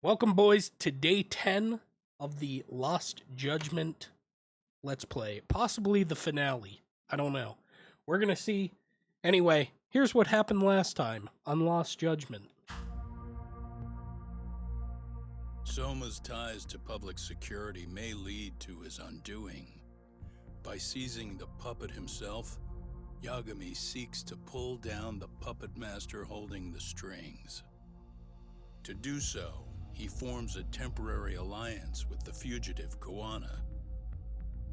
Welcome, boys, to day 10 of the Lost Judgment Let's Play. Possibly the finale. I don't know. We're gonna see. Anyway, here's what happened last time on Lost Judgment. Soma's ties to public security may lead to his undoing. By seizing the puppet himself, Yagami seeks to pull down the puppet master holding the strings. To do so, he forms a temporary alliance with the fugitive Kuwana.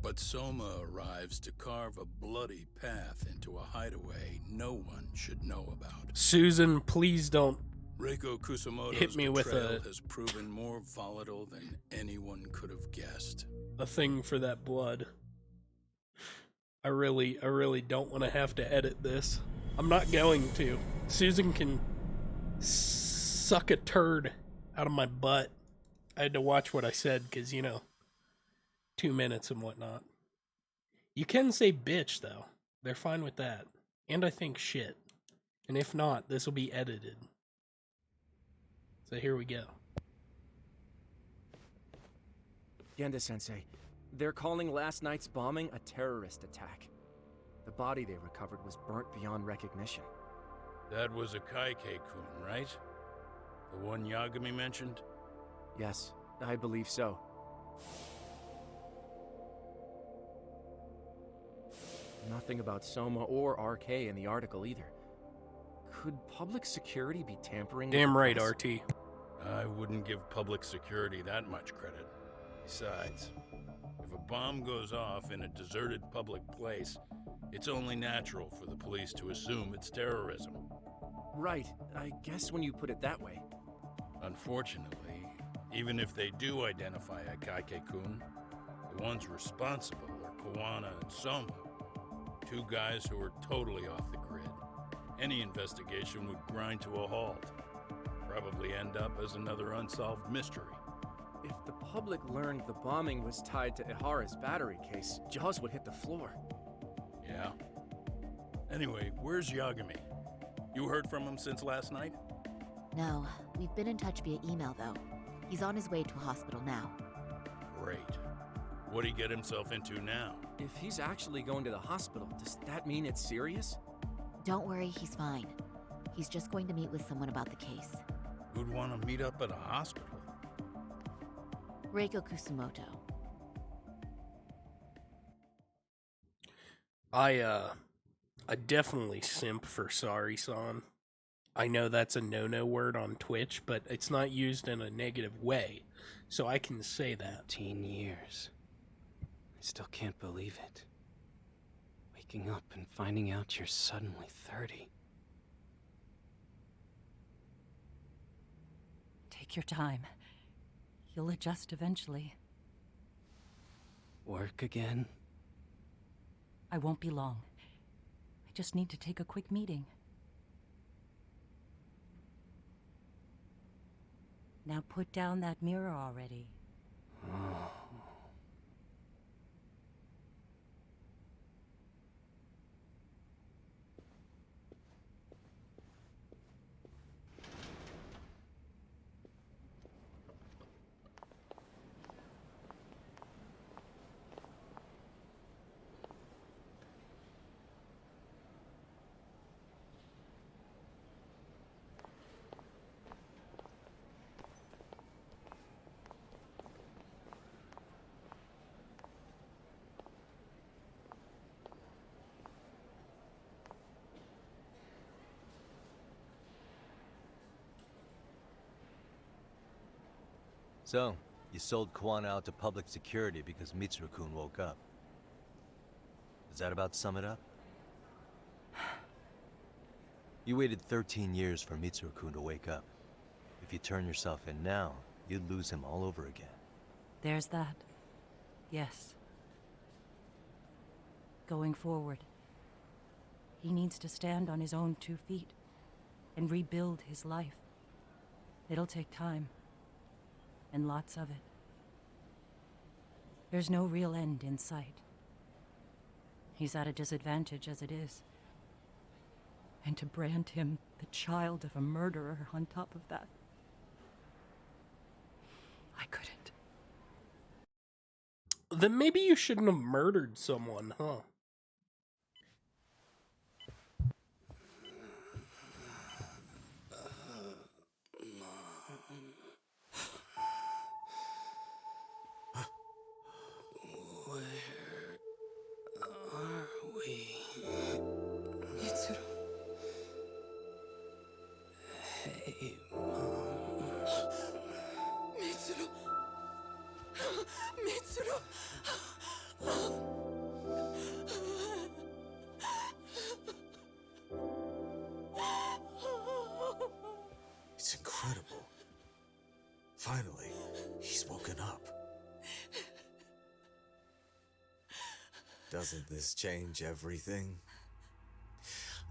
But Soma arrives to carve a bloody path into a hideaway no one should know about. Susan, please don't Reiko Kusumoto's hit me with betrayal has proven more volatile than anyone could have guessed. a thing for that blood. I really don't want to have to edit this. I'm not going to. Susan can suck a turd out of my butt. I had to watch what I said because, 2 minutes and whatnot. You can say bitch, though. They're fine with that. And I think shit. And if not, this will be edited. So here we go. Genda-sensei, they're calling last night's bombing a terrorist attack. The body they recovered was burnt beyond recognition. That was a Kaike-kun, right? The one Yagami mentioned? Yes, I believe so. Nothing about Soma or RK in the article either. Could public security be tampering with Damn the right, press? RT. I wouldn't give public security that much credit. Besides, if a bomb goes off in a deserted public place, it's only natural for the police to assume it's terrorism. Right, I guess when you put it that way. Unfortunately, even if they do identify a Kaike-kun, the ones responsible are Kuwana and Soma, two guys who are totally off the grid. Any investigation would grind to a halt, probably end up as another unsolved mystery. If the public learned the bombing was tied to Ihara's battery case, jaws would hit the floor. Yeah? Anyway, where's Yagami? You heard from him since last night? No, we've been in touch via email though. He's on his way to a hospital now. Great. What'd he get himself into now? If he's actually going to the hospital, does that mean it's serious? Don't worry, he's fine. He's just going to meet with someone about the case. Who'd want to meet up at a hospital? Reiko Kusumoto. I definitely simp for sorry-san. I know that's a no-no word on Twitch, but it's not used in a negative way, so I can say that. 15 years. I still can't believe it. Waking up and finding out you're suddenly 30. Take your time. You'll adjust eventually. Work again? I won't be long. I just need to take a quick meeting. Now put down that mirror already. Oh. So, you sold Kuwana out to public security because Mitsuru-kun woke up. Does that about sum it up? You waited 13 years for Mitsuru-kun to wake up. If you turn yourself in now, you'd lose him all over again. There's that. Yes. Going forward, he needs to stand on his own 2 feet and rebuild his life. It'll take time. And lots of it. There's no real end in sight. He's at a disadvantage as it is. And to brand him the child of a murderer on top of that. Then maybe you shouldn't have murdered someone, huh? Mitsuru. Hey, Mom. Mitsuru. Mitsuru. It's incredible. Finally, he's woken up. Doesn't this change everything?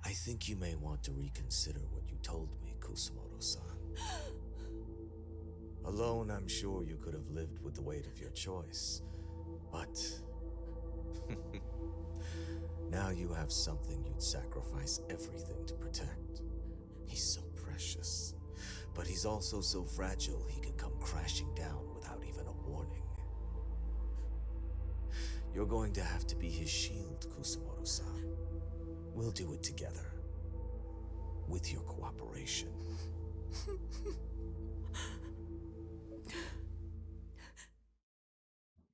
I think you may want to reconsider what you told me, Kusumoto-san. Alone, I'm sure you could have lived with the weight of your choice, but now you have something you'd sacrifice everything to protect. He's so precious, but he's also so fragile he can come crashing down without even a warning. You're going to have to be his shield, Kusumoto-san. We'll do it together. With your cooperation.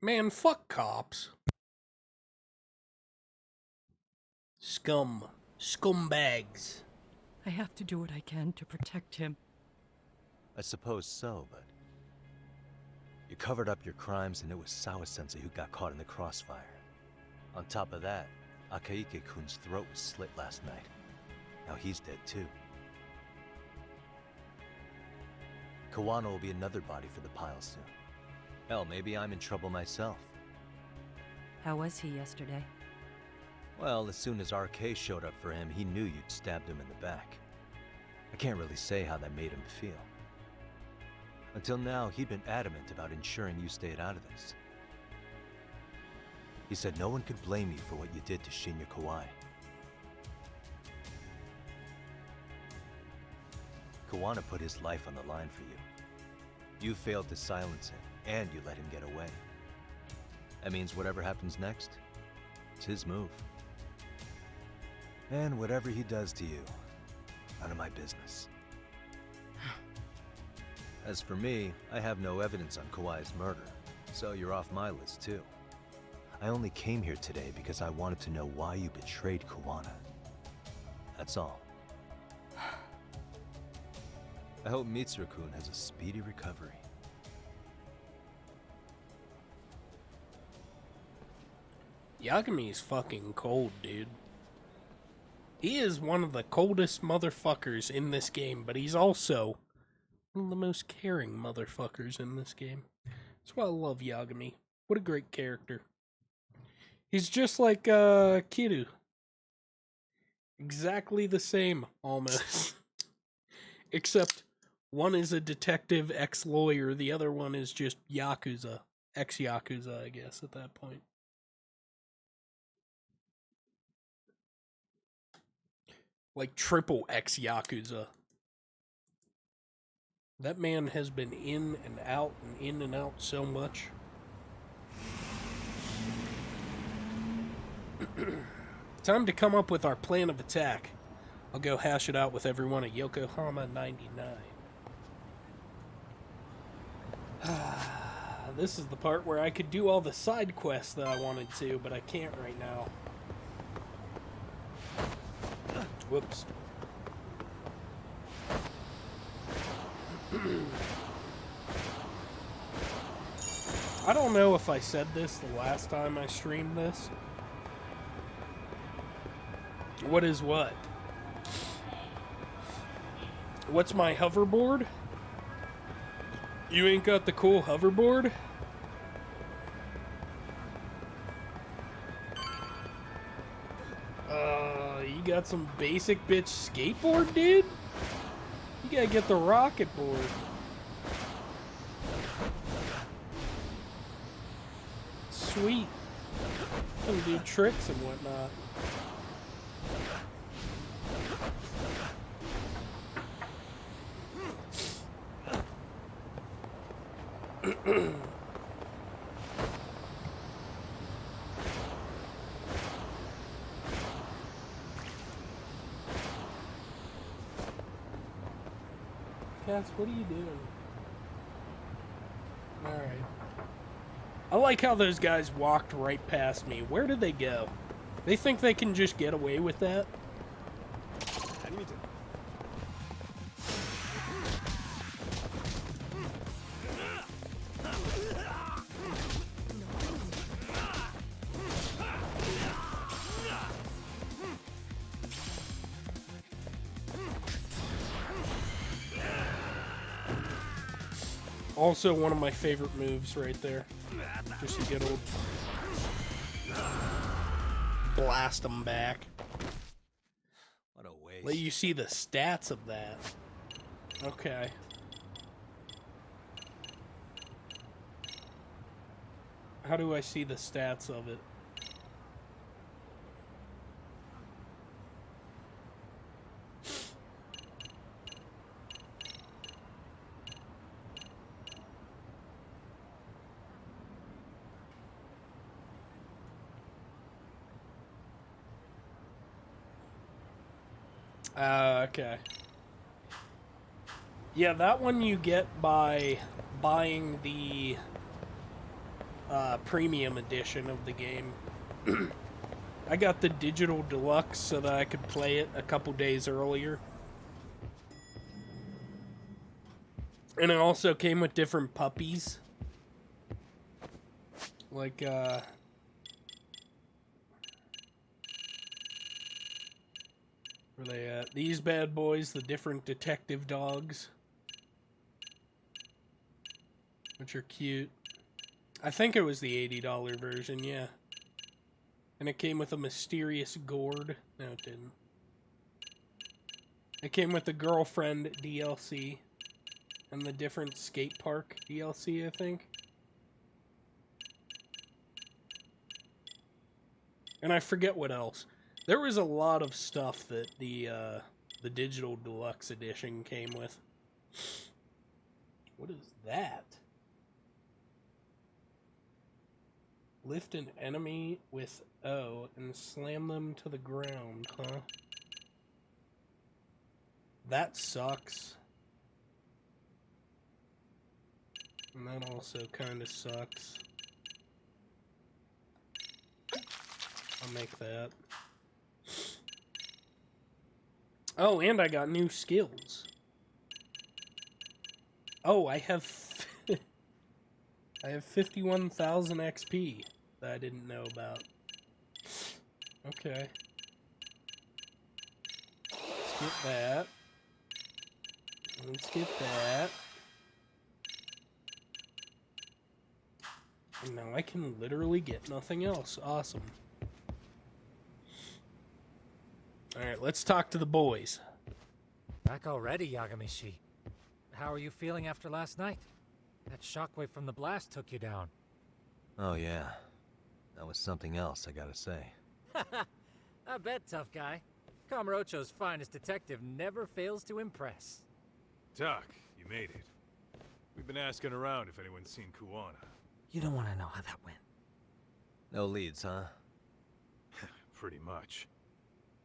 Man, fuck cops. Scum. Scumbags. I have to do what I can to protect him. I suppose so, but... You covered up your crimes and it was Sawa-sensei who got caught in the crossfire. On top of that, Akaike-kun's throat was slit last night. Now he's dead too. Kawano will be another body for the pile soon. Hell, maybe I'm in trouble myself. How was he yesterday? Well, as soon as RK showed up for him, he knew you'd stabbed him in the back. I can't really say how that made him feel. Until now, he'd been adamant about ensuring you stayed out of this. He said no one could blame you for what you did to Shinya Kawai. Kawano put his life on the line for you. You failed to silence him, and you let him get away. That means whatever happens next, it's his move. And whatever he does to you, none of my business. As for me, I have no evidence on Kawai's murder, so you're off my list too. I only came here today because I wanted to know why you betrayed Kawano. That's all. I hope Mitsuru-kun has a speedy recovery. Yagami's fucking cold, dude. He is one of the coldest motherfuckers in this game, but he's also one of the most caring motherfuckers in this game. That's why I love Yagami. What a great character. He's just like Kiryu. Exactly the same, almost. Except one is a detective ex-lawyer, the other one is just Yakuza. Ex-Yakuza, I guess, at that point. Like triple ex-Yakuza. That man has been in and out so much. Time to come up with our plan of attack. I'll go hash it out with everyone at Yokohama 99. This is the part where I could do all the side quests that I wanted to, but I can't right now. Whoops. I don't know if I said this the last time I streamed this. What is what? What's my hoverboard? You ain't got the cool hoverboard? You got some basic bitch skateboard, dude? You gotta get the rocket board. Sweet. Can do tricks and whatnot. Cass, what are you doing? Alright. I like how those guys walked right past me. Where did they go? They think they can just get away with that? Also one of my favorite moves right there. Just to get old. Blast them back. What a waste. Let you see the stats of that. Okay. How do I see the stats of it? Okay. Yeah, that one you get by buying the premium edition of the game. I got the digital deluxe so that I could play it a couple days earlier. And it also came with different puppies. Like, where they at? These bad boys, the different detective dogs. Which are cute. I think it was the $80 version, yeah. And it came with a mysterious gourd. No, it didn't. It came with the girlfriend DLC. And the different skate park DLC, I think. And I forget what else. There was a lot of stuff that the digital deluxe edition came with. What is that? Lift an enemy with O and slam them to the ground, huh? That sucks. And that also kind of sucks. I'll make that. Oh, and I got new skills. Oh, I have 51,000 XP that I didn't know about. Okay. Let's get that. Let's get that. And now I can literally get nothing else. Awesome. Alright, let's talk to the boys. Back already, Yagamishi. How are you feeling after last night? That shockwave from the blast took you down. Oh yeah. That was something else, I gotta say. I bet, tough guy. Kamurocho's finest detective never fails to impress. Doc, you made it. We've been asking around if anyone's seen Kuwana. You don't want to know how that went. No leads, huh? Pretty much.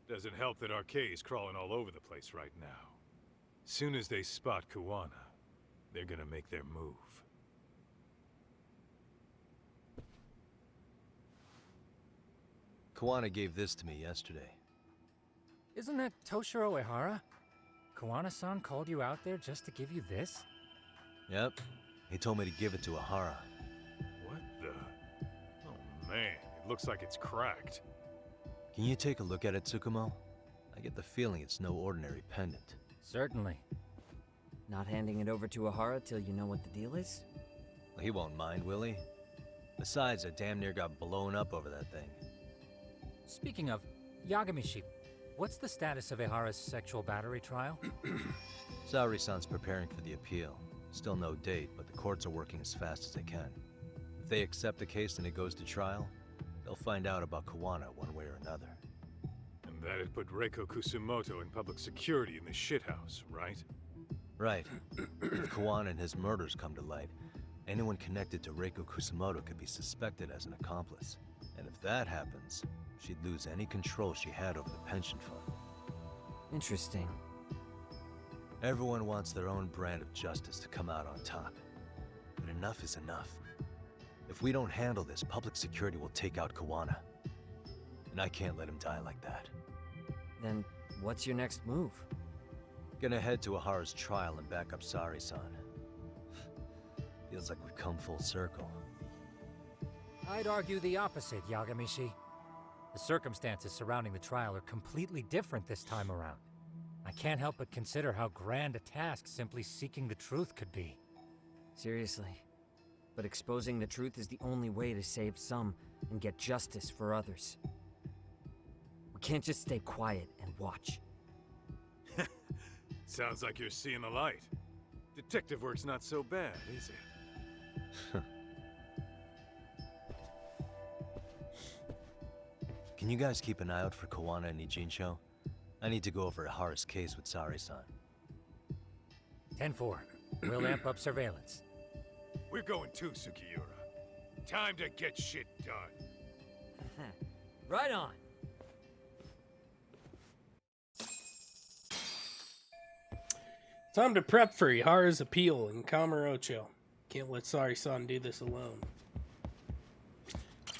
Doesn't help that Arcay's crawling all over the place right now. Soon as they spot Kuwana, they're gonna make their move. Kuwana gave this to me yesterday. Isn't that Toshiro Ehara? Kuwana-san called you out there just to give you this? Yep. He told me to give it to Ehara. What the? Oh man, it looks like it's cracked. Can you take a look at it, Tsukumo? I get the feeling it's no ordinary pendant. Certainly. Not handing it over to Ehara till you know what the deal is? Well, he won't mind, will he? Besides, I damn near got blown up over that thing. Speaking of, Yagamishi, what's the status of Ehara's sexual battery trial? Saori-san's preparing for the appeal. Still no date, but the courts are working as fast as they can. If they accept the case and it goes to trial, they'll find out about Kuwana one way or another. And that'd put Reiko Kusumoto in public security in the shithouse, right? Right. If Kuwana and his murders come to light, anyone connected to Reiko Kusumoto could be suspected as an accomplice. And if that happens, she'd lose any control she had over the pension fund. Interesting. Everyone wants their own brand of justice to come out on top. But enough is enough. If we don't handle this, public security will take out Kawana. And I can't let him die like that. Then what's your next move? Gonna head to Ahara's trial and back up Sari-san. Feels like we've come full circle. I'd argue the opposite, Yagamishi. The circumstances surrounding the trial are completely different this time around. I can't help but consider how grand a task simply seeking the truth could be. Seriously. But exposing the truth is the only way to save some and get justice for others. We can't just stay quiet and watch. Sounds like you're seeing the light. Detective work's not so bad, is it? Can you guys keep an eye out for Kawana and Ijincho? I need to go over Ahara's case with Sari-san. 10-4. We'll amp up surveillance. We're going too, Sukiura. Time to get shit done. Right on. Time to prep for Ihara's appeal in Kamurocho. Can't let Sari-san do this alone.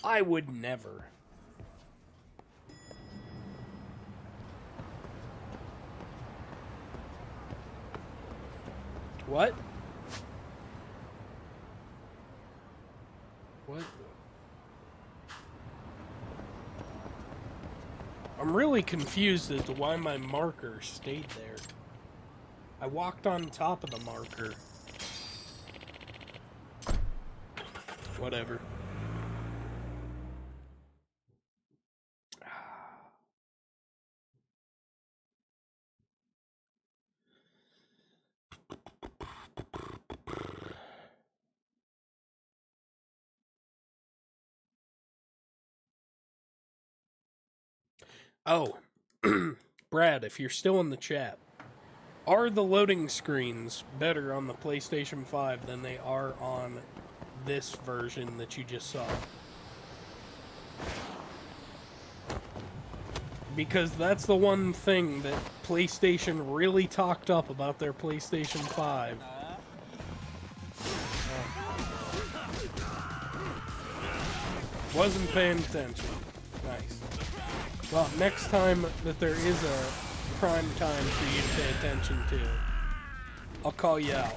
I would never. What? What? I'm really confused as to why my marker stayed there. I walked on top of the marker. Whatever. Oh, Brad, if you're still in the chat, are the loading screens better on the PlayStation 5 than they are on this version that you just saw? Because that's the one thing that PlayStation really talked up about their PlayStation 5. Wasn't paying attention. Nice. Well, next time that there is a prime time for you to pay attention to, I'll call you out.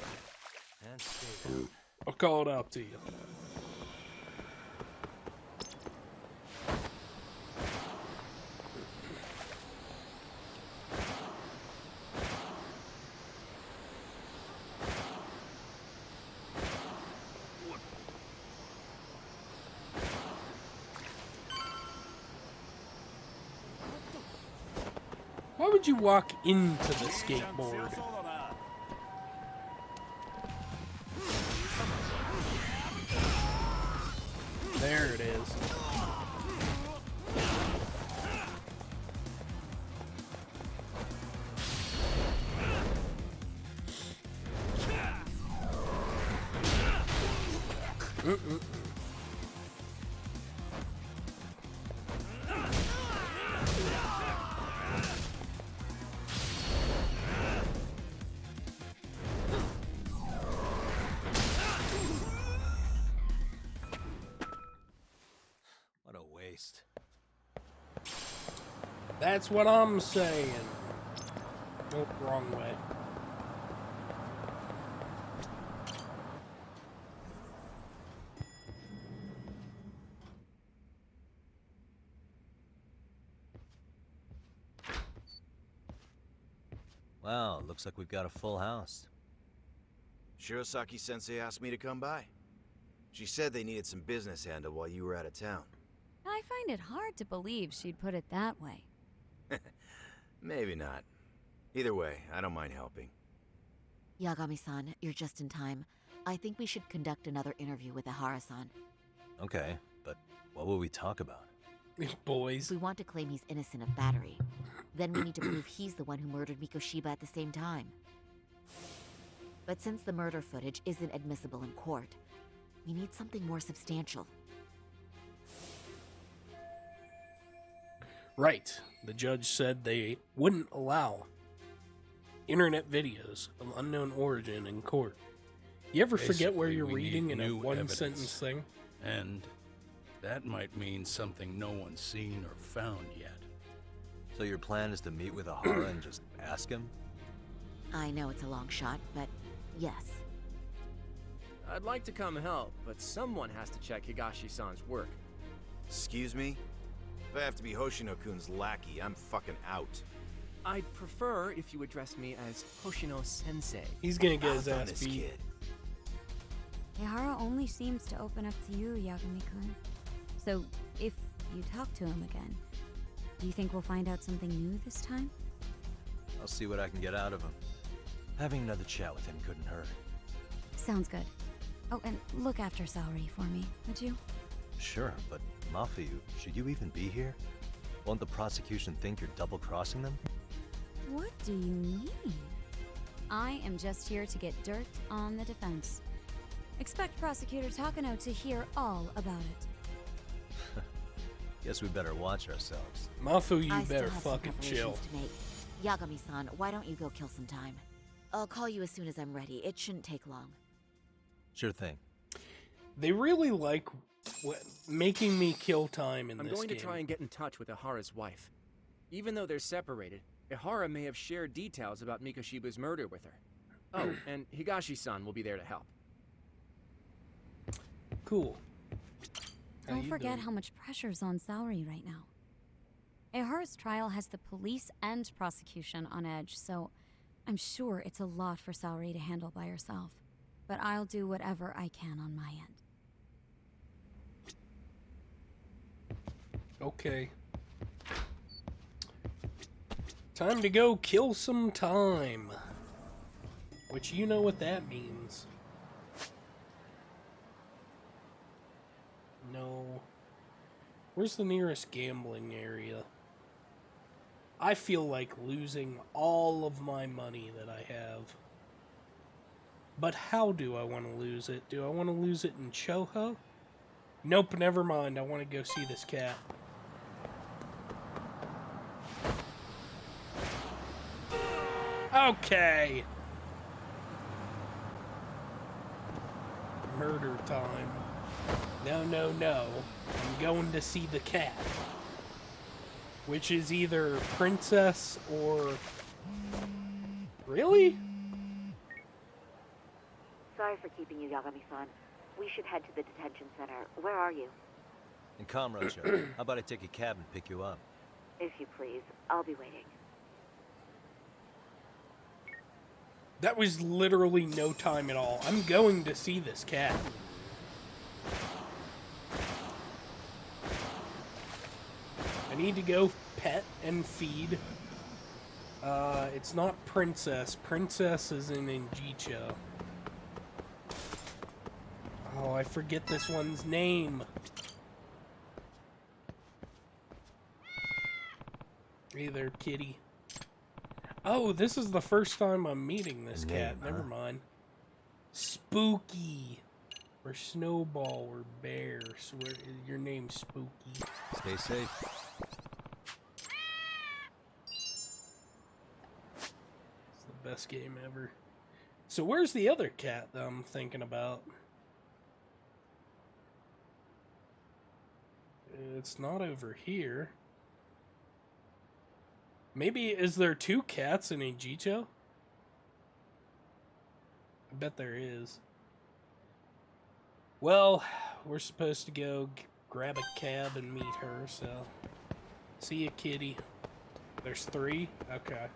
I'll call it out to you. Why would you walk into the skateboard? There it is. What a waste. That's what I'm saying. Nope, wrong way. Wow, looks like we've got a full house. Shirosaki-sensei asked me to come by. She said they needed some business handled while you were out of town. I find it hard to believe she'd put it that way. Maybe not. Either way, I don't mind helping. Yagami-san, you're just in time. I think we should conduct another interview with Ihara-san. Okay, but what will we talk about? Boys. We want to claim he's innocent of battery. Then we need to prove he's the one who murdered Mikoshiba at the same time. But since the murder footage isn't admissible in court, we need something more substantial. Right. The judge said they wouldn't allow internet videos of unknown origin in court. You ever forget where Basically, you're we reading need in a new one-sentence evidence. thing? And that might mean something no one's seen or found yet. So your plan is to meet with Ahara and just ask him? I know it's a long shot, but yes. I'd like to come help, but someone has to check Higashi-san's work. Excuse me? If I have to be Hoshino-kun's lackey, I'm fucking out. I'd prefer if you addressed me as Hoshino-sensei. He's gonna get his Out on ass this beat. kid. Ehara only seems to open up to you, Yagami-kun. So, if you talk to him again, do you think we'll find out something new this time? I'll see what I can get out of him. Having another chat with him couldn't hurt. Sounds good. Oh, and look after Saori for me, would you? Sure, but Mafuyu, should you even be here? Won't the prosecution think you're double-crossing them? What do you mean? I am just here to get dirt on the defense. Expect Prosecutor Takano to hear all about it. Guess we better watch ourselves. Mafu, you I still better have some fucking chill. preparations to make. Yagami-san, why don't you go kill some time? I'll call you as soon as I'm ready. It shouldn't take long. Sure thing. They really like making me kill time in I'm this going game. to try and get in touch with Ihara's wife. Even though they're separated, Ihara may have shared details about Mikoshiba's murder with her. Oh, and Higashi-san will be there to help. Cool. How Don't you forget doing? how much pressure's on Saori right now. Ehara's trial has the police and prosecution on edge, so I'm sure it's a lot for Saori to handle by herself. But I'll do whatever I can on my end. Okay. Time to go kill some time. Which you know what that means. No. Where's the nearest gambling area? I feel like losing all of my money that I have. But how do I want to lose it? Do I want to lose it in Choho? Nope, never mind. I want to go see this cat. Okay. Murder time. No, no, no. I'm going to see the cat. Which is either Princess or... Really? Sorry for keeping you, Yagami-san. We should head to the detention center. Where are you? In Kamurocho, how about I take a cab and pick you up? If you please. I'll be waiting. That was literally no time at all. I'm going to see this cat. I need to go pet and feed. It's not Princess. Princess is in Injicha. Oh, I forget this one's name. Hey there, kitty. Oh, this is the first time I'm meeting this cat. Never mind. Spooky. Or Snowball or Bear. Swear your name's Spooky. Stay safe. It's the best game ever. So where's the other cat that I'm thinking about? It's not over here. Maybe, is there two cats in Ejicho? I bet there is. Well, we're supposed to go grab a cab and meet her, so... See ya, kitty. There's three? Okay.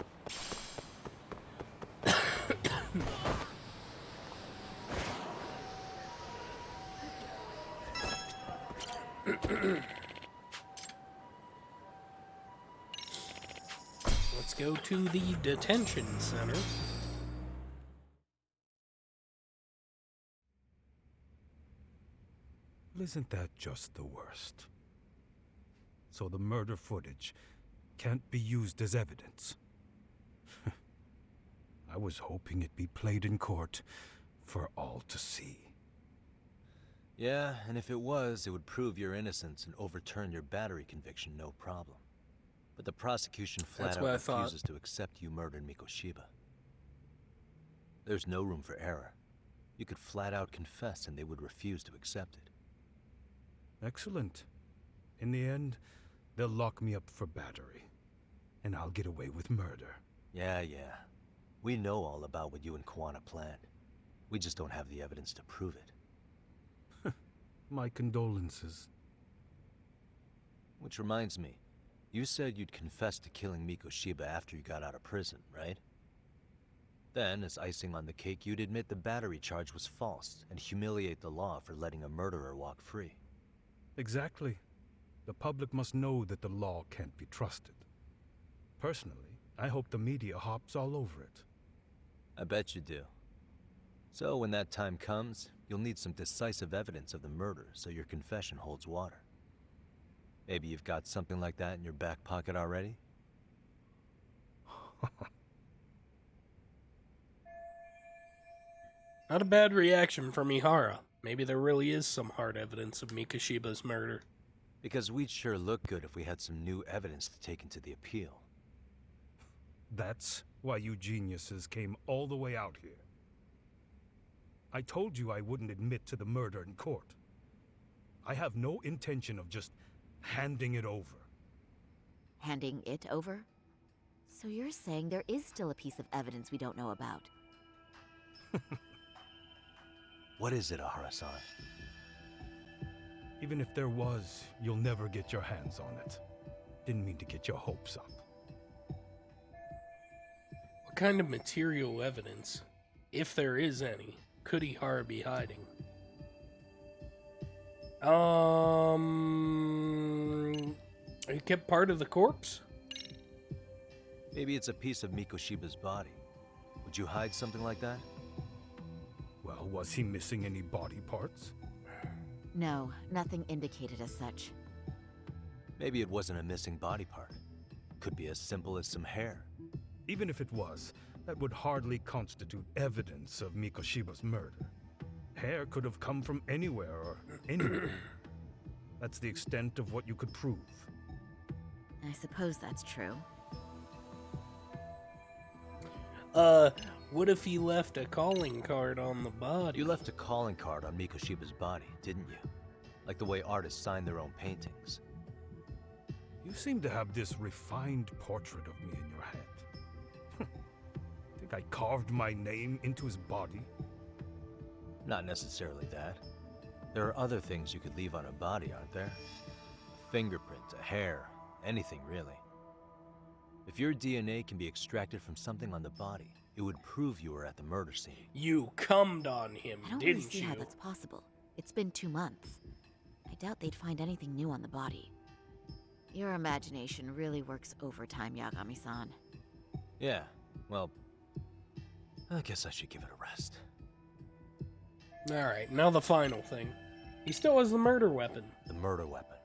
Let's go to the detention center. Isn't that just the worst? So the murder footage can't be used as evidence. I was hoping it'd be played in court for all to see. Yeah, and if it was, it would prove your innocence and overturn your battery conviction, no problem. But the prosecution flat That's out what I thought. refuses to accept you murdered Mikoshiba. There's no room for error. You could flat out confess and they would refuse to accept it. Excellent. In the end, they'll lock me up for battery. And I'll get away with murder. Yeah. We know all about what you and Kuwana planned. We just don't have the evidence to prove it. My condolences. Which reminds me, you said you'd confess to killing Mikoshiba after you got out of prison, right? Then, as icing on the cake, you'd admit the battery charge was false and humiliate the law for letting a murderer walk free. Exactly. The public must know that the law can't be trusted. Personally, I hope the media hops all over it. I bet you do. So when that time comes, you'll need some decisive evidence of the murder so your confession holds water. Maybe you've got something like that in your back pocket already? Not a bad reaction from Ihara. Maybe there really is some hard evidence of Mikoshiba's murder. Because we'd sure look good if we had some new evidence to take into the appeal. That's why you geniuses came all the way out here. I told you I wouldn't admit to the murder in court. I have no intention of just handing it over. Handing it over? So you're saying there is still a piece of evidence we don't know about? What is it, Ahara-san? Even if there was, you'll never get your hands on it. Didn't mean to get your hopes up. What kind of material evidence, if there is any, could Ihara be hiding? He kept part of the corpse? Maybe it's a piece of Mikoshiba's body. Would you hide something like that? Well, was he missing any body parts? No, nothing indicated as such. Maybe it wasn't a missing body part. Could be as simple as some hair. Even if it was, that would hardly constitute evidence of Mikoshiba's murder. Hair could have come from anywhere or anywhere. That's the extent of what you could prove. I suppose that's true. What if he left a calling card on the body? You left a calling card on Mikoshiba's body, didn't you? Like the way artists sign their own paintings. You seem to have this refined portrait of me in your head. Think I carved my name into his body? Not necessarily that. There are other things you could leave on a body, aren't there? A fingerprint, a hair, anything really. If your DNA can be extracted from something on the body, it would prove you were at the murder scene. You cummed on him, I don't didn't really see you? how that's possible. It's been 2 months. I doubt they'd find anything new on the body. Your imagination really works overtime, Yagami-san. Yeah, well, I guess I should give it a rest. Alright, now the final thing. He still has the murder weapon. The murder weapon.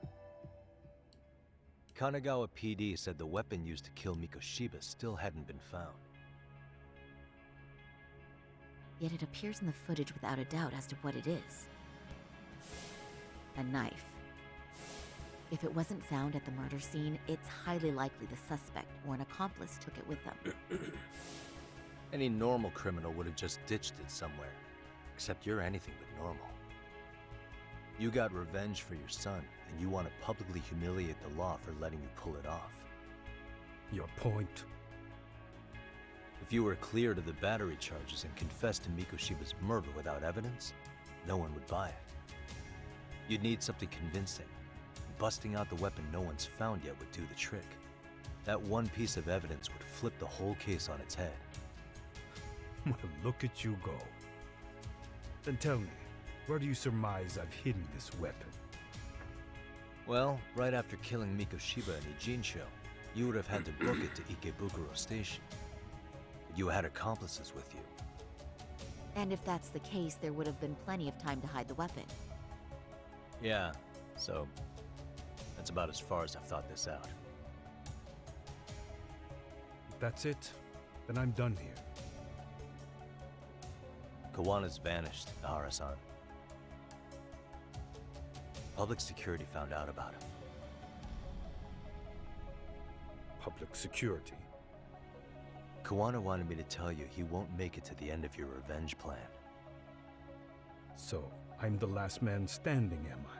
Kanagawa PD said the weapon used to kill Mikoshiba still hadn't been found. Yet it appears in the footage without a doubt as to what it is. A knife. If it wasn't found at the murder scene, it's highly likely the suspect or an accomplice took it with them. Any normal criminal would have just ditched it somewhere. Except you're anything but normal. You got revenge for your son, and you want to publicly humiliate the law for letting you pull it off. Your point? If you were cleared of the battery charges and confessed to Mikoshiba's murder without evidence, no one would buy it. You'd need something convincing. Busting out the weapon no one's found yet would do the trick. That one piece of evidence would flip the whole case on its head. Well, look at you go. Then tell me, where do you surmise I've hidden this weapon? Well, right after killing Mikoshiba in Ijincho, you would have had to book it to Ikebukuro Station. You had accomplices with you. And if that's the case, there would have been plenty of time to hide the weapon. Yeah, so that's about as far as I've thought this out. If that's it, then I'm done here. Kuwana's vanished, Ahara-san. Public security found out about him. Public security? Kuwana wanted me to tell you he won't make it to the end of your revenge plan. So, I'm the last man standing, am I?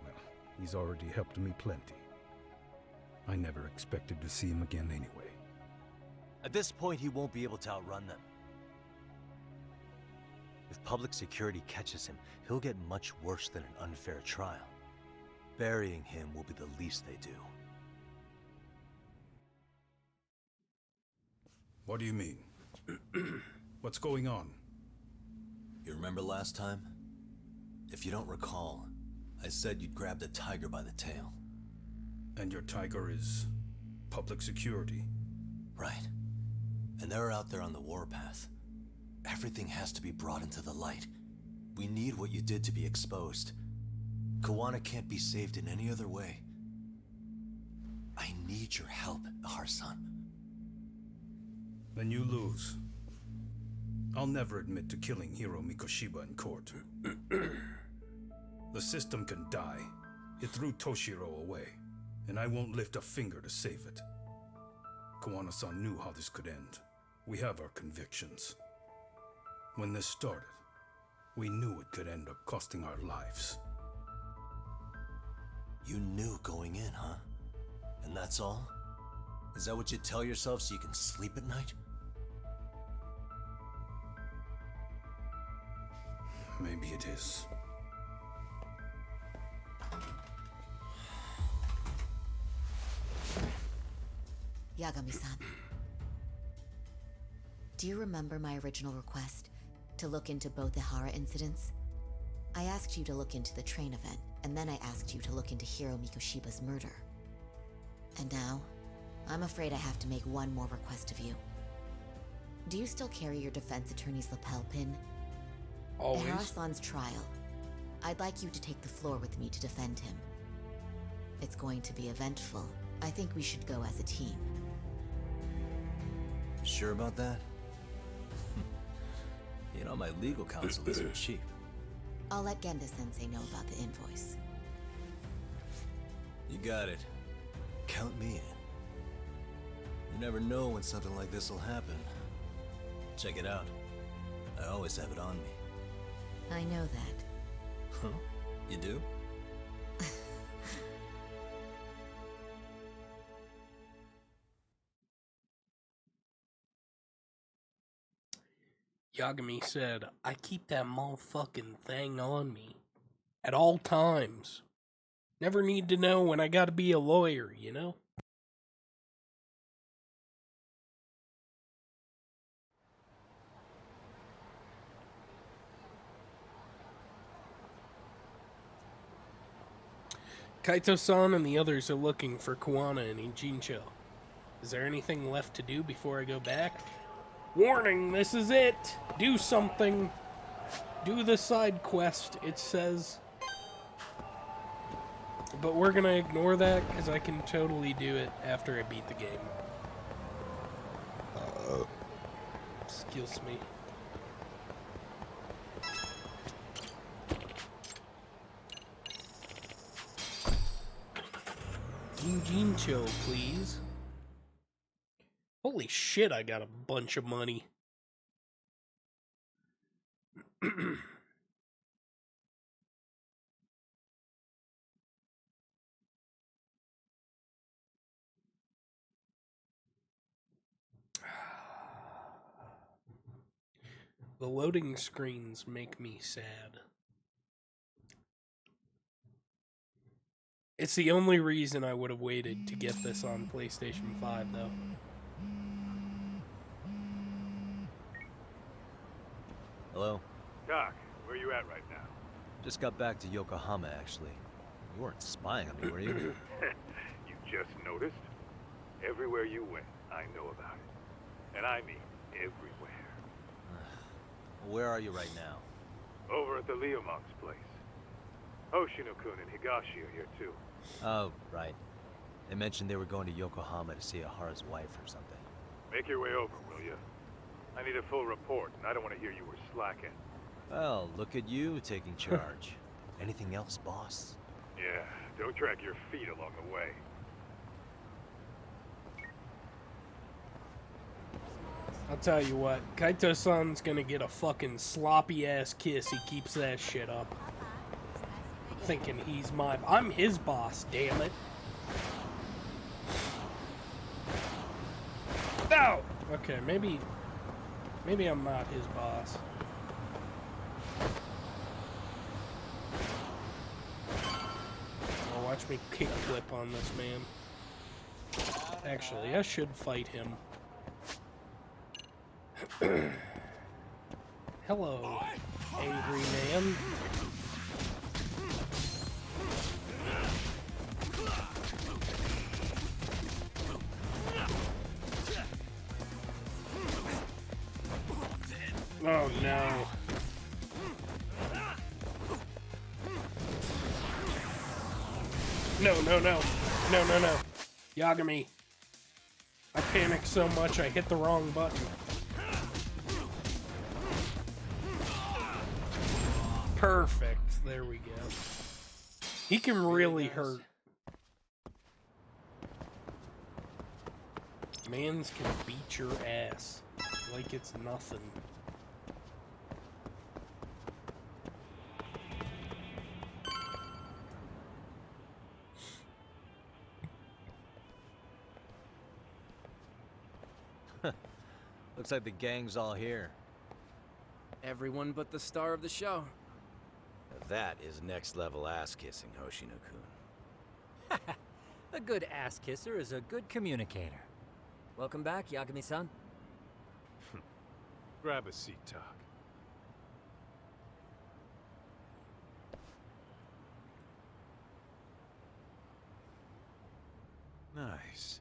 Well, he's already helped me plenty. I never expected to see him again anyway. At this point, he won't be able to outrun them. If public security catches him, he'll get much worse than an unfair trial. Burying him will be the least they do. What do you mean? What's going on? You remember last time? If you don't recall, I said you'd grab the tiger by the tail. And your tiger is public security? Right. And they're out there on the warpath. Everything has to be brought into the light. We need what you did to be exposed. Kuwana can't be saved in any other way. I need your help, Ahar-san. Then you lose. I'll never admit to killing Hiro Mikoshiba in court. The system can die. It threw Toshiro away, and I won't lift a finger to save it. Kuwana-san knew how this could end. We have our convictions. When this started, we knew it could end up costing our lives. You knew going in, huh? And that's all? Is that what you tell yourself so you can sleep at night? Maybe it is. Yagami-san. Do you remember my original request to look into both the Hara incidents? I asked you to look into the train event, and then I asked you to look into Hiro Mikoshiba's murder. And now, I'm afraid I have to make one more request of you. Do you still carry your defense attorney's lapel pin? Always. At Hara-san's trial, I'd like you to take the floor with me to defend him. It's going to be eventful. I think we should go as a team. Sure about that? You know, my legal counsel isn't cheap. I'll let Genda-sensei know about the invoice. You got it. Count me in. You never know when something like this will happen. Check it out. I always have it on me. I know that. Huh? You do? Yagami said, I keep that motherfucking thing on me. At all times. Never need to know when I gotta be a lawyer, you know? Kaito-san and the others are looking for Kuwana and Ijincho. Is there anything left to do before I go back? Warning, this is it! Do something! Do the side quest, it says. But we're gonna ignore that, because I can totally do it after I beat the game. Excuse me. Ijincho, please. Holy shit, I got a bunch of money. The loading screens make me sad. It's the only reason I would have waited to get this on PlayStation 5, though. Hello? Doc, where you at right now? Just got back to Yokohama, actually. You weren't spying on me, were you? You just noticed? Everywhere you went, I know about it. And I mean everywhere. Where are you right now? Over at the Leomont's place. Hoshino-kun and Higashi are here too. Oh, right. They mentioned they were going to Yokohama to see Ahara's wife or something. Make your way over, will you? I need a full report, and I don't want to hear you were slacking. Well, look at you taking charge. Anything else, boss? Yeah, don't drag your feet along the way. I'll tell you what, Kaito-san's gonna get a fucking sloppy ass kiss. He keeps that shit up. Thinking he's I'm his boss, damn it. No! Okay, maybe I'm not his boss. Oh, watch me kickflip on this man. Actually, I should fight him. Hello, angry man. Oh no. No. Yagami. I panicked so much I hit the wrong button. Perfect. There we go. He can really hurt. Mans can beat your ass like it's nothing. Looks like the gang's all here. Everyone but the star of the show. That is next level ass kissing, Hoshino-kun. A good ass kisser is a good communicator. Welcome back, Yagami-san. Grab a seat, Tak. Nice.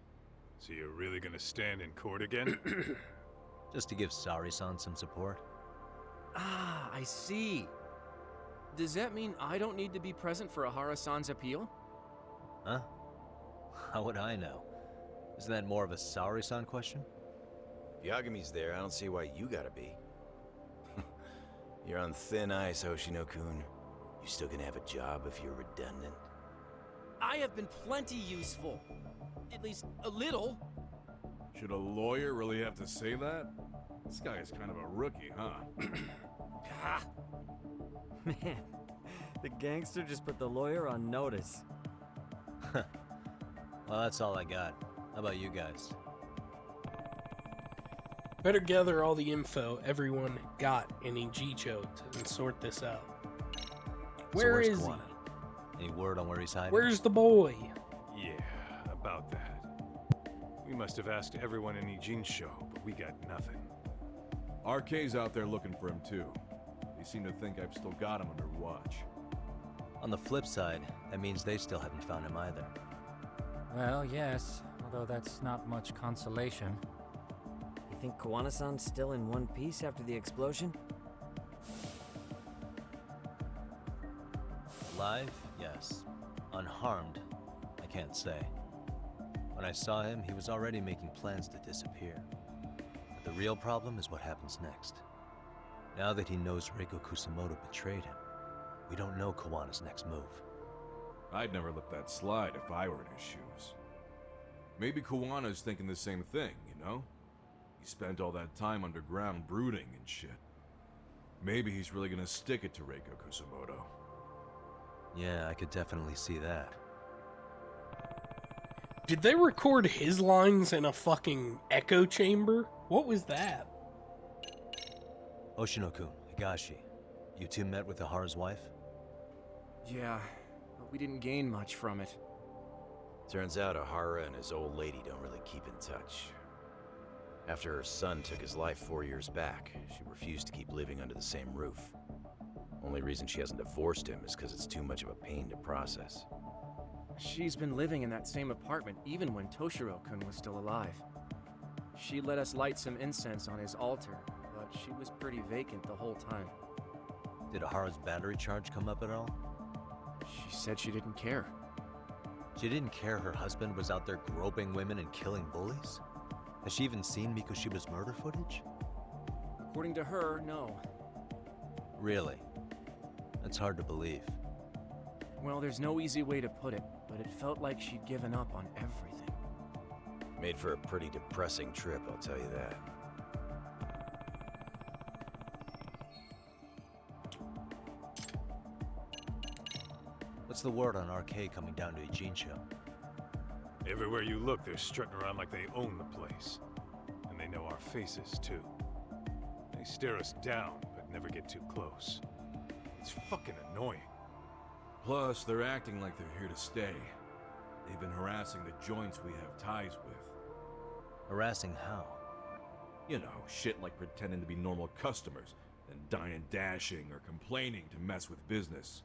So you're really gonna stand in court again? Just to give Saori-san some support. Ah, I see. Does that mean I don't need to be present for Ahara-san's appeal? Huh? How would I know? Isn't that more of a Saori-san question? If Yagami's there, I don't see why you gotta be. You're on thin ice, Hoshino-kun. You still gonna have a job if you're redundant? I have been plenty useful. At least a little. Should a lawyer really have to say that? This guy is kind of a rookie, huh? Man, the gangster just put the lawyer on notice. Well, that's all I got. How about you guys? Better gather all the info everyone got in Ijicho and sort this out. Where is he? Any word on where he's hiding? Where's the boy? Yeah, about that. We must have asked everyone in Ijin's show, but we got nothing. RK's out there looking for him too. They seem to think I've still got him under watch. On the flip side, that means they still haven't found him either. Well, yes, although that's not much consolation. You think Koana-san's still in one piece after the explosion? Alive? Yes. Unharmed? I can't say. When I saw him, he was already making plans to disappear. But the real problem is what happens next. Now that he knows Reiko Kusamoto betrayed him, we don't know Kawana's next move. I'd never let that slide if I were in his shoes. Maybe Kawana's thinking the same thing, you know? He spent all that time underground brooding and shit. Maybe he's really gonna stick it to Reiko Kusamoto. Yeah, I could definitely see that. Did they record his lines in a fucking echo chamber? What was that? Hoshino-kun, Higashi, you two met with Ahara's wife? Yeah, but we didn't gain much from it. Turns out Ahara and his old lady don't really keep in touch. After her son took his life 4 years back, she refused to keep living under the same roof. Only reason she hasn't divorced him is because it's too much of a pain to process. She's been living in that same apartment even when Toshiro-kun was still alive. She let us light some incense on his altar, but she was pretty vacant the whole time. Did Ahara's battery charge come up at all? She said she didn't care. She didn't care her husband was out there groping women and killing bullies? Has she even seen Mikoshiba's murder footage? According to her, no. Really? That's hard to believe. Well, there's no easy way to put it, but it felt like she'd given up on everything. Made for a pretty depressing trip, I'll tell you that. What's the word on RK coming down to Ijincho? Everywhere you look, they're strutting around like they own the place. And they know our faces, too. They stare us down, but never get too close. It's fucking annoying. Plus, they're acting like they're here to stay. They've been harassing the joints we have ties with. Harassing how? You know, shit like pretending to be normal customers, then dine and dashing or complaining to mess with business.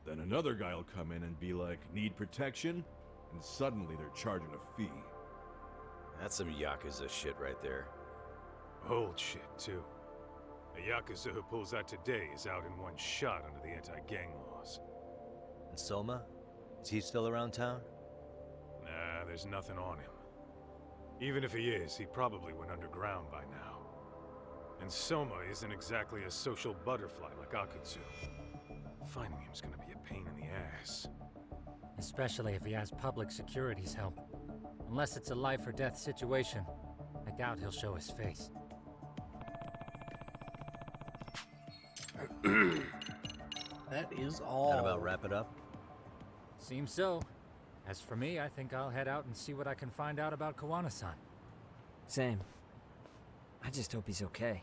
Then another guy will come in and be like, need protection? And suddenly they're charging a fee. That's some Yakuza shit right there. Old shit, too. A Yakuza who pulls that today is out in one shot under the anti-gang laws. And Soma? Is he still around town? Nah, there's nothing on him. Even if he is, he probably went underground by now. And Soma isn't exactly a social butterfly like Akutsu. Finding him's gonna be a pain in the ass. Especially if he has public security's help. Unless it's a life or death situation, I doubt he'll show his face. That is all. That about wrap it up? Seems so. As for me, I think I'll head out and see what I can find out about Kawana-san. Same. I just hope he's okay.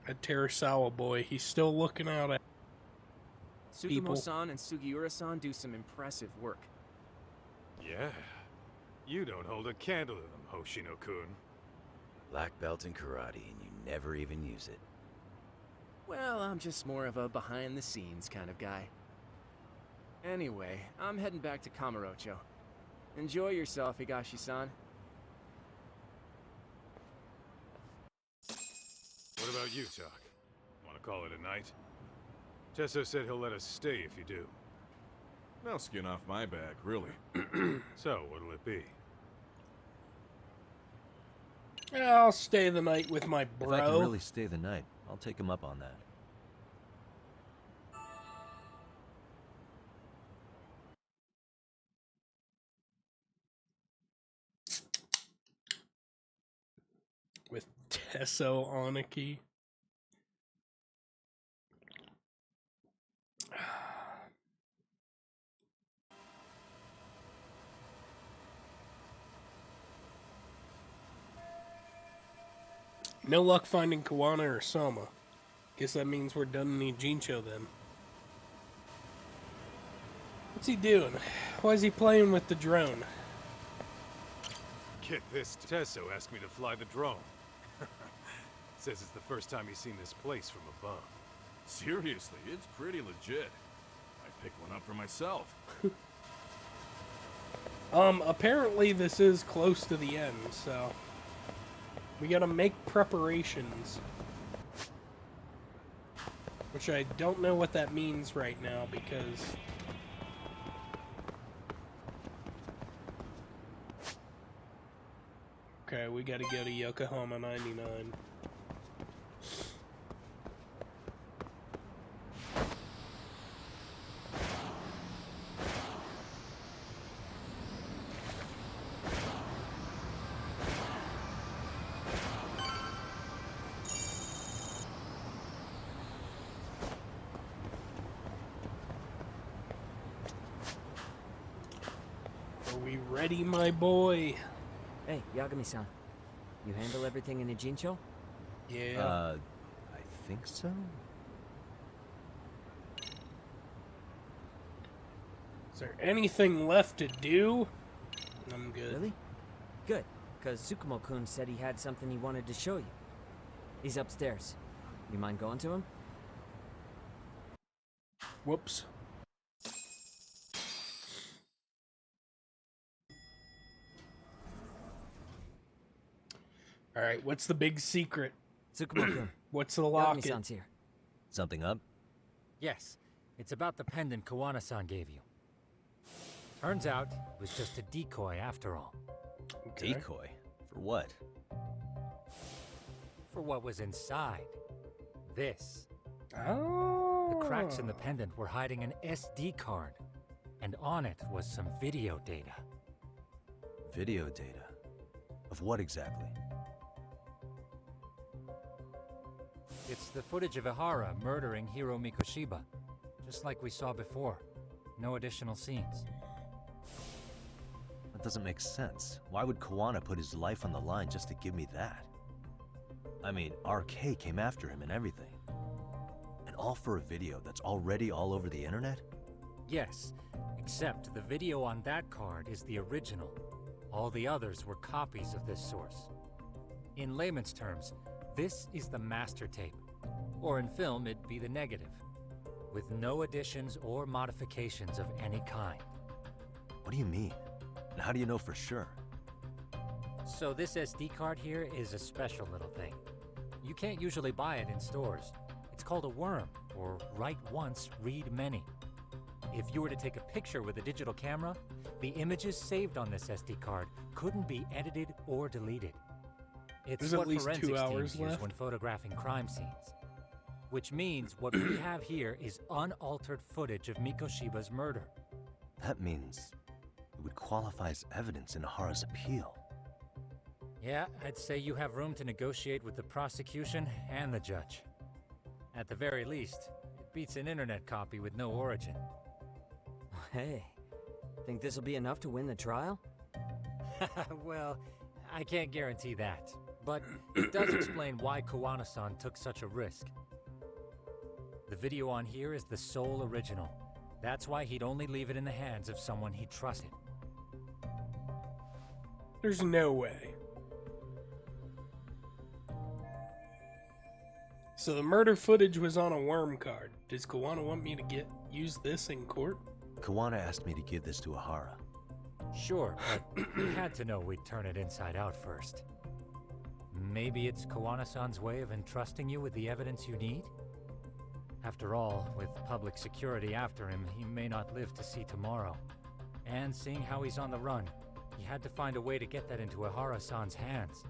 A Terusawa boy, he's still looking out at people. Tsukumo-san and Sugiura-san do some impressive work. Yeah. You don't hold a candle to them, Hoshino-kun. Black belt in karate, and you never even use it. Well, I'm just more of a behind-the-scenes kind of guy. Anyway, I'm heading back to Kamurocho. Enjoy yourself, Higashi-san. What about you, Tak? Want to call it a night? Tesso said he'll let us stay if you do. No skin off my back, really. So, what'll it be? I'll stay the night with my bro. If I can really stay the night, I'll take him up on that. With Tesso Aniki. No luck finding Kawana or Soma. Guess that means we're done in Ijincho then. What's he doing? Why is he playing with the drone? Get this, Tesso asked me to fly the drone. Says it's the first time he's seen this place from above. Seriously, it's pretty legit. I picked one up for myself. Apparently this is close to the end, so we gotta make preparations. Which I don't know what that means right now, because okay, we gotta go to Yokohama 99. Are we ready, my boy? Hey, Yagami-san. You handle everything in Ijincho? Yeah. I think so? Is there anything left to do? I'm good. Really? Good, because Tsukumo-kun said he had something he wanted to show you. He's upstairs. You mind going to him? Whoops. Alright, what's the big secret? Tsukumo-kun. What's the locket? Yagami-san's here. Something up? Yes, it's about the pendant Kawana-san gave you. Turns out, it was just a decoy after all. Okay. Decoy? For what? For what was inside. This. Oh. The cracks in the pendant were hiding an SD card, and on it was some video data. Video data? Of what exactly? It's the footage of Ihara murdering Hiro Mikoshiba, just like we saw before. No additional scenes. That doesn't make sense. Why would Kawana put his life on the line just to give me that? I mean, RK came after him and everything. And all for a video that's already all over the internet? Yes, except the video on that card is the original. All the others were copies of this source. In layman's terms, this is the master tape. Or in film, it'd be the negative. With no additions or modifications of any kind. What do you mean? And how do you know for sure? So this SD card here is a special little thing. You can't usually buy it in stores. It's called a worm, or write once, read many. If you were to take a picture with a digital camera, the images saved on this SD card couldn't be edited or deleted. It's There's what at least forensics 2 hours teams use left. when photographing crime scenes. Which means what we have here is unaltered footage of Mikoshiba's murder. That means it would qualify as evidence in Ihara's appeal. Yeah, I'd say you have room to negotiate with the prosecution and the judge. At the very least, it beats an internet copy with no origin. Hey, think this'll be enough to win the trial? Well, I can't guarantee that, but it does explain why Kawana-san took such a risk. The video on here is the sole original. That's why he'd only leave it in the hands of someone he trusted. There's no way. So the murder footage was on a worm card. Does Kawana want me to use this in court? Kawana asked me to give this to Ihara. Sure, but he had to know we'd turn it inside out first. Maybe it's Kawana-san's way of entrusting you with the evidence you need? After all, with public security after him, he may not live to see tomorrow. And seeing how he's on the run, he had to find a way to get that into Ihara-san's hands.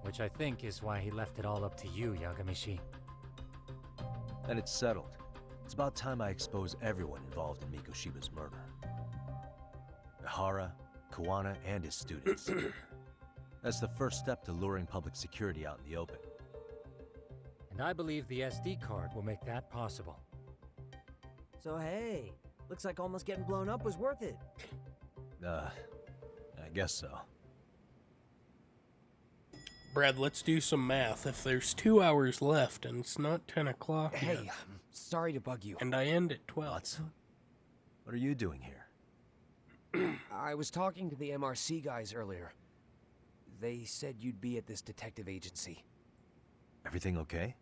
Which I think is why he left it all up to you, Yagamishi. Then it's settled. It's about time I expose everyone involved in Mikoshiba's murder. Ihara, Kawana, and his students. That's the first step to luring public security out in the open. And I believe the SD card will make that possible. So hey, looks like almost getting blown up was worth it. I guess so. Brad, let's do some math. If there's 2 hours left and it's not 10 o'clock Hey, yet, I'm sorry to bug you. and I end at 12. What are you doing here? I was talking to the MRC guys earlier. They said you'd be at this detective agency. Everything okay?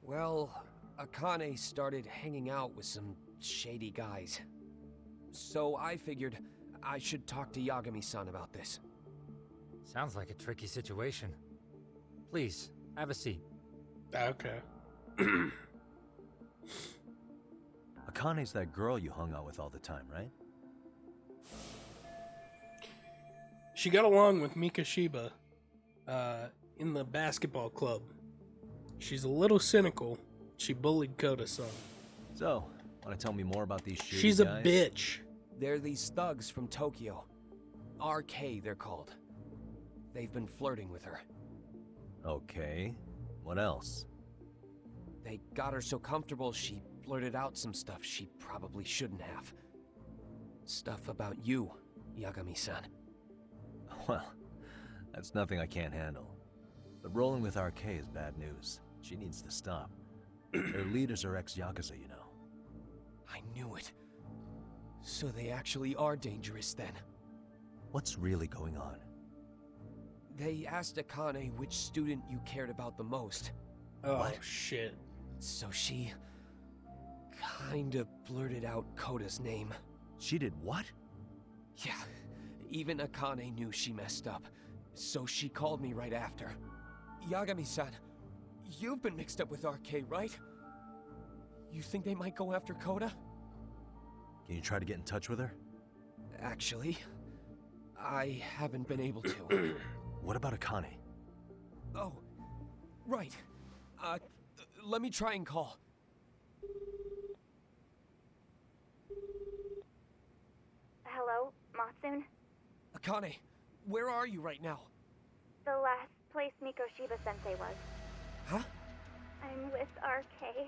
Well, Akane started hanging out with some shady guys. So I figured I should talk to Yagami-san about this. Sounds like a tricky situation. Please, have a seat. Okay. Akane's that girl you hung out with all the time, right? She got along with Mikoshiba in the basketball club. She's a little cynical. She bullied Kota-san. So, want to tell me more about these shady She's a guys? bitch. They're these thugs from Tokyo. RK, they're called. They've been flirting with her. Okay. What else? They got her so comfortable she blurted out some stuff she probably shouldn't have. Stuff about you, Yagami-san. Well, that's nothing I can't handle. But rolling with RK is bad news. She needs to stop. Their leaders are ex-Yakuza, you know. I knew it. So they actually are dangerous then. What's really going on? They asked Akane which student you cared about the most. Oh, What? shit. So she kinda blurted out Koda's name. She did what? Yeah, even Akane knew she messed up. So she called me right after. Yagami-san, you've been mixed up with RK, right? You think they might go after Koda? Can you try to get in touch with her? Actually, I haven't been able to. What about Akane? Oh, right. Let me try and call. Hello, Matsun? Akane, where are you right now? The last place Mikoshiba-sensei was. Huh? I'm with RK.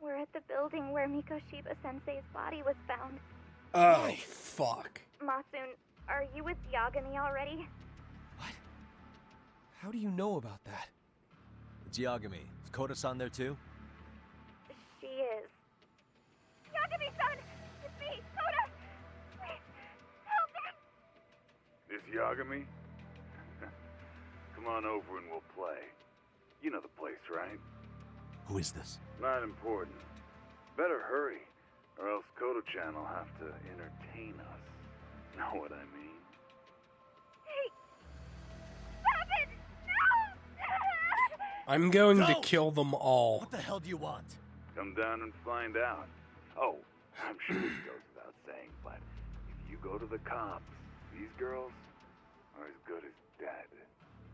We're at the building where Mikoshiba-sensei's body was found. Oh, fuck. Matsune, are you with Yagami already? How do you know about that? It's Yagami. Is Koda-san there too? She is. Yagami-san! It's me, Koda! Please, help me! This Yagami? Come on over and we'll play. You know the place, right? Who is this? Not important. Better hurry, or else Kodo-chan will have to entertain us. Know what I mean? Hey! Stop it! No! I'm going to kill them all. What the hell do you want? Come down and find out. Oh, I'm sure it goes without saying, but if you go to the cops, these girls are as good as dead.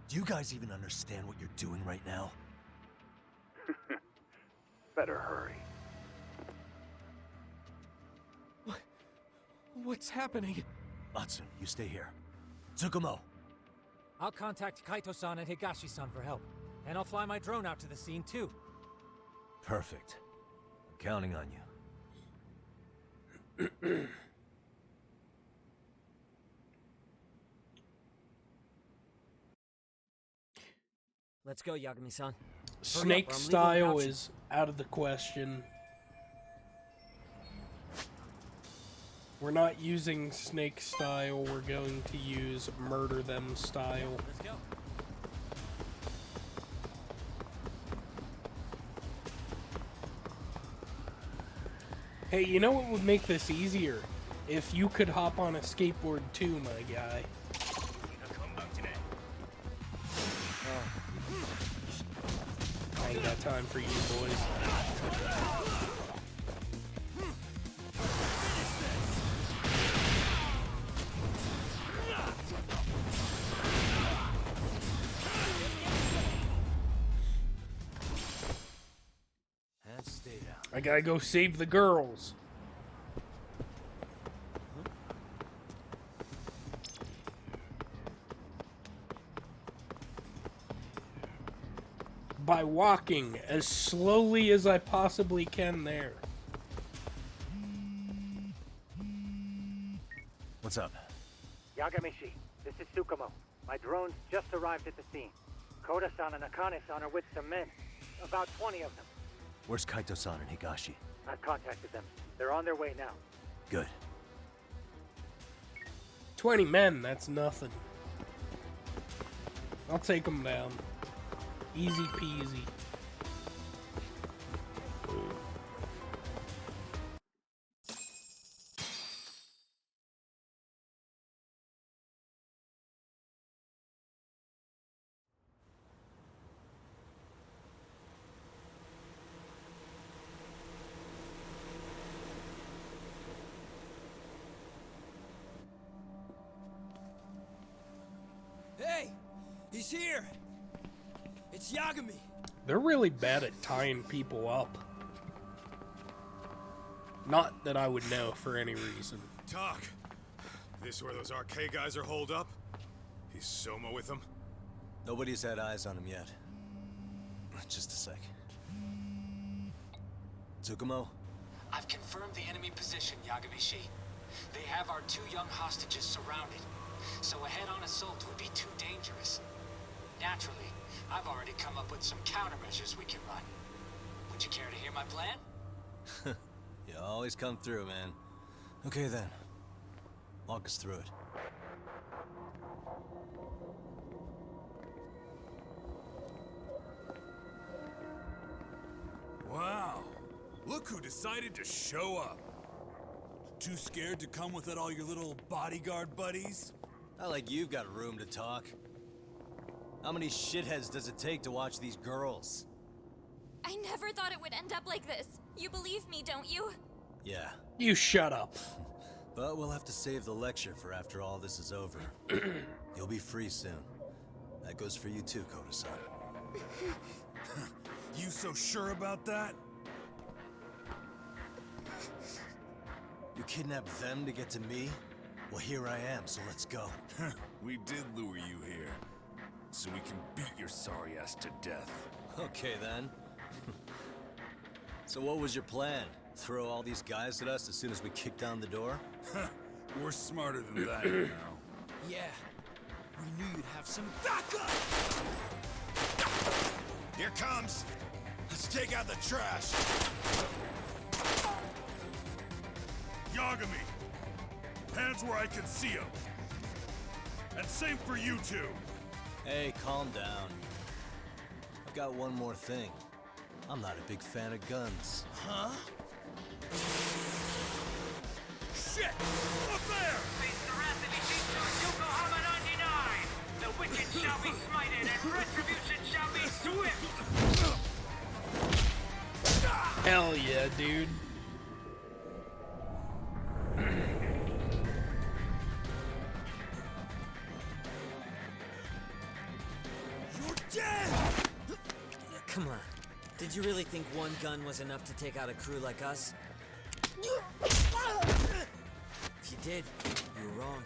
Do you guys even understand what you're doing right now? Better hurry. What's happening? Matsune, you stay here. Tsukumo. I'll contact Kaito-san and Higashi-san for help. And I'll fly my drone out to the scene, too. Perfect. I'm counting on you. Let's go, Yagami-san. Snake style is out of the question. We're not using snake style, we're going to use murder them style. Let's go. Hey, you know what would make this easier? If you could hop on a skateboard too, my guy. I ain't got time for you boys. And stay down. I gotta go save the girls. By walking as slowly as I possibly can there. What's up? Yagamishi, this is Tsukumo. My drones just arrived at the scene. Koda-san and Akane-san are with some men. About 20 of them. Where's Kaito-san and Higashi? I've contacted them. They're on their way now. Good. 20 men, that's nothing. I'll take them down. Easy peasy. Hey! He's here! It's Yagami! They're really bad at tying people up. Not that I would know for any reason. Talk. This where those RK guys are holed up? Is Soma with them? Nobody's had eyes on him yet. Just a sec. Tsukumo? I've confirmed the enemy position, Yagamishi. They have our 2 young hostages surrounded, so a head-on assault would be too dangerous. Naturally, I've already come up with some countermeasures we can run. Would you care to hear my plan? You always come through, man. Okay then. Walk us through it. Wow. Look who decided to show up. Too scared to come with all your little bodyguard buddies? Not like you've got room to talk. How many shitheads does it take to watch these girls? I never thought it would end up like this. You believe me, don't you? Yeah. You shut up. But we'll have to save the lecture for after all this is over. You'll be free soon. That goes for you too, Koda-san. You so sure about that? You kidnapped them to get to me? Well, here I am, so let's go. We did lure you here. So we can beat your sorry ass to death. Okay then. So what was your plan? Throw all these guys at us as soon as we kick down the door? We're smarter than that, you know. Yeah. We knew you'd have some backup! Here comes! Let's take out the trash! Yagami! Hands where I can see them! And same for you two! Hey, calm down. I've got one more thing. I'm not a big fan of guns. Huh? Shit! Up there! Face the wrath of Ijincho Yokohama 99! The wicked shall be smited and retribution shall be swift! Hell yeah, dude. You're dead! Come on. Did you really think one gun was enough to take out a crew like us? If you did, you were wrong.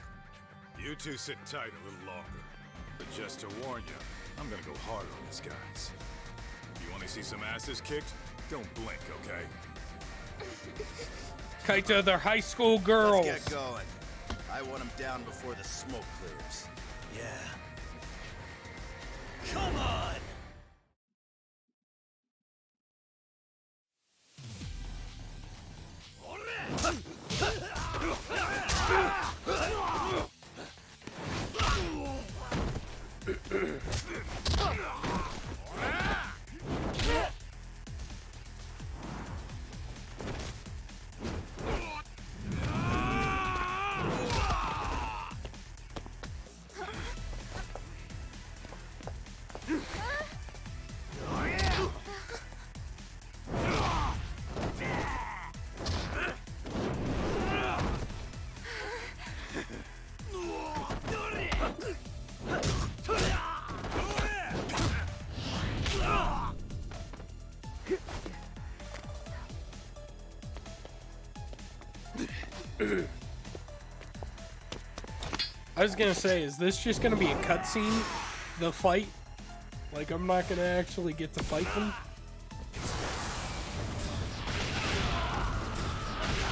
You two sit tight a little longer. But just to warn you, I'm gonna go hard on these guys. You wanna see some asses kicked? Don't blink, okay? Kaito, they're high school girls. Let's get going. I want them down before the smoke clears. Yeah. Come on! I was gonna say, is this just gonna be a cutscene? The fight? Like, I'm not gonna actually get to fight them?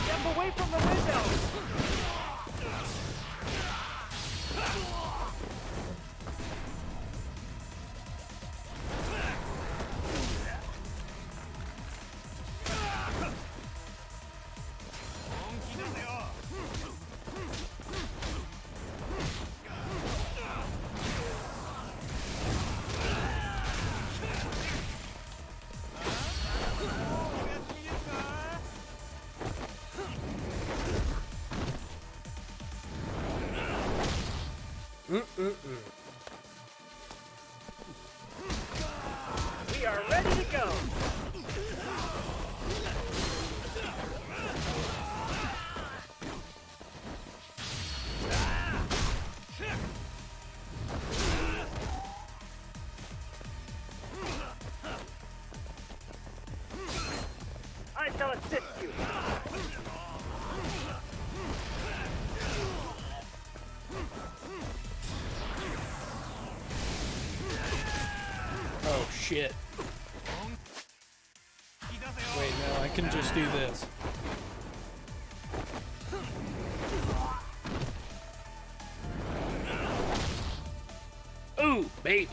Step away from the window! We are ready to go! I shall assist you! Oh shit. Wait, no, I can just do this. Ooh, baby.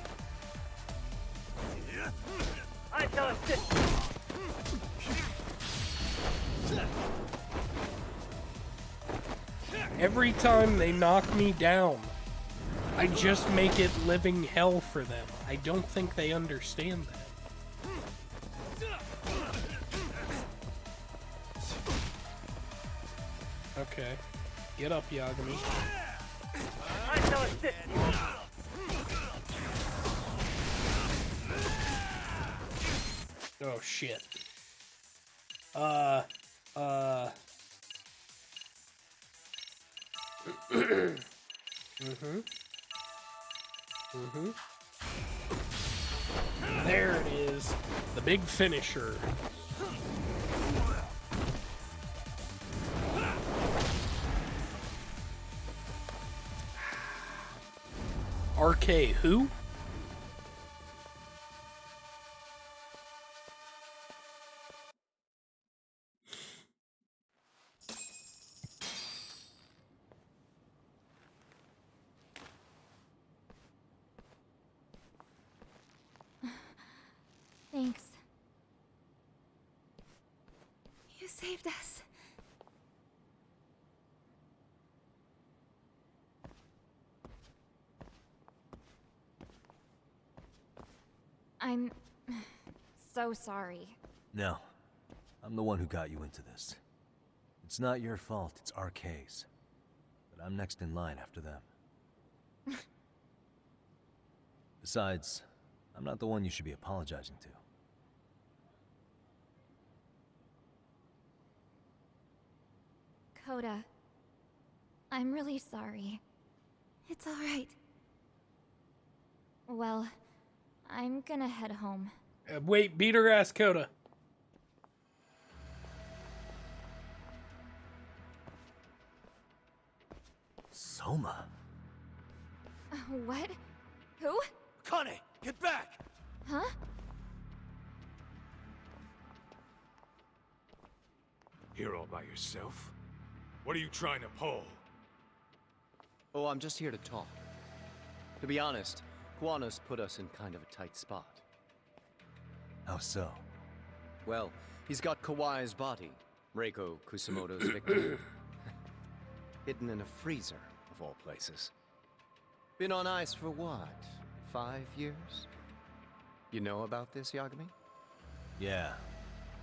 I shall assist you! Every time they knock me down, I just make it living hell for them. I don't think they understand that. Okay. Get up, Yagami. I shall assist you! Oh shit. There it is. The big finisher. RK who? saved us. I'm so sorry. No. I'm the one who got you into this. It's not your fault, it's RK's. But I'm next in line after them. Besides, I'm not the one you should be apologizing to. Coda, I'm really sorry. It's all right. Well, I'm gonna head home. Wait, beat her ass, Coda. Soma? What? Who? Akane, get back! Huh? Here all by yourself? What are you trying to pull? Oh, I'm just here to talk. To be honest, Kuwano's put us in kind of a tight spot. How so? Well, he's got Kawai's body, Reiko Kusumoto's victim, hidden in a freezer, of all places. Been on ice for what, 5 years? You know about this, Yagami? Yeah.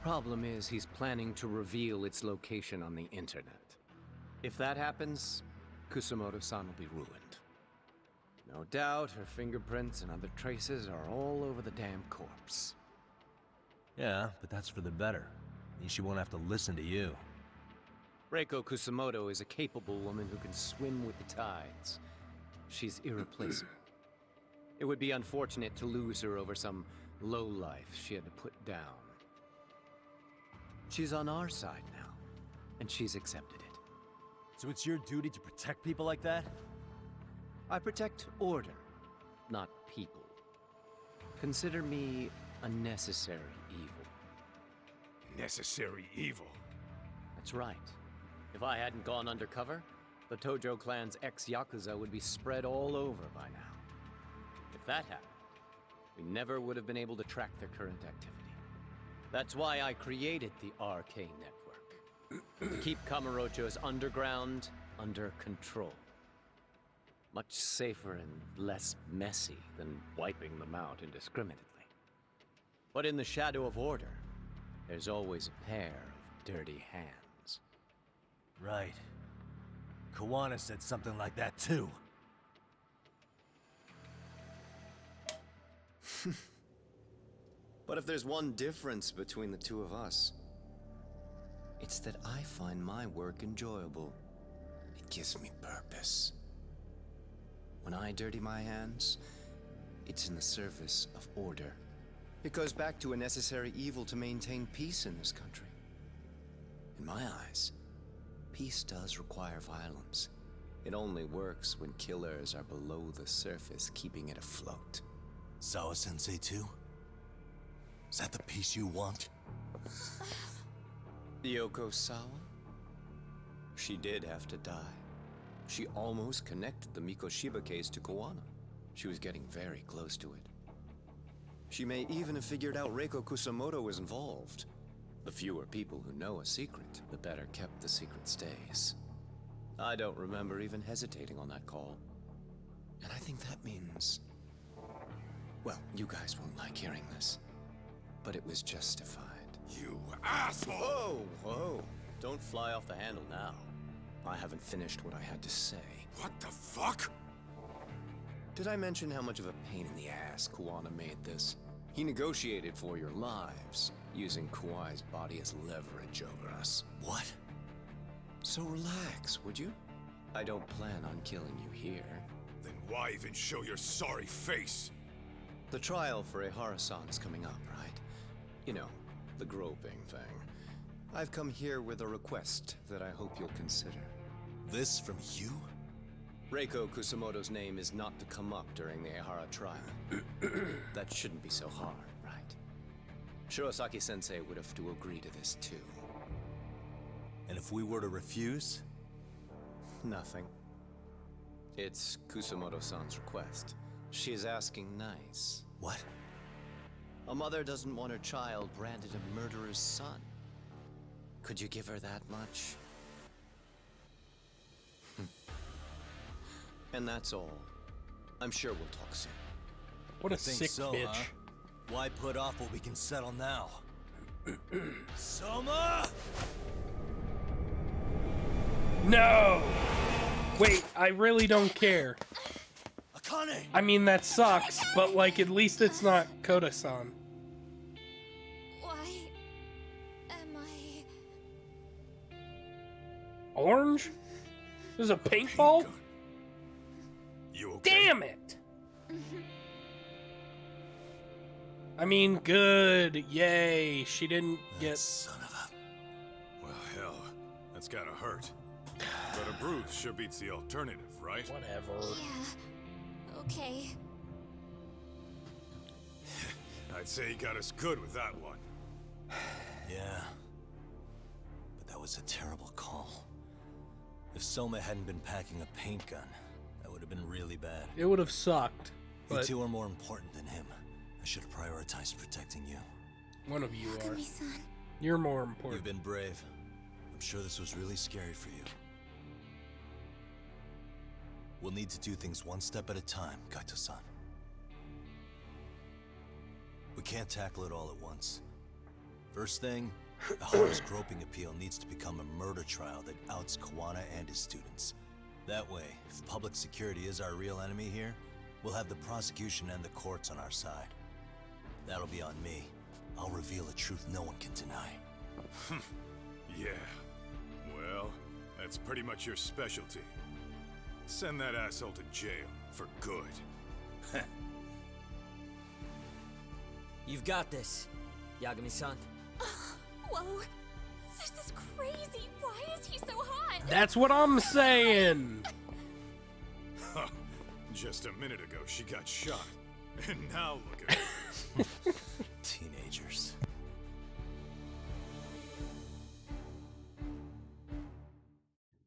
Problem is, he's planning to reveal its location on the internet. If that happens, Kusumoto-san will be ruined. No doubt her fingerprints and other traces are all over the damn corpse. Yeah, but that's for the better. Means she won't have to listen to you. Reiko Kusumoto is a capable woman who can swim with the tides. She's irreplaceable. It would be unfortunate to lose her over some lowlife she had to put down. She's on our side now, and she's accepted it. So it's your duty to protect people like that? I protect order, not people. Consider me a necessary evil. Necessary evil? That's right. If I hadn't gone undercover, the Tojo clan's ex-Yakuza would be spread all over by now. If that happened, we never would have been able to track their current activity. That's why I created the RK Network. To keep Kamurocho's underground under control. Much safer and less messy than wiping them out indiscriminately. But in the shadow of order, there's always a pair of dirty hands. Right. Kuwana said something like that too. But if there's one difference between the two of us, it's that I find my work enjoyable. It gives me purpose. When I dirty my hands, it's in the service of order. It goes back to a necessary evil to maintain peace in this country. In my eyes, peace does require violence. It only works when killers are below the surface, keeping it afloat. Sawa-sensei too? Is that the peace you want? Yoko Sawa? She did have to die. She almost connected the Mikoshiba case to Kuwana. She was getting very close to it. She may even have figured out Reiko Kusumoto was involved. The fewer people who know a secret, the better kept the secret stays. I don't remember even hesitating on that call. And I think that means... well, you guys won't like hearing this, but it was justified. You asshole! Whoa, whoa. Don't fly off the handle now. I haven't finished what I had to say. What the fuck? Did I mention how much of a pain in the ass Kuwana made this? He negotiated for your lives, using Kawai's body as leverage over us. What? So relax, would you? I don't plan on killing you here. Then why even show your sorry face? The trial for Ehara-san is coming up, right? You know, the groping thing. I've come here with a request that I hope you'll consider. This from you? Reiko Kusumoto's name is not to come up during the Ehara trial. That shouldn't be so hard, right? Shirosaki-sensei would have to agree to this too. And if we were to refuse? Nothing. It's Kusumoto-san's request. She is asking nice. What? A mother doesn't want her child branded a murderer's son. Could you give her that much? And that's all. I'm sure we'll talk soon. What a Think sick so, bitch. huh? Why put off what we can settle now? Soma! No! Wait, I really don't care. Akane! I mean, that sucks, but like, at least it's not Koda-san. Why am I... Orange? There's a paintball? You okay? Damn it! I mean, good. Yay. She didn't get... Son of a... Well, hell, that's gotta hurt. But a bruise sure beats the alternative, right? Whatever. Yeah. Okay. I'd say he got us good with that one. Yeah. But that was a terrible call. If Soma hadn't been packing a paint gun, that would have been really bad. It would have sucked. You But two are more important than him. I should have prioritized protecting you. one of you are. Yagami-san. You're more important. You've been brave. I'm sure this was really scary for you. We'll need to do things one step at a time, Kaito-san. We can't tackle it all at once. First thing, Ahara's groping appeal needs to become a murder trial that outs Kawana and his students. That way, if public security is our real enemy here, we'll have the prosecution and the courts on our side. That'll be on me. I'll reveal a truth no one can deny. Yeah. Well, that's pretty much your specialty. Send that asshole to jail for good. You've got this, Yagami-san. Whoa. This is crazy. Why is he so hot? That's what I'm saying. Just a minute ago, she got shot. And now look at her. Teenagers.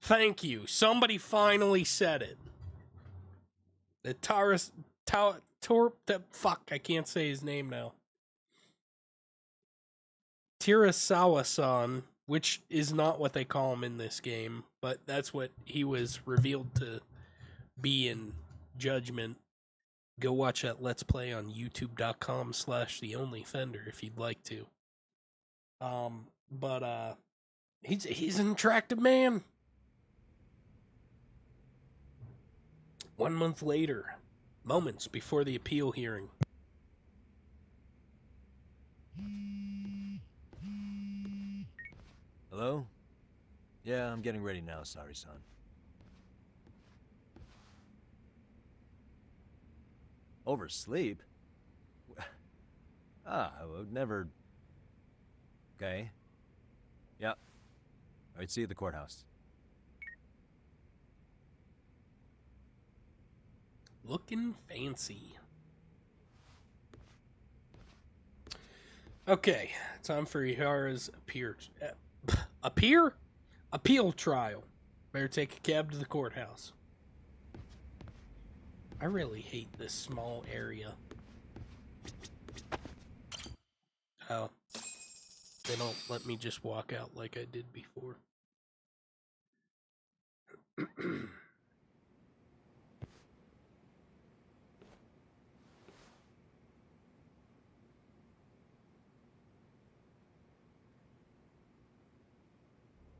Thank you. Somebody finally said it. The fuck, I can't say his name now. Tirasawa-san, which is not what they call him in this game, but that's what he was revealed to be in Judgment. Go watch that Let's Play on youtube.com/theonlyfender if you'd like to. He's an attractive man. 1 month later, moments before the appeal hearing. Hello? Yeah, I'm getting ready now, Sari-san. Oversleep? I would never... Okay. Yeah. Alright, see you at the courthouse. Looking fancy. Okay, time for Ihara's appeal trial. Better take a cab to the courthouse. I really hate this small area. Oh. They don't let me just walk out like I did before.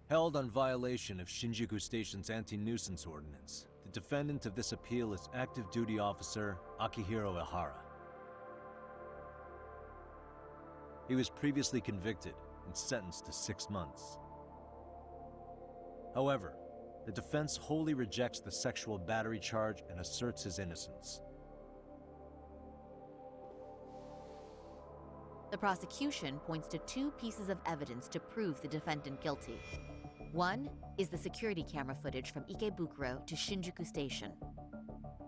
Held on violation of Shinjuku Station's anti-nuisance ordinance, the defendant of this appeal is active duty officer Akihiro Ihara. He was previously convicted and sentenced to 6 months. However, the defense wholly rejects the sexual battery charge and asserts his innocence. The prosecution points to 2 pieces of evidence to prove the defendant guilty. One is the security camera footage from Ikebukuro to Shinjuku Station.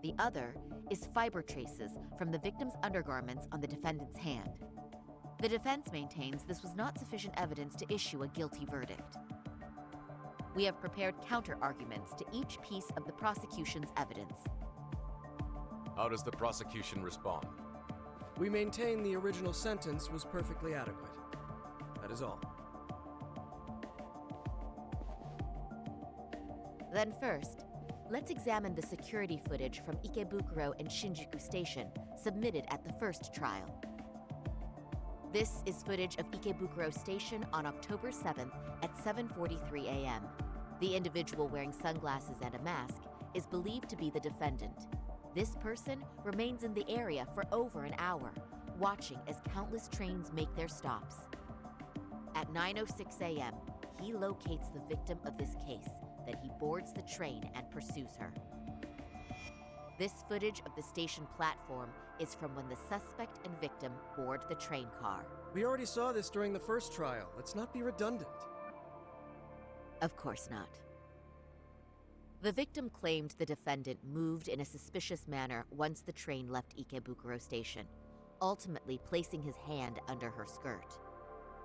The other is fiber traces from the victim's undergarments on the defendant's hand. The defense maintains this was not sufficient evidence to issue a guilty verdict. We have prepared counter-arguments to each piece of the prosecution's evidence. How does the prosecution respond? We maintain the original sentence was perfectly adequate. That is all. Then first, let's examine the security footage from Ikebukuro and Shinjuku Station submitted at the first trial. This is footage of Ikebukuro Station on October 7th at 7:43 a.m. The individual wearing sunglasses and a mask is believed to be the defendant. This person remains in the area for over an hour, watching as countless trains make their stops. At 9:06 a.m., he locates the victim of this case, then he boards the train and pursues her. This footage of the station platform is from when the suspect and victim board the train car. We already saw this during the first trial. Let's not be redundant. Of course not. The victim claimed the defendant moved in a suspicious manner once the train left Ikebukuro Station, ultimately placing his hand under her skirt.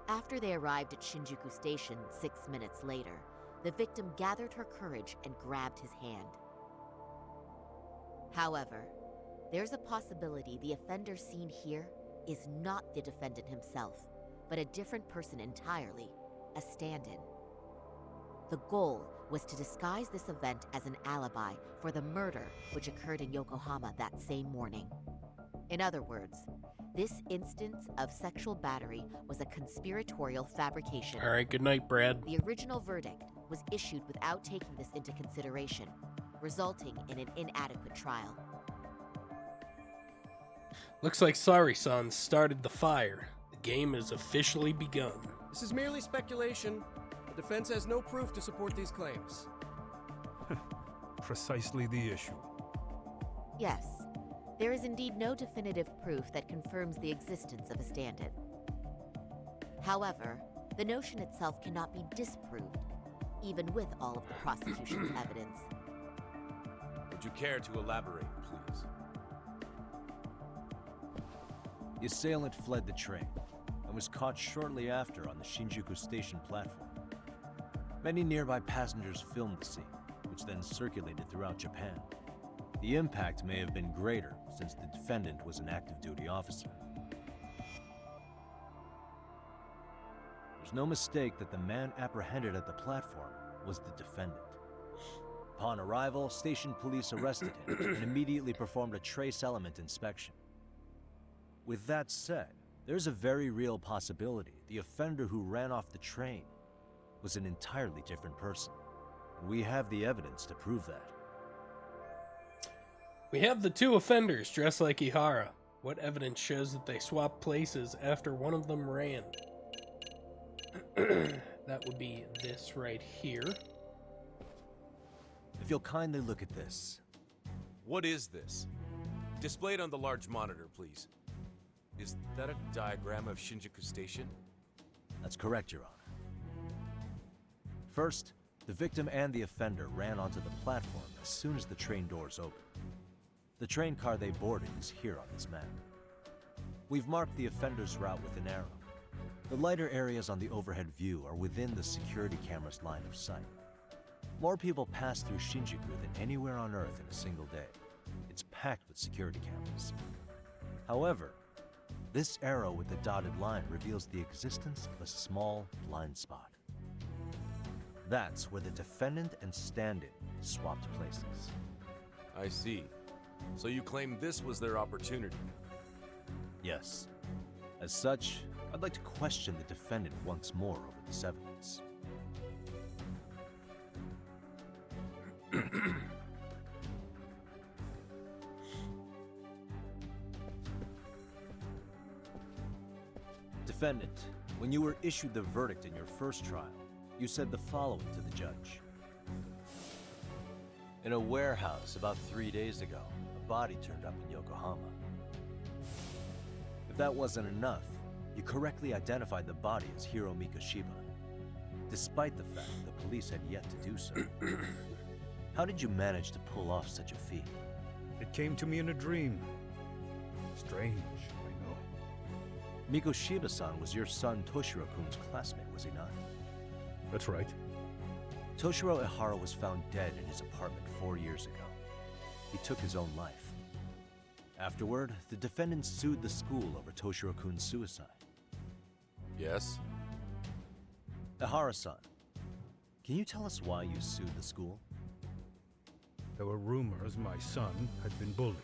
After they arrived at Shinjuku Station 6 minutes later, the victim gathered her courage and grabbed his hand. However, there's a possibility the offender seen here is not the defendant himself, but a different person entirely, a stand-in. The goal was to disguise this event as an alibi for the murder which occurred in Yokohama that same morning. In other words, this instance of sexual battery was a conspiratorial fabrication. All right, good night, Brad. The original verdict was issued without taking this into consideration, resulting in an inadequate trial. Looks like Sari-san started the fire. The game has officially begun. This is merely speculation. The defense has no proof to support these claims. Precisely the issue. Yes, there is indeed no definitive proof that confirms the existence of a stand-in. However, the notion itself cannot be disproved, even with all of the prosecution's evidence. Would you care to elaborate, please? The assailant fled the train and was caught shortly after on the Shinjuku Station platform. Many nearby passengers filmed the scene, which then circulated throughout Japan. The impact may have been greater since the defendant was an active duty officer. There's no mistake that the man apprehended at the platform was the defendant. Upon arrival, station police arrested him and immediately performed a trace element inspection. With that said, there's a very real possibility the offender who ran off the train was an entirely different person. We have the evidence to prove that. We have the two offenders dressed like Ihara. What evidence shows that they swapped places after one of them ran? That would be this right here. If you'll kindly look at this. What is this? Displayed on the large monitor, please. Is that a diagram of Shinjuku Station? That's correct, Your Honor. First, the victim and the offender ran onto the platform as soon as the train doors opened. The train car they boarded is here on this map. We've marked the offender's route with an arrow. The lighter areas on the overhead view are within the security camera's line of sight. More people pass through Shinjuku than anywhere on Earth in a single day. It's packed with security cameras. However, this arrow with the dotted line reveals the existence of a small blind spot. That's where the defendant and stand-in swapped places. I see. So you claim this was their opportunity? Yes. As such, I'd like to question the defendant once more over this evidence. Defendant, when you were issued the verdict in your first trial, you said the following to the judge. In a warehouse about 3 days ago, a body turned up in Yokohama. If that wasn't enough, you correctly identified the body as Hiro Mikoshiba, despite the fact the police had yet to do so. How did you manage to pull off such a feat? It came to me in a dream. Strange, I know. Mikoshiba-san was your son Toshiro-kun's classmate, was he not? That's right. Toshiro Ihara was found dead in his apartment 4 years ago. He took his own life. Afterward, the defendant sued the school over Toshiro-kun's suicide. Yes? Ihara-san, can you tell us why you sued the school? There were rumors my son had been bullied.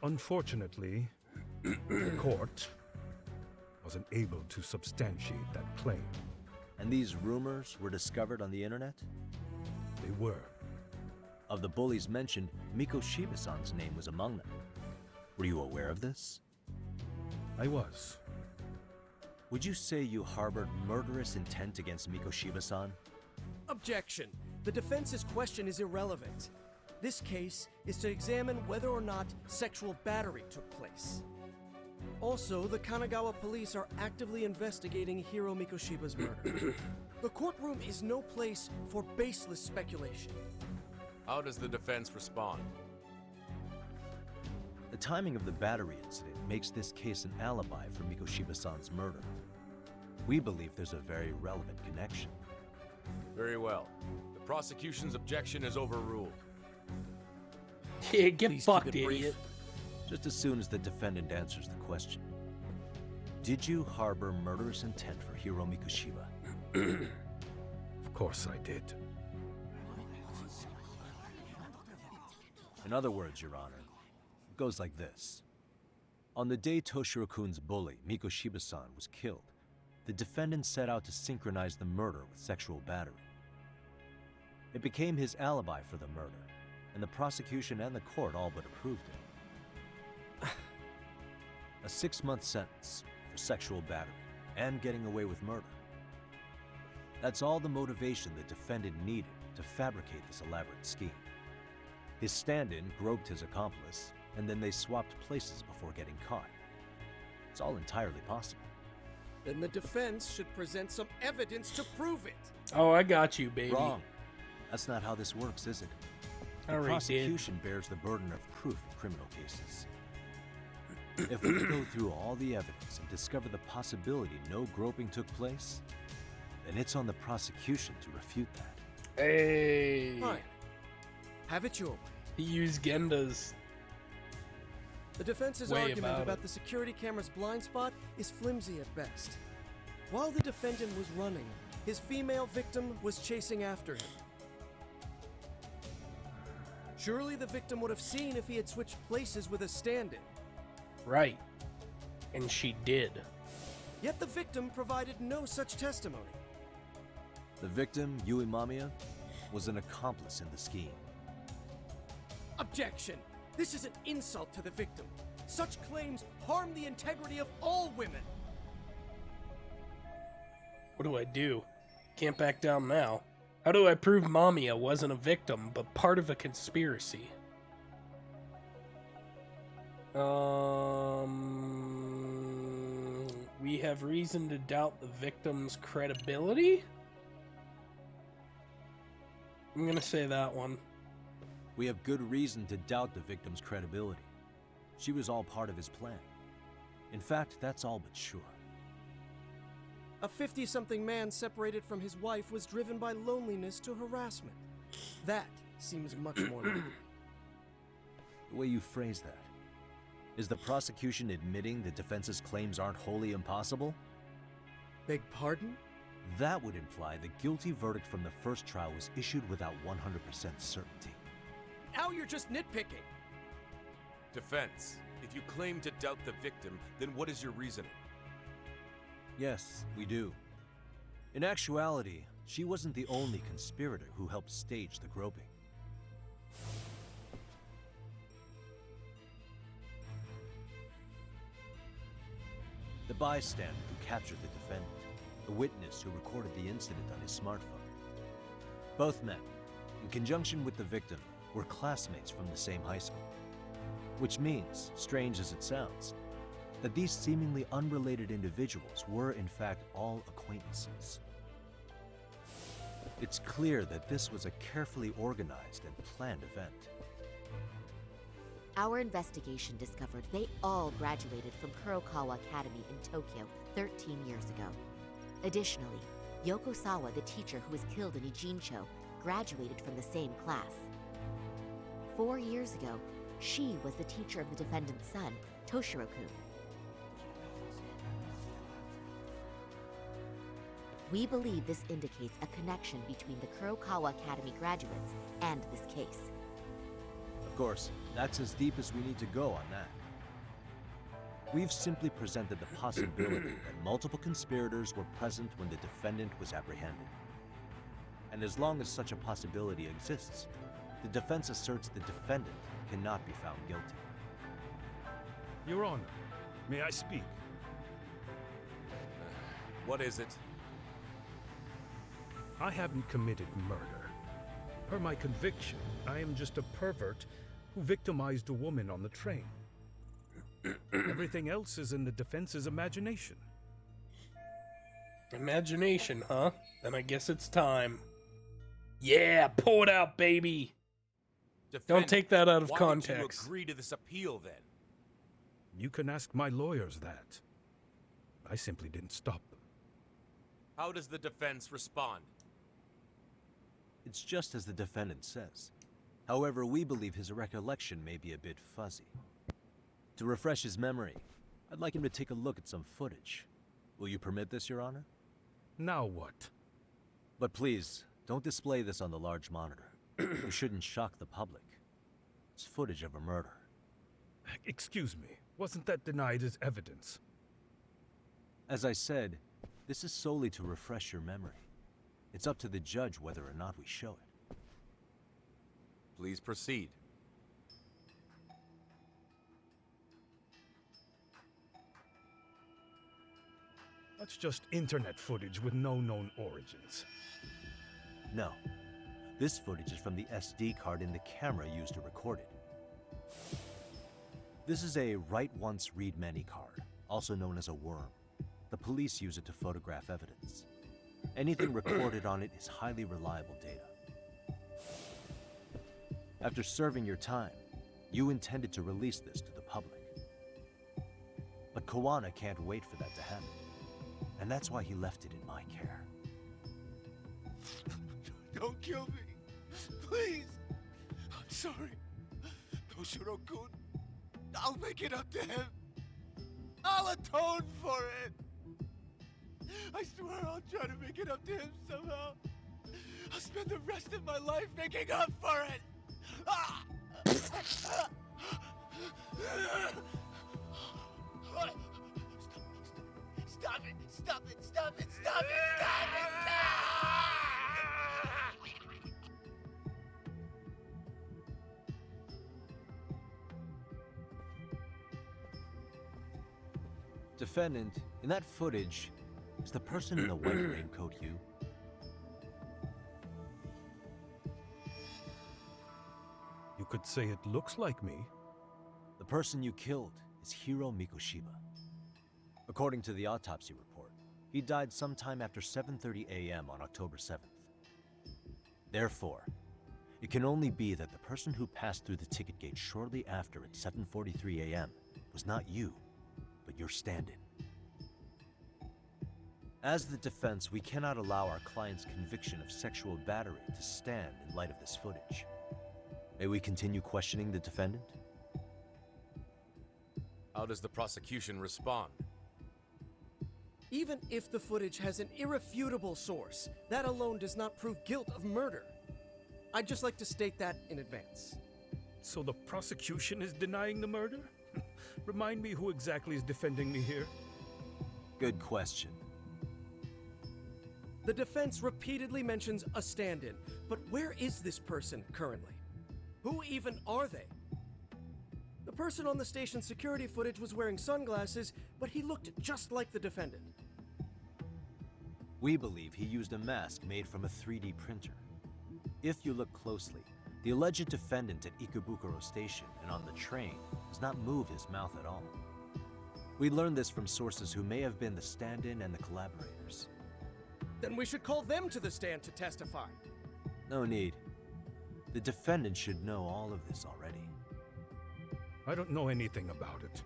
Unfortunately, the court wasn't able to substantiate that claim. And these rumors were discovered on the internet? They were. Of the bullies mentioned, Mikoshiba-san's name was among them. Were you aware of this? I was. Would you say you harbored murderous intent against Mikoshiba-san? Objection. The defense's question is irrelevant. This case is to examine whether or not sexual battery took place. Also, the Kanagawa police are actively investigating Hiro Mikoshiba's murder. The courtroom is no place for baseless speculation. How does the defense respond? The timing of the battery incident makes this case an alibi for Mikoshiba-san's murder. We believe there's a very relevant connection. Very well. The prosecution's objection is overruled. Yeah, get fucked, idiot. Just as soon as the defendant answers the question. Did you harbor murderous intent for Hiro Mikoshiba? Of course I did. In other words, Your Honor, it goes like this. On the day Toshiro-kun's bully, Mikoshiba-san, was killed, the defendant set out to synchronize the murder with sexual battery. It became his alibi for the murder, and the prosecution and the court all but approved it. A 6-month sentence for sexual battery and getting away with murder. That's all the motivation the defendant needed to fabricate this elaborate scheme. His stand-in groped his accomplice, and then they swapped places before getting caught. It's all entirely possible. Then the defense should present some evidence to prove it. Oh, I got you, baby. Wrong. That's not how this works, is it? The Alright, prosecution bears the burden of proof in criminal cases. If we go through all the evidence and discover the possibility no groping took place, then it's on the prosecution to refute that. Hey. Fine. Have it your way. He used Genda's The defense's way argument about it. the security camera's blind spot is flimsy at best. While the defendant was running, his female victim was chasing after him. Surely the victim would have seen if he had switched places with a stand-in. Right. And she did. Yet the victim provided no such testimony. The victim, Yui Mamiya, was an accomplice in the scheme. Objection! This is an insult to the victim. Such claims harm the integrity of all women. What do? Can't back down now. How do I prove Mamiya wasn't a victim, but part of a conspiracy? We have reason to doubt the victim's credibility? I'm gonna say that one. We have good reason to doubt the victim's credibility. She was all part of his plan. In fact, that's all but sure. A 50-something man separated from his wife was driven by loneliness to harassment. That seems much more likely. The way you phrase that. Is the prosecution admitting the defense's claims aren't wholly impossible? Beg pardon? That would imply the guilty verdict from the first trial was issued without 100% certainty. Now you're just nitpicking. Defense, if you claim to doubt the victim, then what is your reasoning? Yes, we do. In actuality, she wasn't the only conspirator who helped stage the groping. The bystander who captured the defendant, the witness who recorded the incident on his smartphone. Both men, in conjunction with the victim, were classmates from the same high school. Which means, strange as it sounds, that these seemingly unrelated individuals were in fact all acquaintances. It's clear that this was a carefully organized and planned event. Our investigation discovered they all graduated from Kurokawa Academy in Tokyo 13 years ago. Additionally, Yoko Sawa, the teacher who was killed in Ijincho, graduated from the same class. 4 years ago, she was the teacher of the defendant's son, Toshiro-kun. We believe this indicates a connection between the Kurokawa Academy graduates and this case. Of course, that's as deep as we need to go on that. We've simply presented the possibility that multiple conspirators were present when the defendant was apprehended. And as long as such a possibility exists, the defense asserts the defendant cannot be found guilty. Your Honor, may I speak? What is it? I haven't committed murder. Per my conviction, I am just a pervert who victimized a woman on the train. Everything else is in the defense's imagination. Imagination, huh? Then I guess it's time. Yeah, pull it out, baby! Don't take that out of Why context. Did you agree to this appeal, then? You can ask my lawyers that. I simply didn't stop them. How does the defense respond? It's just as the defendant says. However, we believe his recollection may be a bit fuzzy. To refresh his memory, I'd like him to take a look at some footage. Will you permit this, Your Honor? Now what? But please, don't display this on the large monitor. You shouldn't shock the public. It's footage of a murder. Excuse me, wasn't that denied as evidence? As I said, this is solely to refresh your memory. It's up to the judge whether or not we show it. Please proceed. That's just internet footage with no known origins. No. This footage is from the SD card in the camera used to record it. This is a write once, read many card, also known as a worm. The police use it to photograph evidence. Anything recorded on it is highly reliable data. After serving your time, you intended to release this to the public. But Koana can't wait for that to happen. And that's why he left it in my care. Don't kill me. Please. I'm sorry. Toshiro-kun. I'll make it up to him. I'll atone for it. I swear I'll try to make it up to him somehow. I'll spend the rest of my life making up for it. Ah! Stop it! Stop it! Stop it! Stop it! Stop it! Defendant, in that footage, is the person in the white raincoat you? You could say it looks like me. The person you killed is Hiro Mikoshiba. According to the autopsy report, he died sometime after 7:30 a.m. on October 7th. Therefore, it can only be that the person who passed through the ticket gate shortly after at 7:43 a.m. was not you, but your stand-in. As the defense, we cannot allow our client's conviction of sexual battery to stand in light of this footage. May we continue questioning the defendant? How does the prosecution respond? Even if the footage has an irrefutable source, that alone does not prove guilt of murder. I'd just like to state that in advance. So the prosecution is denying the murder? Remind me who exactly is defending me here? Good question. The defense repeatedly mentions a stand-in, but where is this person currently? Who even are they? The person on the station's security footage was wearing sunglasses, but he looked just like the defendant. We believe he used a mask made from a 3D printer. If you look closely, the alleged defendant at Ikebukuro Station and on the train does not move his mouth at all. We learned this from sources who may have been the stand-in and the collaborators. Then we should call them to the stand to testify. No need. The defendant should know all of this already. I don't know anything about it.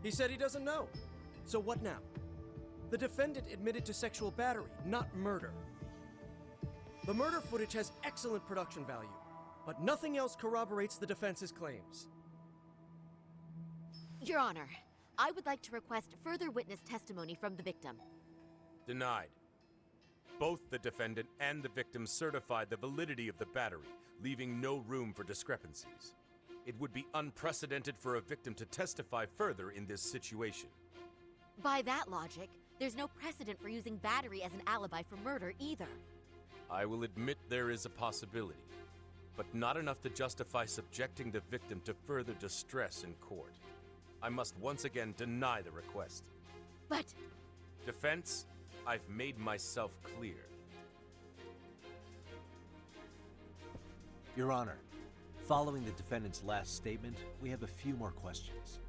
He said he doesn't know. So what now? The defendant admitted to sexual battery, not murder. The murder footage has excellent production value, but nothing else corroborates the defense's claims. Your Honor, I would like to request further witness testimony from the victim. Denied. Both the defendant and the victim certified the validity of the battery, leaving no room for discrepancies. It would be unprecedented for a victim to testify further in this situation. By that logic, there's no precedent for using battery as an alibi for murder either. I will admit there is a possibility, but not enough to justify subjecting the victim to further distress in court. I must once again deny the request. But... Defense, I've made myself clear. Your Honor, following the defendant's last statement, we have a few more questions.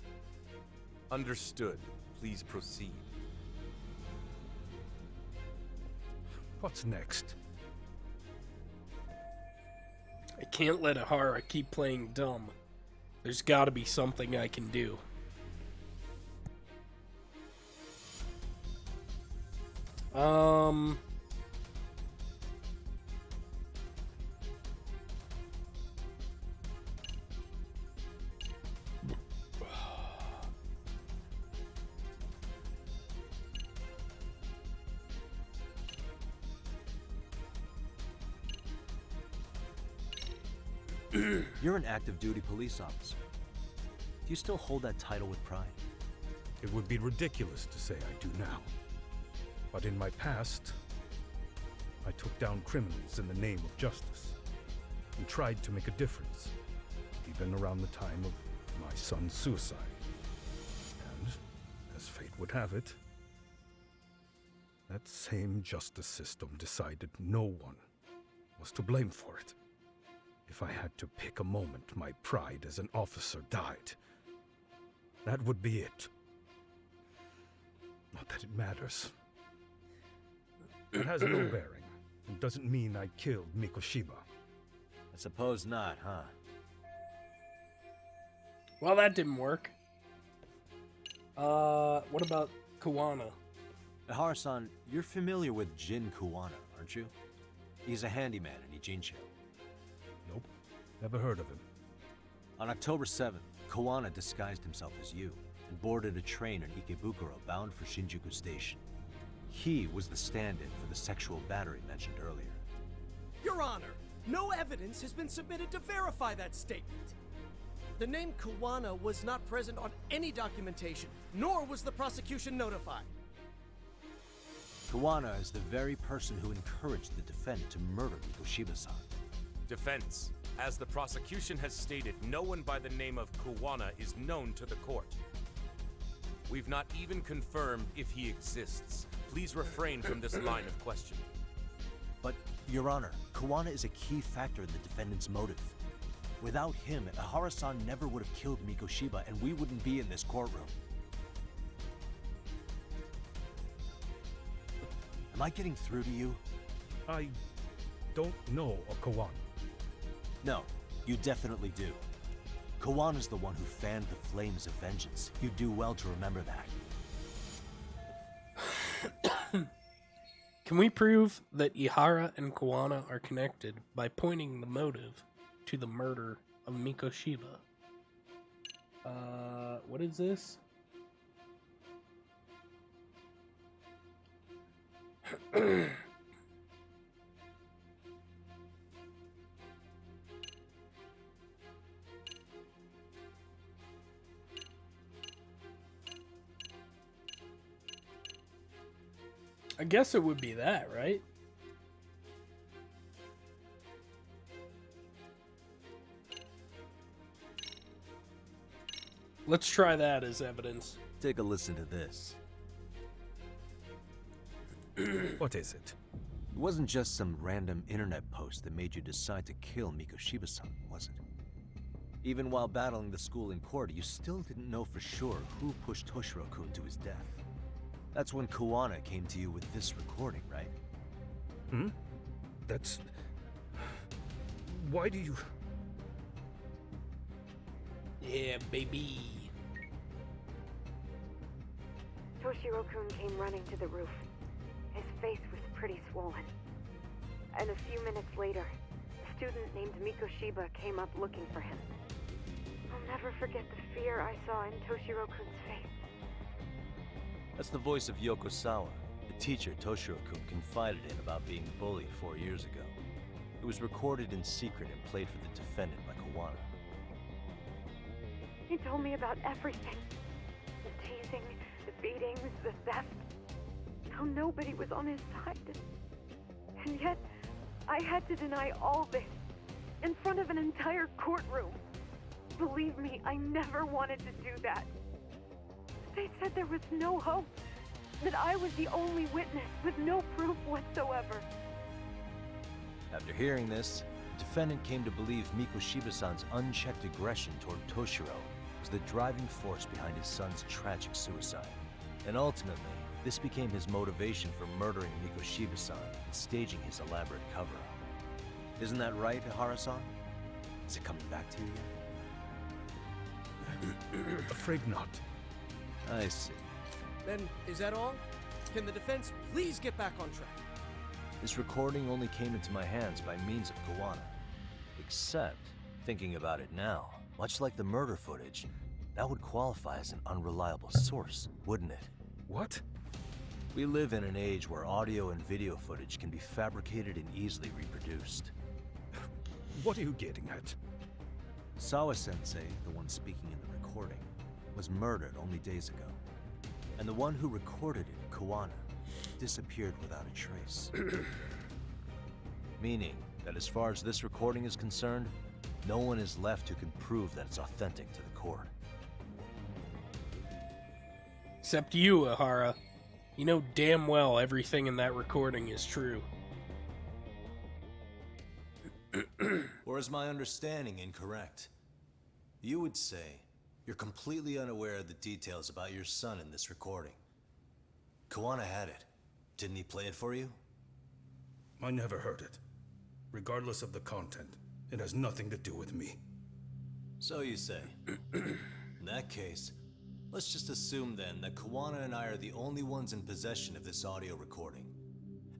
Understood. Please proceed. What's next? I can't let Ihara keep playing dumb. There's gotta be something I can do. You're an active duty police officer. Do you still hold that title with pride? It would be ridiculous to say I do now. But in my past, I took down criminals in the name of justice and tried to make a difference, even around the time of my son's suicide. And, as fate would have it, that same justice system decided no one was to blame for it. If I had to pick a moment my pride as an officer died, that would be it. Not that it matters. It has no bearing. It doesn't mean I killed Mikoshiba. I suppose not, huh? Well, that didn't work. What about Kuwana? Ihara-san, you're familiar with Jin Kuwana, aren't you? He's a handyman in Ijincho. Nope. Never heard of him. On October 7th, Kuwana disguised himself as you and boarded a train in Ikebukuro bound for Shinjuku Station. He was the stand-in for the sexual battery mentioned earlier. Your Honor, no evidence has been submitted to verify that statement. The name Kuwana was not present on any documentation, nor was the prosecution notified. Kuwana is the very person who encouraged the defendant to murder Mikoshiba-san. Defense, as the prosecution has stated, no one by the name of Kuwana is known to the court. We've not even confirmed if he exists. Please refrain from this line of questioning. But, Your Honor, Kuwana is a key factor in the defendant's motive. Without him, Ihara-san never would have killed Mikoshiba, and we wouldn't be in this courtroom. Am I getting through to you? I don't know a Kuwana. No, you definitely do. Kawana's the one who fanned the flames of vengeance. You do well to remember that. Can we prove that Ihara and Kuwana are connected by pointing the motive to the murder of Mikoshiba? What is this? I guess it would be that, right? Let's try that as evidence. Take a listen to this. What is it? It wasn't just some random internet post that made you decide to kill Mikoshiba-san, was it? Even while battling the school in court, you still didn't know for sure who pushed Toshiro-kun to his death. That's when Kuwana came to you with this recording, right? Hmm? That's... Why do you... Yeah, baby. Toshiro-kun came running to the roof. His face was pretty swollen. And a few minutes later, a student named Mikoshiba came up looking for him. I'll never forget the fear I saw in Toshiro-kun's face. That's the voice of Yoko Sawa, The teacher, Toshiro-kun, confided in about being bullied 4 years ago. It was recorded in secret and played for the defendant by Kawana. He told me about everything. The teasing, the beatings, the theft. How nobody was on his side. And yet, I had to deny all this in front of an entire courtroom. Believe me, I never wanted to do that. They said there was no hope, that I was the only witness with no proof whatsoever. After hearing this, the defendant came to believe Mikoshiba-san's unchecked aggression toward Toshiro was the driving force behind his son's tragic suicide. And ultimately, this became his motivation for murdering Mikoshiba-san and staging his elaborate cover-up. Isn't that right, Ihara-san? Is it coming back to you yet? Afraid not. I see. Then, is that all? Can the defense please get back on track? This recording only came into my hands by means of Kawana. Except, thinking about it now, much like the murder footage, that would qualify as an unreliable source, wouldn't it? What? We live in an age where audio and video footage can be fabricated and easily reproduced. What are you getting at? Sawa-sensei, the one speaking in the recording, was murdered only days ago. And the one who recorded it, Kawana, disappeared without a trace. Meaning that as far as this recording is concerned, no one is left who can prove that it's authentic to the court. Except you, Ihara. You know damn well everything in that recording is true. Or is my understanding incorrect? You would say you're completely unaware of the details about your son in this recording. Kawana had it. Didn't he play it for you? I never heard it. Regardless of the content, it has nothing to do with me. So you say. In that case, let's just assume then that Kawana and I are the only ones in possession of this audio recording.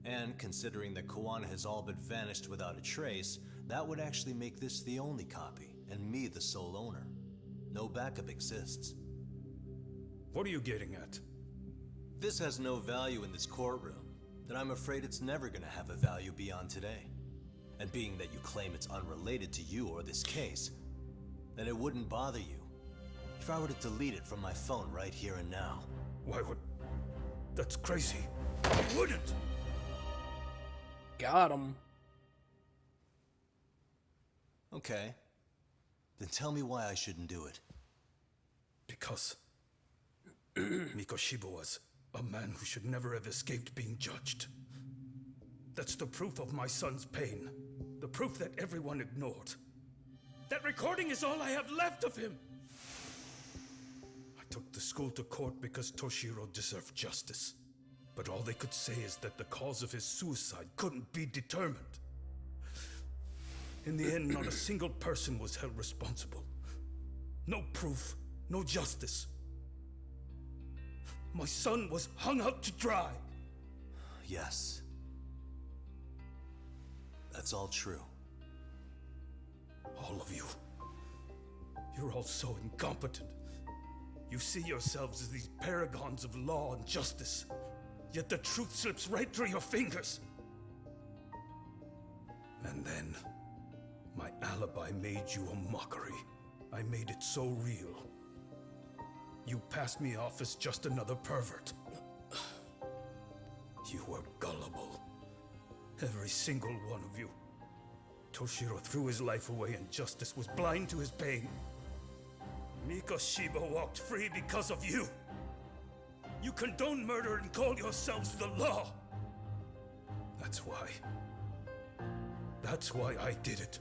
And considering that Kawana has all but vanished without a trace, that would actually make this the only copy, and me the sole owner. No backup exists. What are you getting at? This has no value in this courtroom, then I'm afraid it's never gonna have a value beyond today. And being that you claim it's unrelated to you or this case, then it wouldn't bother you if I were to delete it from my phone right here and now. Why would... That's crazy. I wouldn't! Got him. Okay. Then tell me why I shouldn't do it. Because Mikoshiba was a man who should never have escaped being judged. That's the proof of my son's pain. The proof that everyone ignored. That recording is all I have left of him! I took the school to court because Toshiro deserved justice. But all they could say is that the cause of his suicide couldn't be determined. In the end, not a single person was held responsible. No proof, no justice. My son was hung out to dry. Yes. That's all true. All of you. You're all so incompetent. You see yourselves as these paragons of law and justice. Yet the truth slips right through your fingers. And then, my alibi made you a mockery. I made it so real. You passed me off as just another pervert. You were gullible. Every single one of you. Toshiro threw his life away and justice was blind to his pain. Mikoshiba walked free because of you. You condone murder and call yourselves the law. That's why. That's why I did it.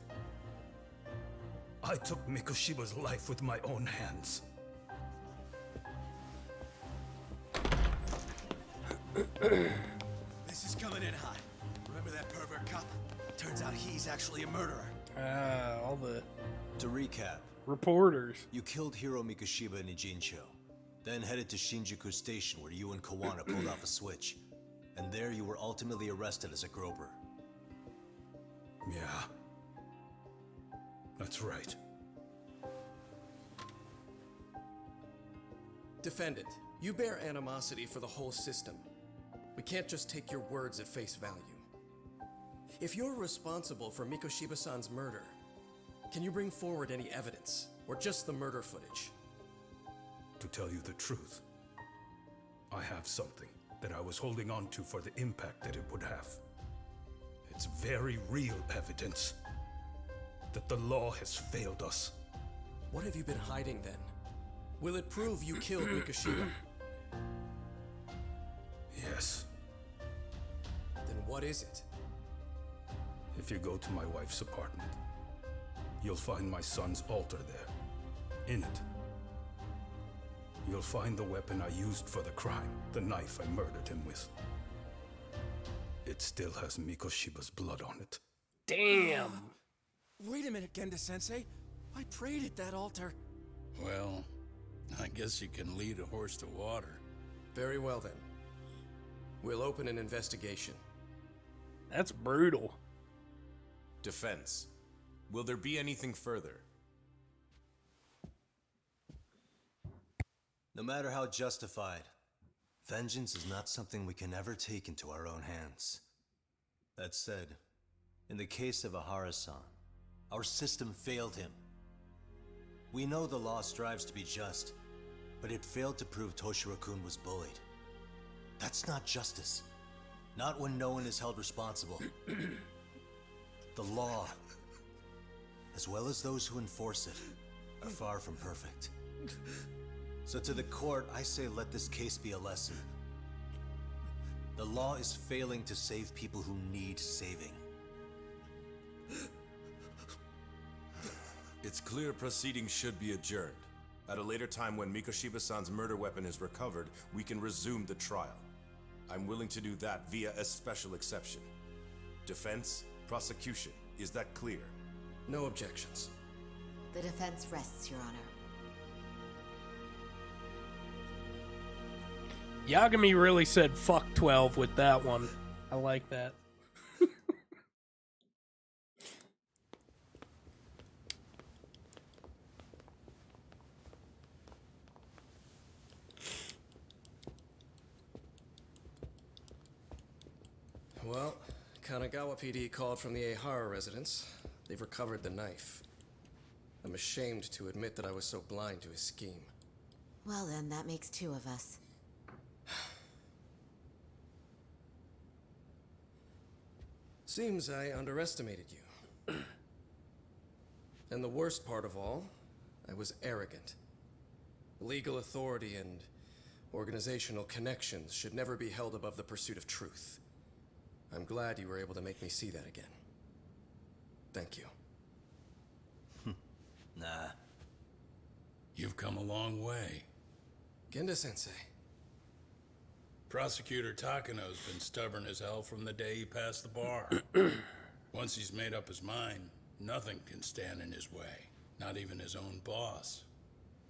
I took Mikoshiba's life with my own hands. This is coming in hot. Remember that pervert cop? Turns out he's actually a murderer. All the... To recap. Reporters. You killed Hiro Mikoshiba in Ijincho, then headed to Shinjuku Station where you and Kawana pulled off a switch. And there you were ultimately arrested as a groper. Yeah. That's right. Defendant, you bear animosity for the whole system. We can't just take your words at face value. If you're responsible for Mikoshiba-san's murder, can you bring forward any evidence, or just the murder footage? To tell you the truth, I have something that I was holding on to for the impact that it would have. It's very real evidence that the law has failed us. What have you been hiding then? Will it prove you killed Mikoshiba? Yes. Then what is it? If you go to my wife's apartment, you'll find my son's altar there. In it, you'll find the weapon I used for the crime, the knife I murdered him with. It still has Mikoshiba's blood on it. Damn! Wait a minute, Genda-sensei. I prayed at that altar. Well, I guess you can lead a horse to water. Very well then. We'll open an investigation. That's brutal. Defense. Will there be anything further? No matter how justified, vengeance is not something we can ever take into our own hands. That said, in the case of Ahara-san, our system failed him. We know the law strives to be just, but it failed to prove Toshiro-kun was bullied. That's not justice. Not when no one is held responsible. The law, as well as those who enforce it, are far from perfect. So to the court, I say let this case be a lesson. The law is failing to save people who need saving. It's clear proceedings should be adjourned. At a later time when Mikoshiba-san's murder weapon is recovered, we can resume the trial. I'm willing to do that via a special exception. Defense, prosecution, is that clear? No objections. The defense rests, Your Honor. Yagami really said fuck 12 with that one. I like that. Well, Kanagawa PD called from the Ehara residence. They've recovered the knife. I'm ashamed to admit that I was so blind to his scheme. Well then, that makes two of us. Seems I underestimated you. And the worst part of all, I was arrogant. Legal authority and organizational connections should never be held above the pursuit of truth. I'm glad you were able to make me see that again. Thank you. Nah. You've come a long way. Genda-sensei. Prosecutor Takano's been stubborn as hell from the day he passed the bar. Once he's made up his mind, nothing can stand in his way, not even his own boss.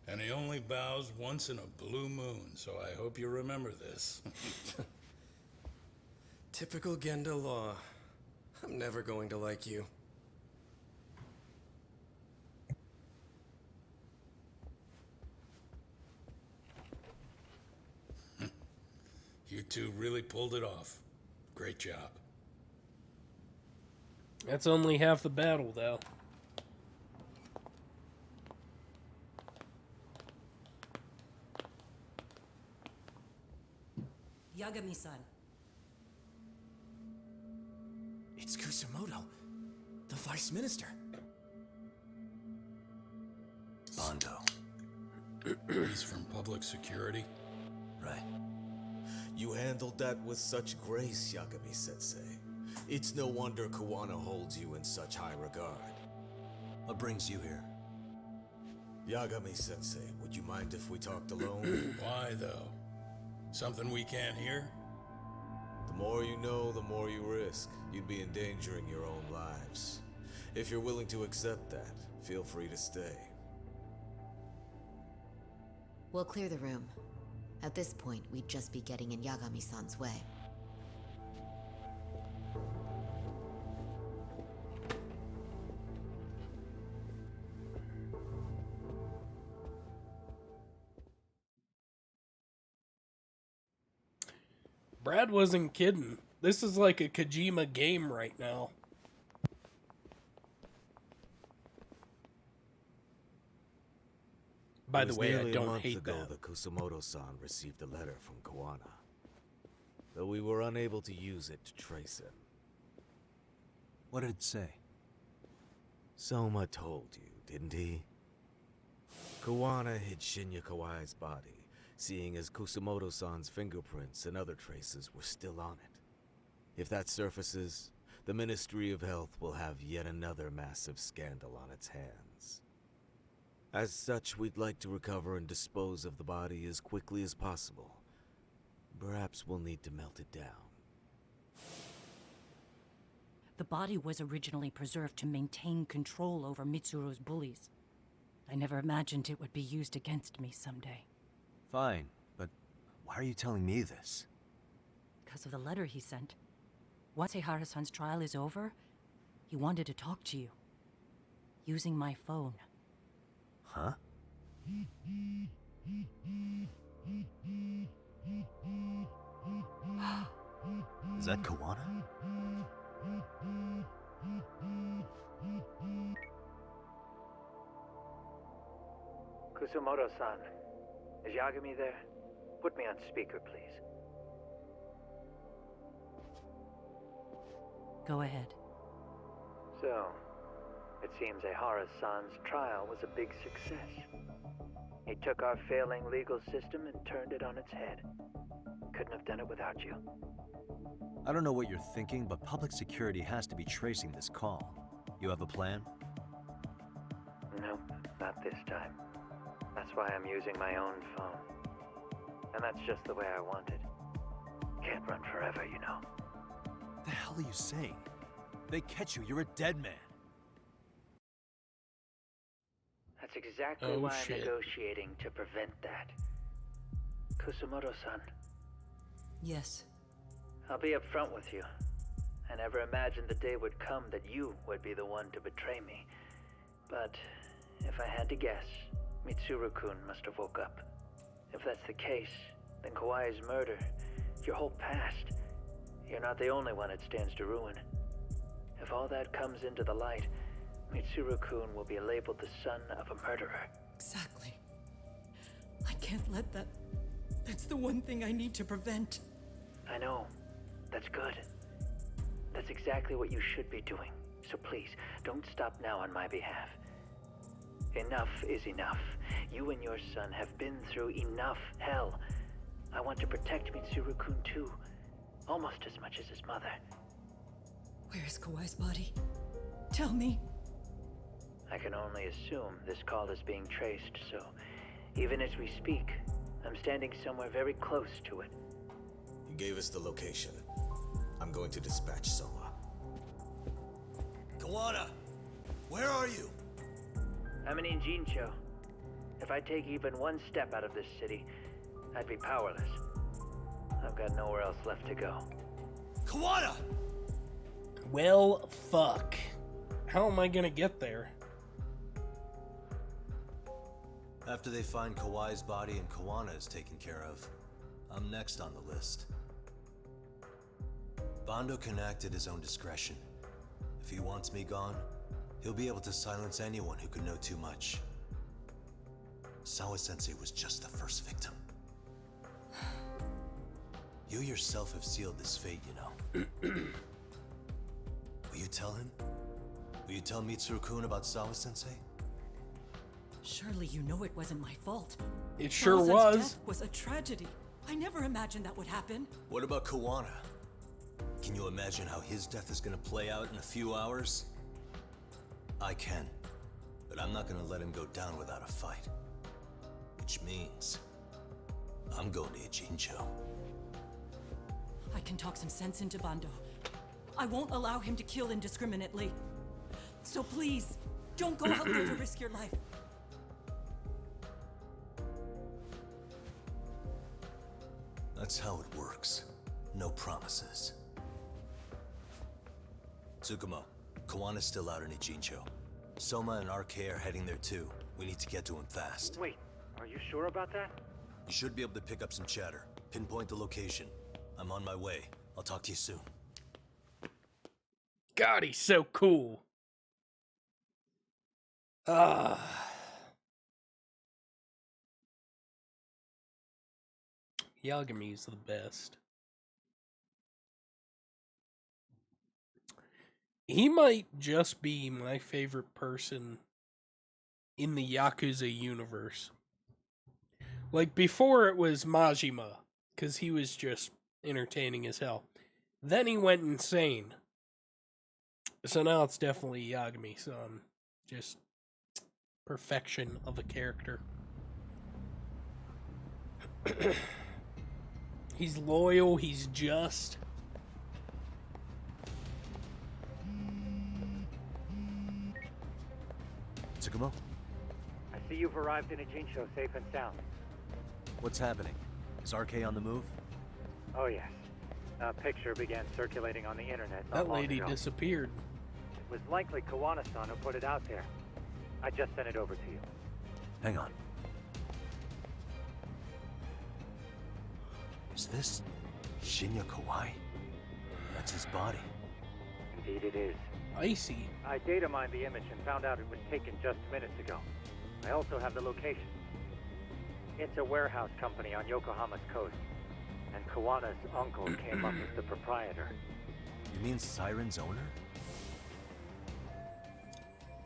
And he only bows once in a blue moon, so I hope you remember this. Typical Genda law. I'm never going to like you. You two really pulled it off. Great job. That's only half the battle, though. Yagami-san. It's Kusamoto, the Vice Minister. Bondo. He's from public security? Right. You handled that with such grace, Yagami-sensei. It's no wonder Kuwana holds you in such high regard. What brings you here? Yagami-sensei, would you mind if we talked alone? Why, though? Something we can't hear? The more you know, the more you risk. You'd be endangering your own lives. If you're willing to accept that, feel free to stay. We'll clear the room. At this point, we'd just be getting in Yagami-san's way. Brad wasn't kidding. This is like a Kojima game right now. By the way, I don't hate that. that Kusumoto-san received a letter from Kawana, though we were unable to use it to trace him. What did it say? Soma told you, didn't he? Kawana hid Shinya Kawai's body, seeing as Kusumoto-san's fingerprints and other traces were still on it. If that surfaces, the Ministry of Health will have yet another massive scandal on its hands. As such, we'd like to recover and dispose of the body as quickly as possible. Perhaps we'll need to melt it down. The body was originally preserved to maintain control over Mitsuru's bullies. I never imagined it would be used against me someday. Fine, but why are you telling me this? Because of the letter he sent. Once Ehara-san's trial is over, he wanted to talk to you. Using my phone. Huh? Is that Kawana? Kusumoto-san, is Yagami there? Put me on speaker, please. Go ahead. So, it seems Ehara-san's trial was a big success. He took our failing legal system and turned it on its head. Couldn't have done it without you. I don't know what you're thinking, but public security has to be tracing this call. You have a plan? Nope, not this time. That's why I'm using my own phone. And that's just the way I want it. Can't run forever, you know. What the hell are you saying? They catch you, you're a dead man. That's exactly why I'm negotiating to prevent that. Kusumoto-san. Yes. I'll be upfront with you. I never imagined the day would come that you would be the one to betray me. But if I had to guess, Mitsuru-kun must have woke up. If that's the case, then Kawai's murder, your whole past, you're not the only one it stands to ruin. If all that comes into the light, Mitsuru-kun will be labeled the son of a murderer. Exactly. I can't let that... That's the one thing I need to prevent. I know. That's good. That's exactly what you should be doing. So please, don't stop now on my behalf. Enough is enough. You and your son have been through enough hell. I want to protect Mitsuru-kun too. Almost as much as his mother. Where is Kawai's body? Tell me. I can only assume this call is being traced, so even as we speak, I'm standing somewhere very close to it. He gave us the location. I'm going to dispatch Soma. Kawana! Where are you? I'm in Injincho. If I take even one step out of this city, I'd be powerless. I've got nowhere else left to go. Kawana! Well, fuck. How am I gonna get there? After they find Kawai's body and Kawana is taken care of, I'm next on the list. Bando can act at his own discretion. If he wants me gone, he'll be able to silence anyone who could know too much. Sawa-sensei was just the first victim. You yourself have sealed this fate, you know. Will you tell him? Will you tell Mitsuru-kun about Sawa-sensei? Surely you know it wasn't my fault. It sure Sawa-san's was. death was a tragedy. I never imagined that would happen. What about Kawana? Can you imagine how his death is gonna play out in a few hours? I can, but I'm not gonna let him go down without a fight. Which means, I'm going to Ijincho. I can talk some sense into Bando. I won't allow him to kill indiscriminately. So please, don't go out there to risk your life. That's how it works. No promises. Tsukumo, Kawana's still out in Ijincho. Soma and RK are heading there too. We need to get to him fast. Wait, are you sure about that? You should be able to pick up some chatter. Pinpoint the location. I'm on my way. I'll talk to you soon. God, he's so cool. Yagami's the best. He might just be my favorite person in the Yakuza universe. Like, before it was Majima, because he was just entertaining as hell. Then he went insane. So now it's definitely Yagami-san. Just perfection of a character. He's loyal, he's just. Tsukumo? I see you've arrived in Ijincho safe and sound. What's happening? Is RK on the move? Oh yes. A picture began circulating on the internet not That long lady ago. disappeared. It was likely Kawana-san who put it out there. I just sent it over to you. Hang on. Is this Shinya Kawai? That's his body. Indeed it is. Icy. I data mined the image and found out it was taken just minutes ago. I also have the location. It's a warehouse company on Yokohama's coast. And Kawana's uncle came up as the proprietor. You mean Siren's owner?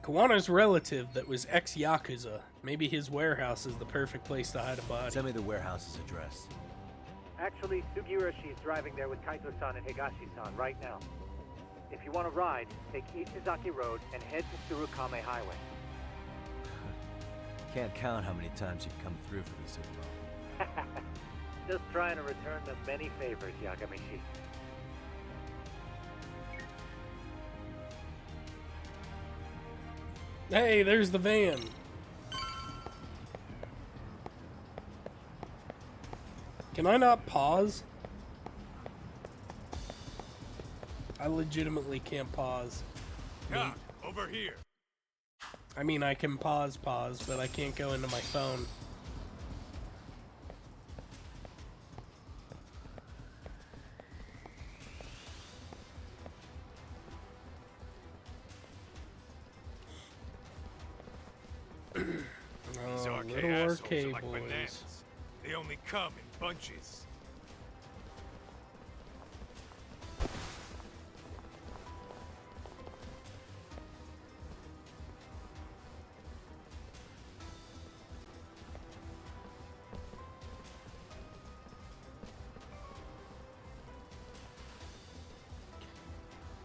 Kawana's relative that was ex-Yakuza. Maybe his warehouse is the perfect place to hide a body. Send me the warehouse's address. Actually, Sugiroshi's driving there with Kaito-san and Higashi-san right now. If you want to ride, take Ishizaki Road and head to Tsurukame Highway. Can't count how many times you've come through for me, Tsukumo. Just trying to return the many favors, Yagamishi. Hey, there's the van. Can I not pause? I legitimately can't pause. Yeah, over here. I mean, I can pause, but I can't go into my phone. These arcade little assholes arcade are like boys. bananas. They only come in bunches.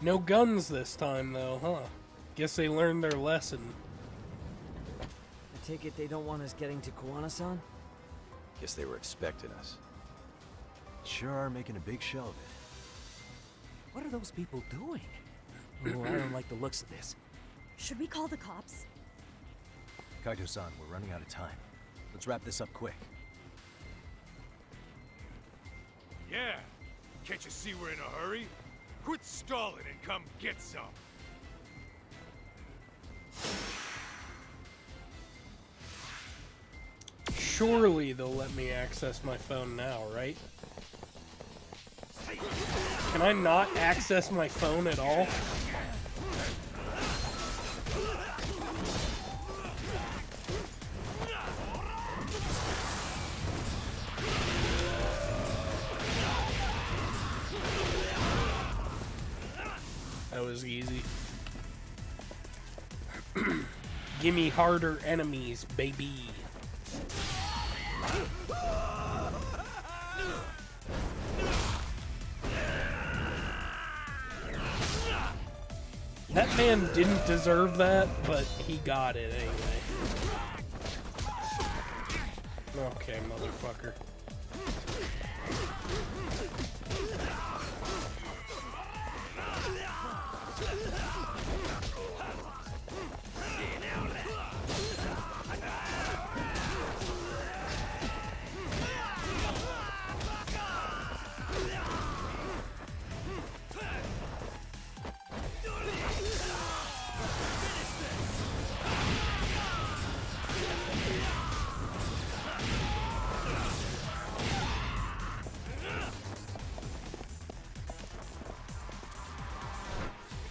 No guns this time, though, huh? Guess they learned their lesson. I take it they don't want us getting to Kawana-san? Guess they were expecting us. Sure are making a big show of it. What are those people doing? Oh, I don't like the looks of this. Should we call the cops? Kaito-san, we're running out of time. Let's wrap this up quick. Yeah. Can't you see we're in a hurry? Quit stalling and come get some. Surely they'll let me access my phone now, right? Can I not access my phone at all? That was easy. Gimme harder enemies, baby. That man didn't deserve that, but he got it anyway. Okay, motherfucker.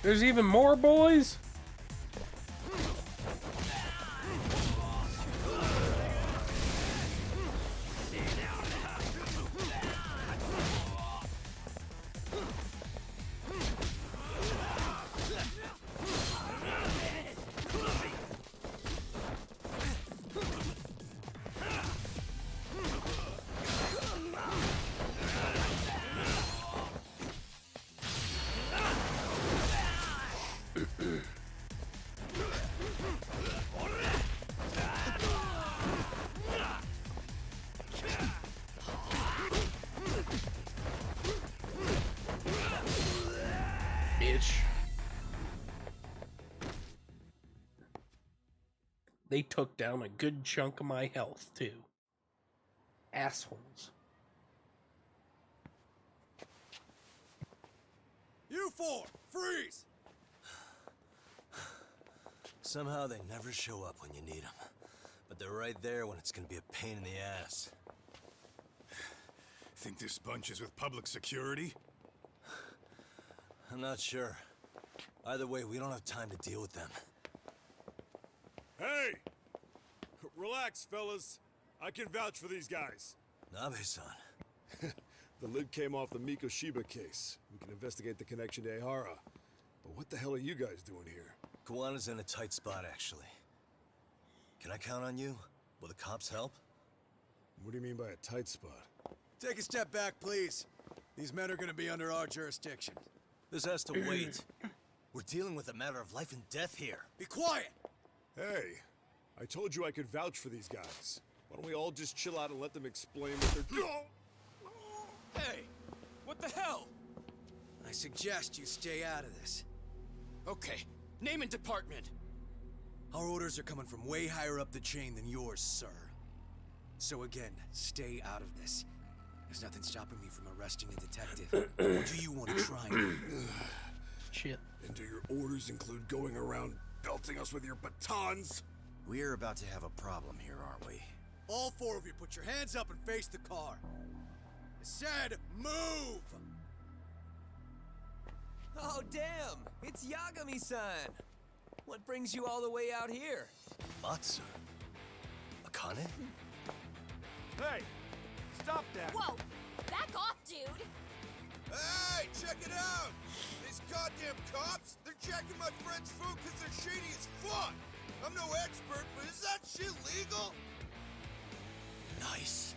There's even more boys? Bitch. They took down a good chunk of my health, too. Assholes. You four, freeze! Somehow they never show up when you need them. But they're right there when it's gonna be a pain in the ass. Think this bunch is with public security? I'm not sure. Either way, we don't have time to deal with them. Hey! Relax, fellas. I can vouch for these guys. Nabe-san. The lid came off the Mikoshiba case. We can investigate the connection to Ehara. But what the hell are you guys doing here? Kuwana's in a tight spot, actually. Can I count on you? Will the cops help? What do you mean by a tight spot? Take a step back, please. These men are gonna be under our jurisdiction. This has to wait. We're dealing with a matter of life and death here. Be quiet! Hey, I told you I could vouch for these guys. Why don't we all just chill out and let them explain what they're doing? Hey, what the hell? I suggest you stay out of this. Okay, name and department. Our orders are coming from way higher up the chain than yours, sir. So again, stay out of this. There's nothing stopping me from arresting a detective. What do you want to try and do? Shit. And do your orders include going around belting us with your batons? We're about to have a problem here, aren't we? All four of you, put your hands up and face the car. I said, move! Oh, damn! It's Yagami-san! What brings you all the way out here? Matsu? Akane? Hey! Stop that! Whoa! Back off, dude! Hey, check it out! These goddamn cops, they're checking my friend's food because they're shady as fuck! I'm no expert, but is that shit legal? Nice.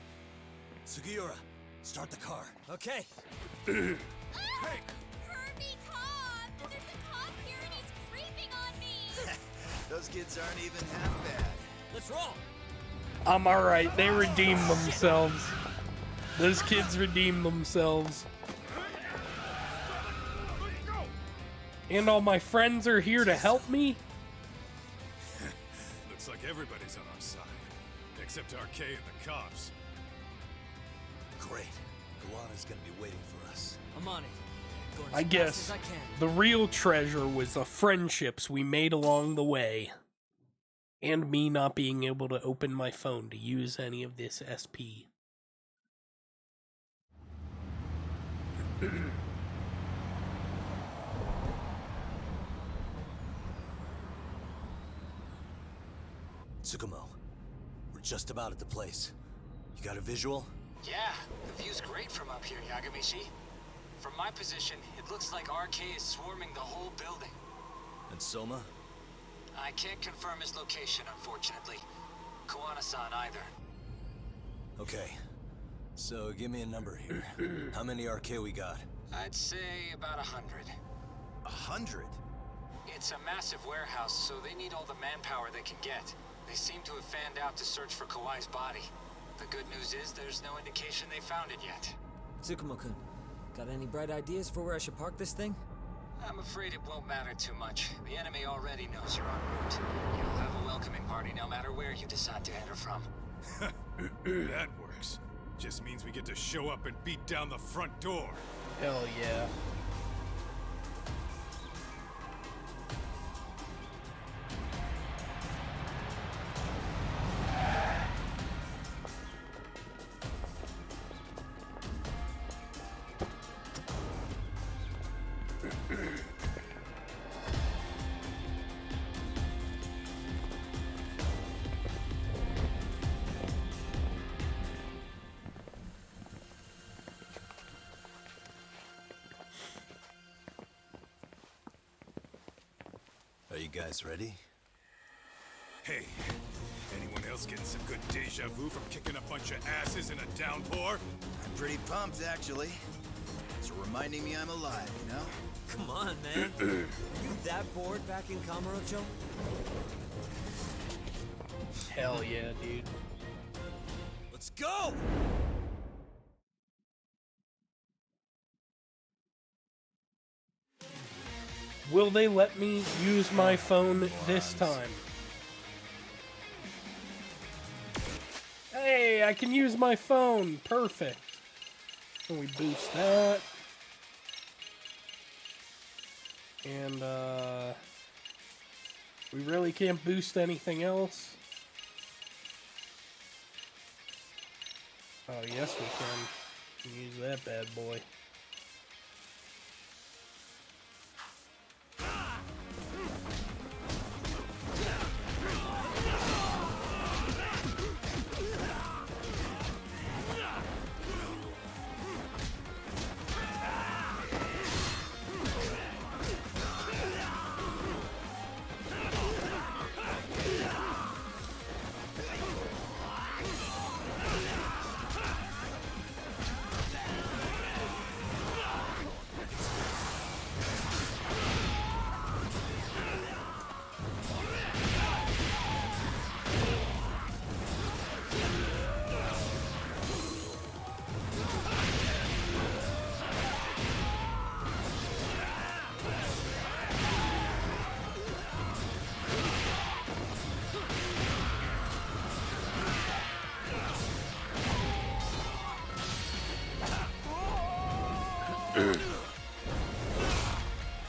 Sugiura, start the car. Okay. Hey! Herbie cop! There's a cop here and he's creeping on me! Those kids aren't even half bad. Let's roll! I'm alright, they redeemed themselves. Those kids redeemed themselves. And all my friends are here to help me? Looks like everybody's on our side. Except RK and the cops. Great. Kuwana's gonna be waiting for us. I'm on it. Going as I fast guess as I can. the real treasure was the friendships we made along the way. And me not being able to open my phone to use any of this SP. Tsukumo, we're just about at the place. You got a visual? Yeah, the view's great from up here, Yagamishi. From my position, it looks like RK is swarming the whole building. And Soma? I can't confirm his location, unfortunately. Kuwana-san either. Okay. So give me a number here. How many RK we got? I'd say about 100. 100? It's a massive warehouse, so they need all the manpower they can get. They seem to have fanned out to search for Kawai's body. The good news is there's no indication they found it yet. Tsukumo-kun, got any bright ideas for where I should park this thing? I'm afraid it won't matter too much. The enemy already knows you're en route. You'll have a welcoming party no matter where you decide to enter from. That works. Just means we get to show up and beat down the front door. Hell yeah. you guys ready? Hey, anyone else getting some good deja vu from kicking a bunch of asses in a downpour? I'm pretty pumped, actually. It's reminding me I'm alive, you know? Come on, man. Are you that bored back in Kamurocho? Hell yeah, dude. Let's go! Will they let me use my phone this time? Hey, I can use my phone. Perfect. Can we boost that? And, we really can't boost anything else? Oh, yes we can. Use that bad boy.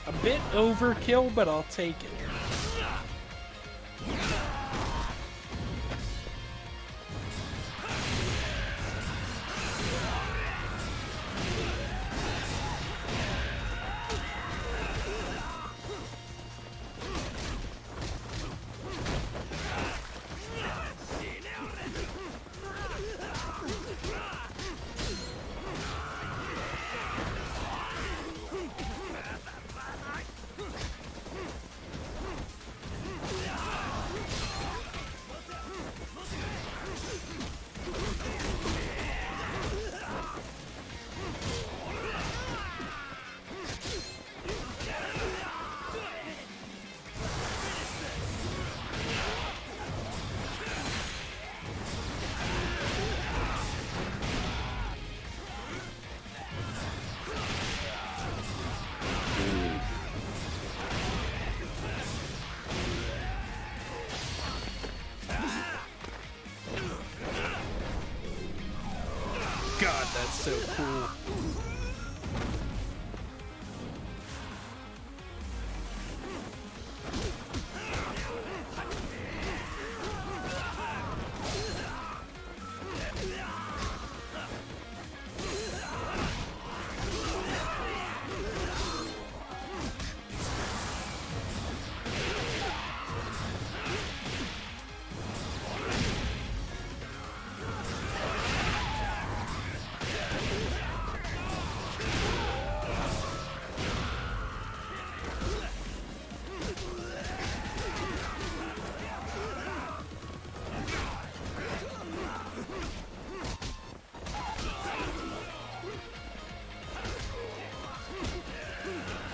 A bit overkill, but I'll take it. God, that's so cool.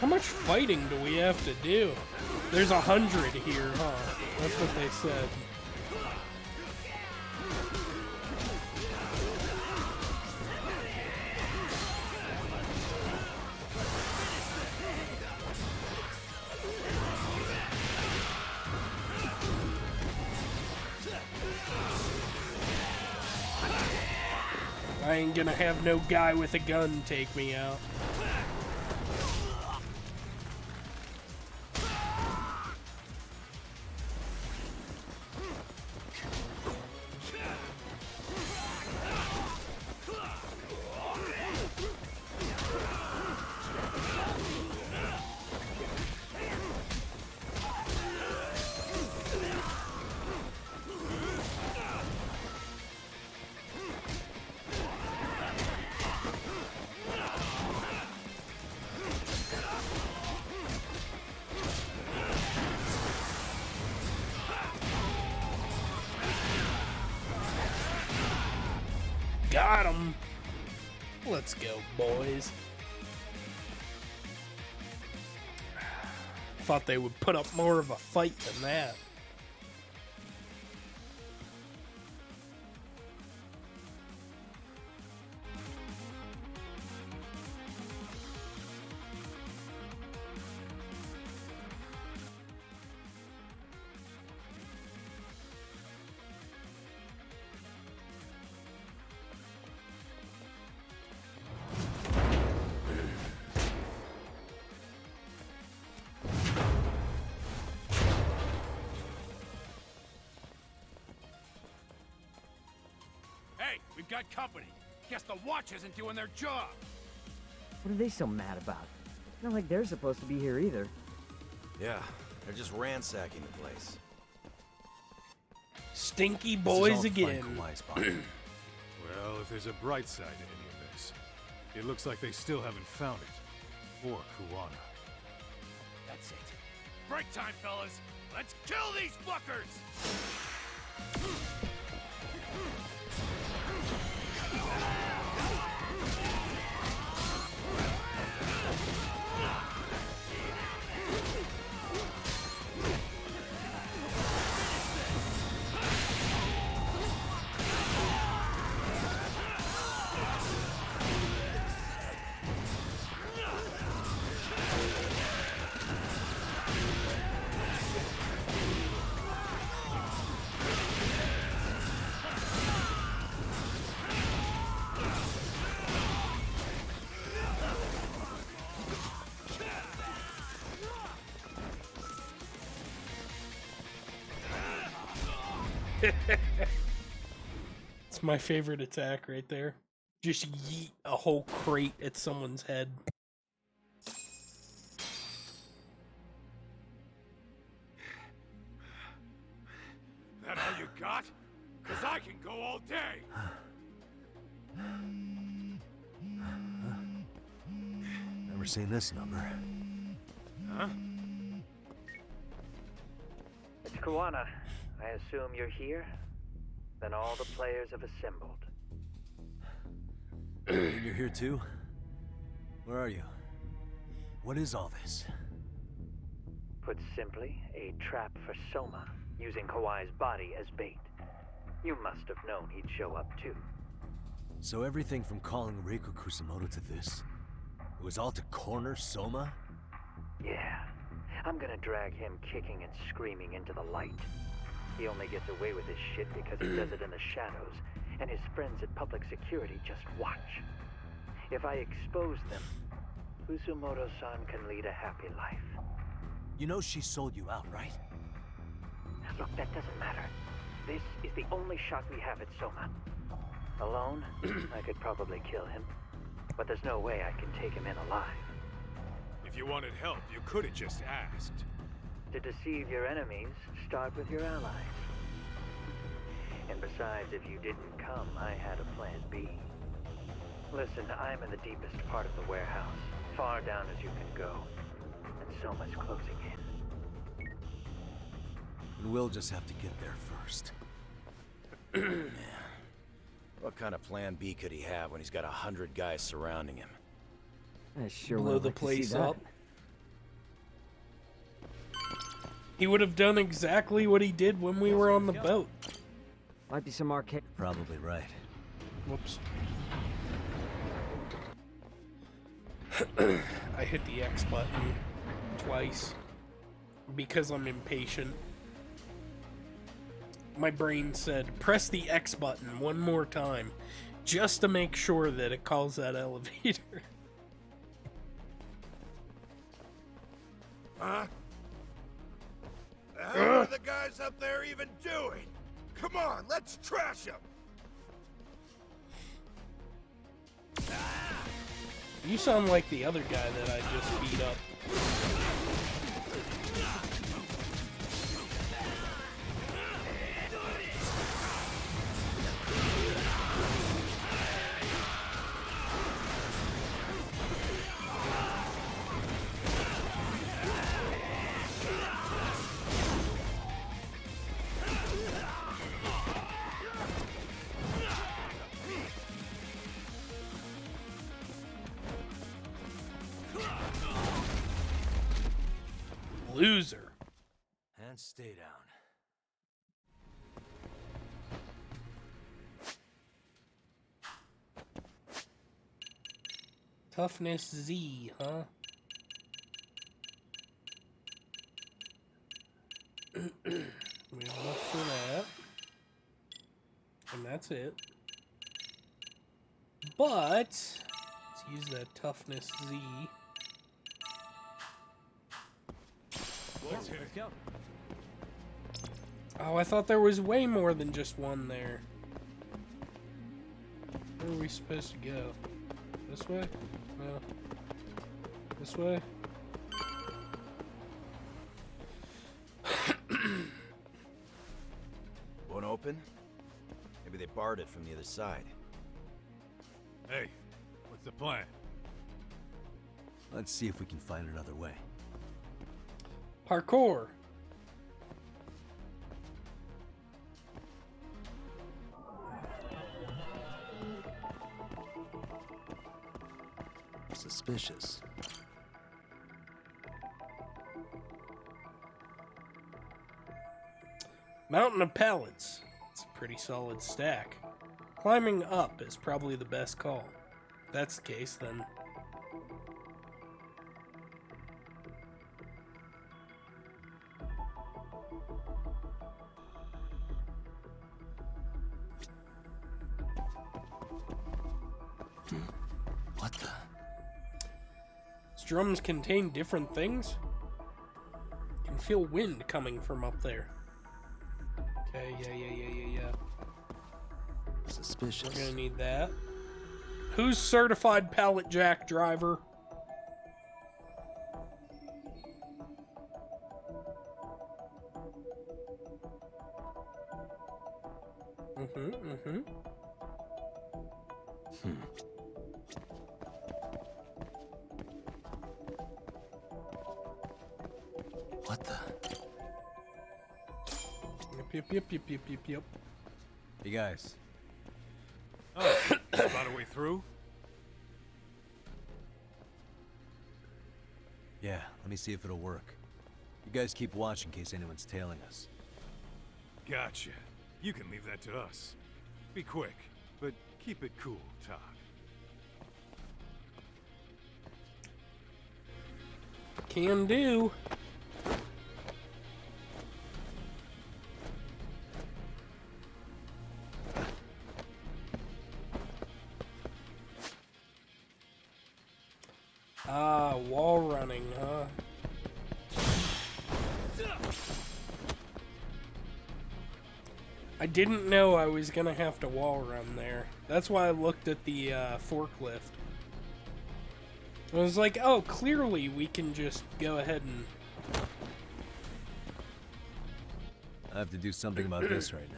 How much fighting do we have to do? There's 100 here, huh? That's what they said. I ain't gonna have no guy with a gun take me out. Got him. Let's go, boys. Thought they would put up more of a fight than that. We've got company. Guess the watch isn't doing their job. What are they so mad about? Not like they're supposed to be here either. Yeah, they're just ransacking the place. Stinky boys again. Well, if there's a bright side to any of this, it looks like they still haven't found it. Or Kuwana. That's it. Break time, fellas. Let's kill these fuckers! It's my favorite attack right there. Just yeet a whole crate at someone's head. That all you got? Cause I can go all day! Never seen this number. Huh? It's Kuwana. I assume you're here? Then all the players have assembled. You're here too? Where are you? What is all this? Put simply, a trap for Soma, using Kawai's body as bait. You must have known he'd show up too. So everything from calling Reiko Kusumoto to this, it was all to corner Soma? Yeah. I'm gonna drag him kicking and screaming into the light. He only gets away with his shit because he does it in the shadows, and his friends at public security just watch. If I expose them, Kusumoto-san can lead a happy life. You know she sold you out, right? Look, that doesn't matter. This is the only shot we have at Soma. Alone, I could probably kill him, but there's no way I can take him in alive. If you wanted help, you could have just asked. To deceive your enemies, start with your allies. And besides, if you didn't come, I had a plan B. Listen, I'm in the deepest part of the warehouse, far down as you can go, and Soma's closing in. And we'll just have to get there first. Man, what kind of plan B could he have when he's got 100 guys surrounding him? I sure Blow would the like to see place that. up. He would have done exactly what he did when we were on the boat. Might be some arcade. Probably right. Whoops. I hit the X button twice because I'm impatient. My brain said, press the X button one more time just to make sure that it calls that elevator. Huh? The hell are the guys up there even doing? Come on, let's trash them! You sound like the other guy that I just beat up. Loser. And stay down. Toughness Z, huh? We have enough for that. And that's it. But let's use that toughness Z. Let's go. Oh, I thought there was way more than just one there. Where are we supposed to go? This way? No. This way? Won't open? Maybe they barred it from the other side. Hey, what's the plan? Let's see if we can find another way. Parkour. Suspicious. Mountain of pallets. It's a pretty solid stack. Climbing up is probably the best call. If that's the case, then... What the? These drums contain different things? I can feel wind coming from up there. Okay, yeah. Suspicious. We're gonna need that. Who's certified pallet jack driver? What the? Yep. Hey guys. Oh, about a way through? Yeah, let me see if it'll work. You guys keep watch in case anyone's tailing us. Gotcha. You can leave that to us. Be quick, but keep it cool, Todd. Can do. Ah, wall running, huh? I didn't know I was gonna have to wall run there. That's why I looked at the forklift. I was like, oh, clearly we can just go ahead and... I have to do something about this right now.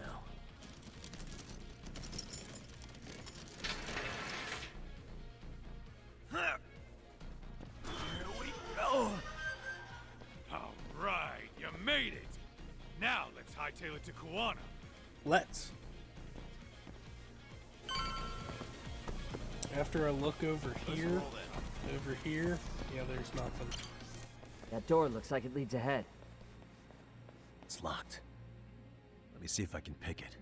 Here we go! All right, you made it! Now let's hightail it to Kuwana. Let's. After I look over here, yeah, there's nothing. That door looks like it leads ahead. It's locked. Let me see if I can pick it.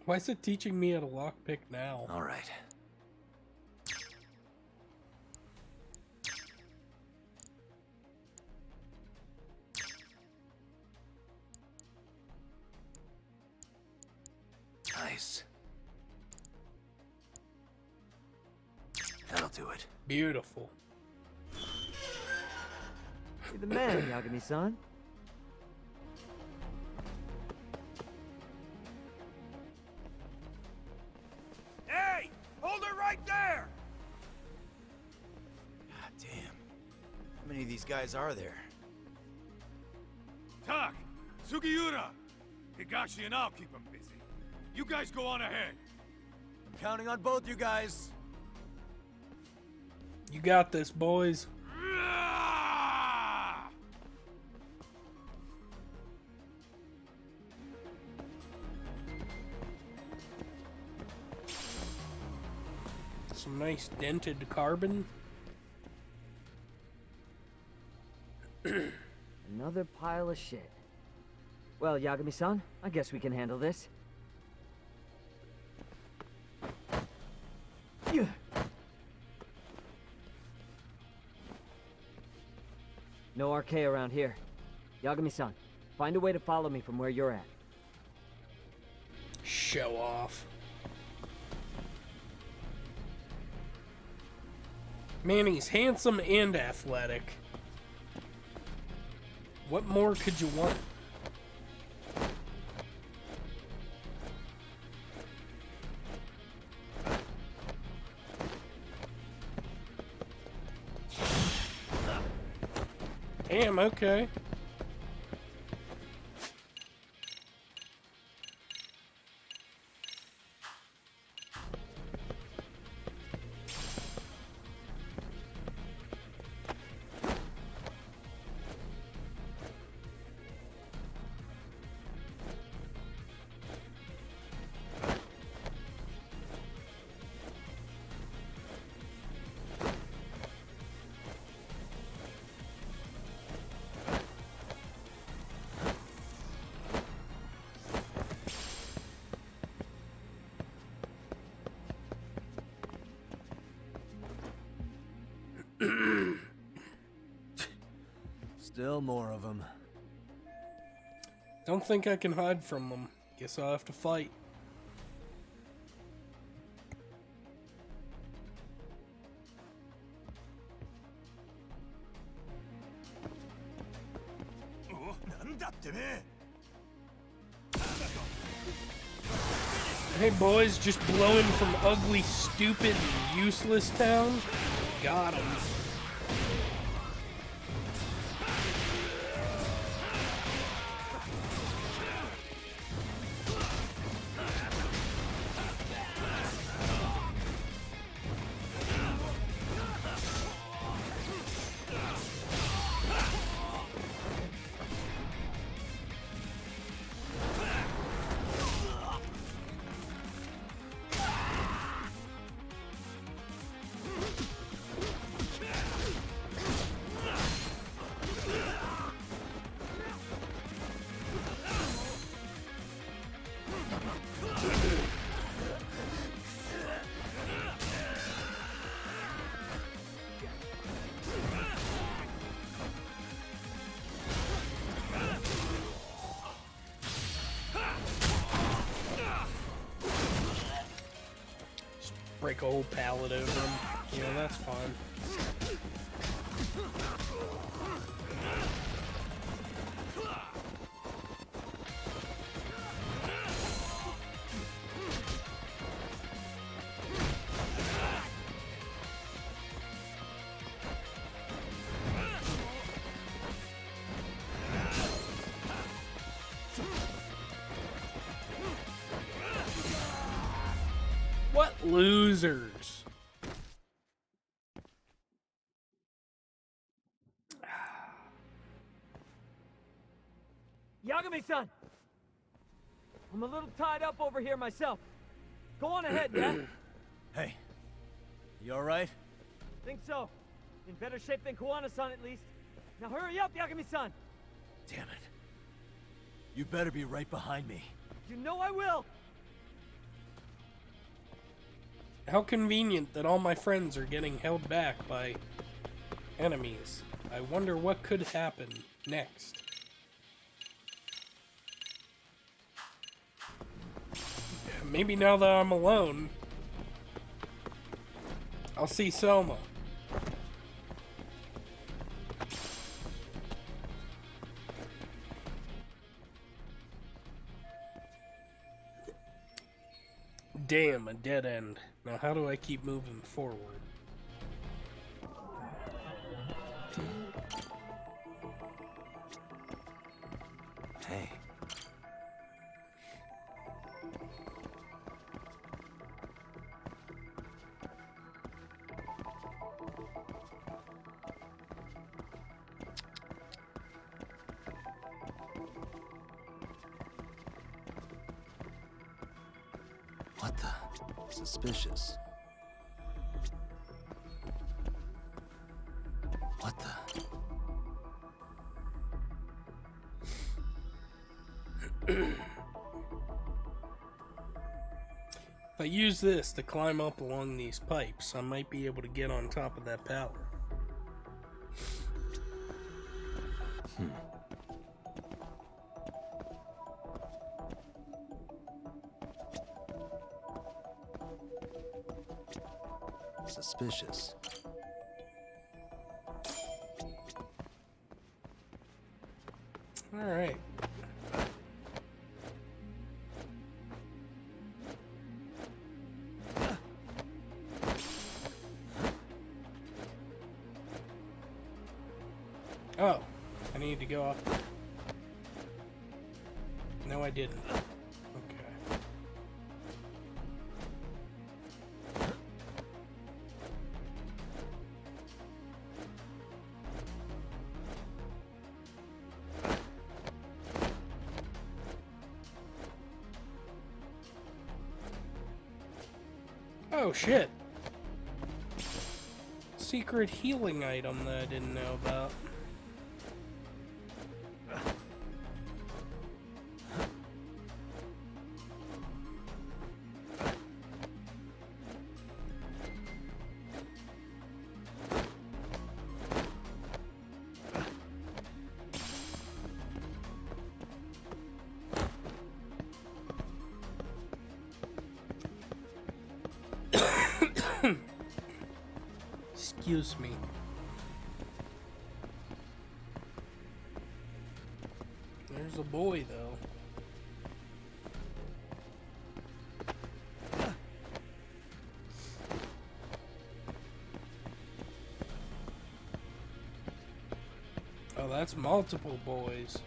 Why is it teaching me how to lockpick now? All right. Nice. That'll do it. Beautiful. You're the man, Yagami-san. Hey! Hold it right there! God damn. How many of these guys are there? Tak! Sugiura! Higashi and I'll keep them busy. You guys go on ahead. I'm counting on both you guys. You got this, boys. some nice dented carbon. Another pile of shit. Well, Yagami-san, I guess we can handle this. No RK around here. Yagami-san, find a way to follow me from where you're at. Show off. Man, he's handsome and athletic. What more could you want? Damn, okay. Still more of them. Don't think I can hide from them. Guess I'll have to fight. Hey boys, just blowing from ugly, stupid, useless town? Got him. Break a whole pallet over him. Yeah, that's fine. What losers? Yagami-san! I'm a little tied up over here myself. Go on ahead, yeah? Hey, you alright? Think so. In better shape than Kuwana-san, at least. Now hurry up, Yagami-san! Damn it. You better be right behind me. You know I will! How convenient that all my friends are getting held back by enemies. I wonder what could happen next. Maybe now that I'm alone, I'll see Selma. Damn, a dead end. Now how do I keep moving forward? Hey. What the? Suspicious. What the? If I use this to climb up along these pipes, I might be able to get on top of that power. Suspicious. All right. Oh, I need to go up. No, I didn't. Okay. Oh, shit. Secret healing item that I didn't know about. Excuse me. There's a boy, though. Oh, that's multiple boys.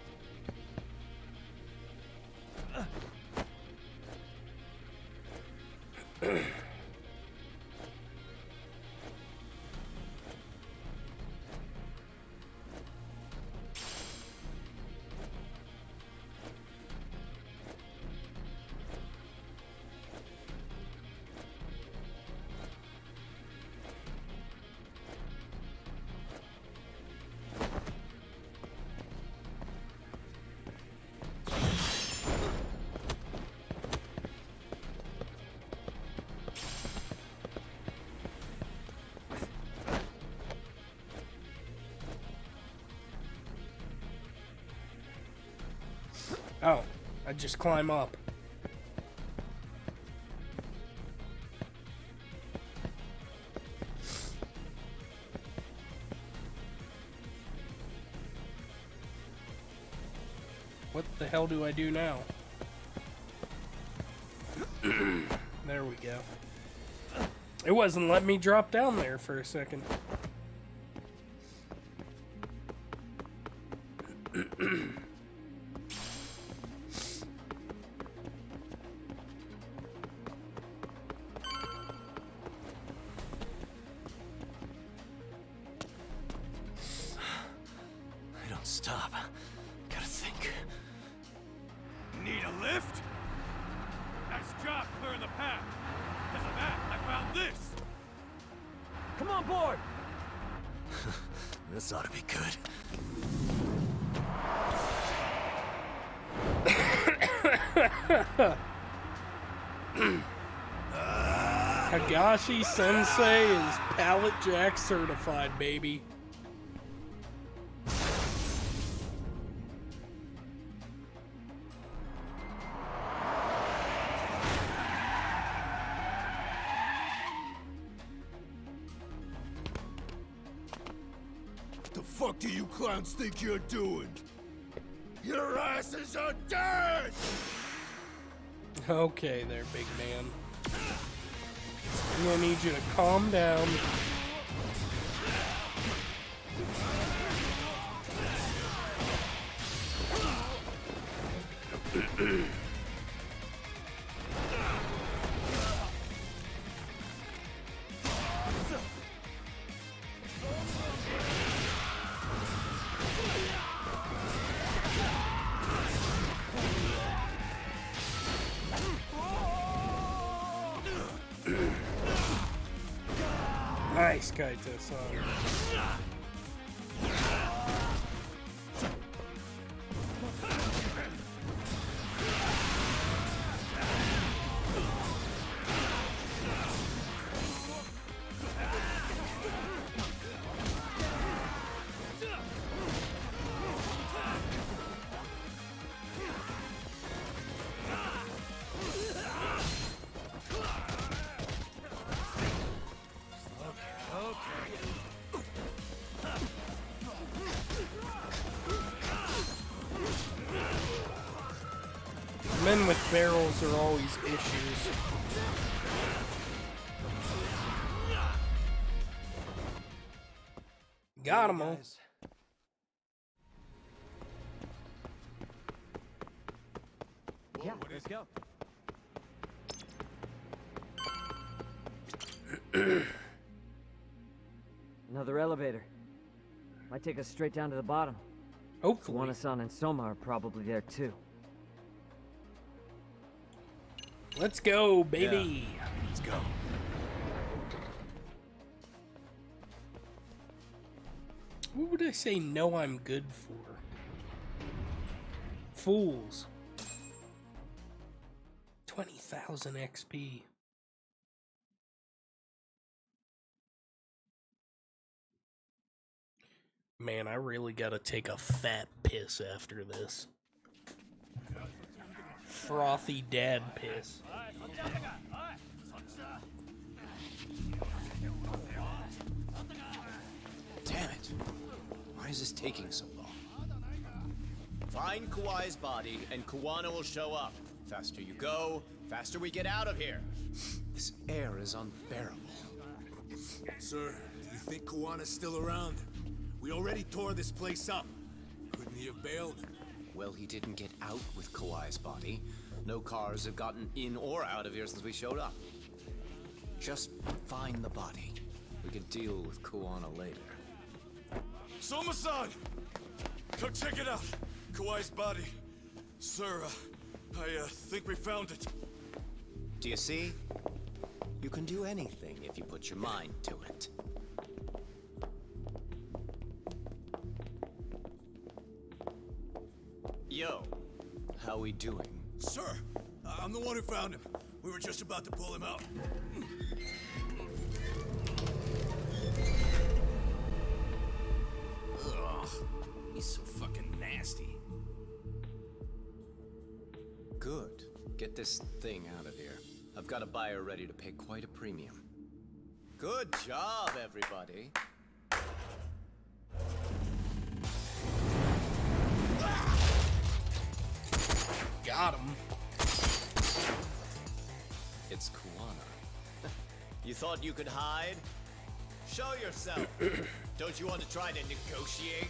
Oh, I just climb up. What the hell do I do now? There we go. It wasn't letting me drop down there for a second. Stop. Gotta think. Need a lift? Nice job clearing the path. Because of that, I found this. Come on board! This ought to be good. Kagashi Sensei is Pallet Jack certified, baby. The fuck do you clowns think you're doing? Your asses are dead! Okay there, big man. I'm gonna need you to calm down. Nice, Kaito-san. Men with barrels are always issues. Got him all. Yeah, let's go. Another elevator. Might take us straight down to the bottom. Hopefully. Kawana-san and Soma are probably there too. Let's go, baby. Yeah. Let's go. What would I say no I'm good for? Fools. 20,000 XP. Man, I really gotta take a fat piss after this. Frothy dad piss. Damn it. Why is this taking so long? Find Kawai's body and Kuwana will show up. Faster you go, faster we get out of here. This air is unbearable. Sir, do you think Kawana's still around? We already tore this place up. Couldn't he have bailed? Well, he didn't get out with Kawai's body. No cars have gotten in or out of here since we showed up. Just find the body. We can deal with Kuwana later. Soma-san! Come check it out. Kawai's body. Sir, I think we found it. Do you see? You can do anything if you put your mind to it. Yo, how we doing? Sir, I'm the one who found him. We were just about to pull him out. Ugh, he's so fucking nasty. Good. Get this thing out of here. I've got a buyer ready to pay quite a premium. Good job, everybody. Got him. It's Kuwana. You thought you could hide? Show yourself. Don't you want to try to negotiate?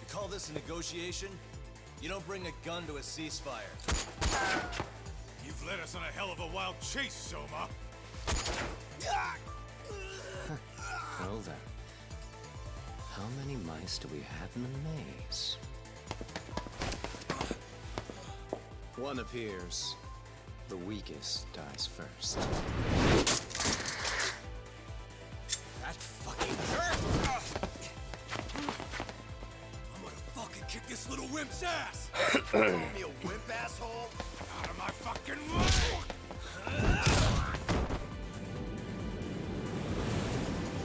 You call this a negotiation? You don't bring a gun to a ceasefire. You've led us on a hell of a wild chase, Soma. Well then. How many mice do we have in the maze? One appears. The weakest dies first. That fucking hurt! I'm gonna fucking kick this little wimp's ass! Call me a wimp, asshole? Out of my fucking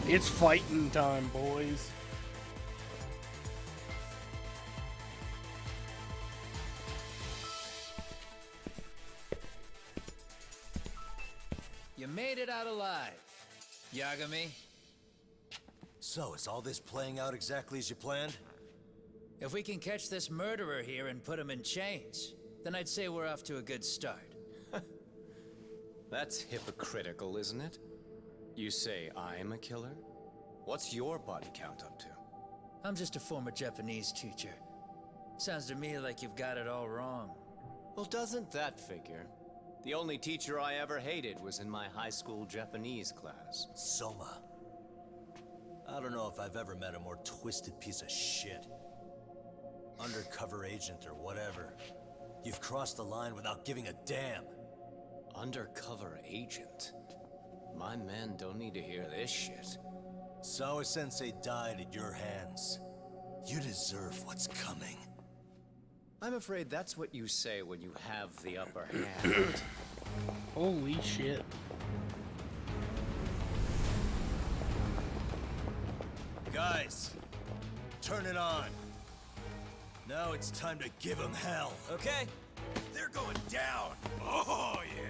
way! It's fighting time, boys. You made it out alive, Yagami. So, is all this playing out exactly as you planned? If we can catch this murderer here and put him in chains, then I'd say we're off to a good start. That's hypocritical, isn't it? You say I'm a killer? What's your body count up to? I'm just a former Japanese teacher. Sounds to me like you've got it all wrong. Well, doesn't that figure? The only teacher I ever hated was in my high school Japanese class. Soma. I don't know if I've ever met a more twisted piece of shit. Undercover agent or whatever. You've crossed the line without giving a damn. Undercover agent? My men don't need to hear this shit. Sawa-sensei died at your hands. You deserve what's coming. I'm afraid that's what you say when you have the upper hand. Holy shit. Guys, turn it on. Now it's time to give them hell. Okay. They're going down. Oh, yeah.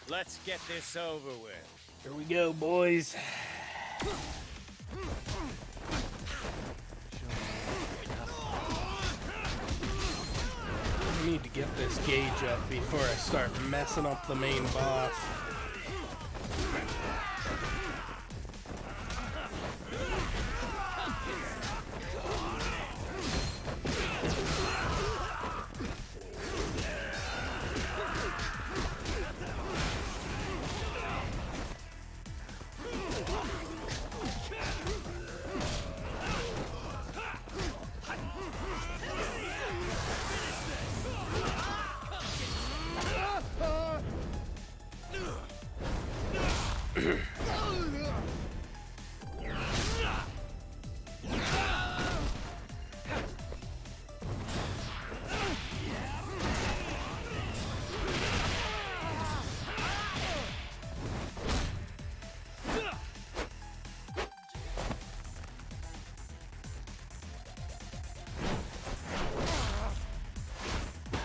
Let's get this over with. Here we go, boys. I need to get this gauge up before I start messing up the main boss.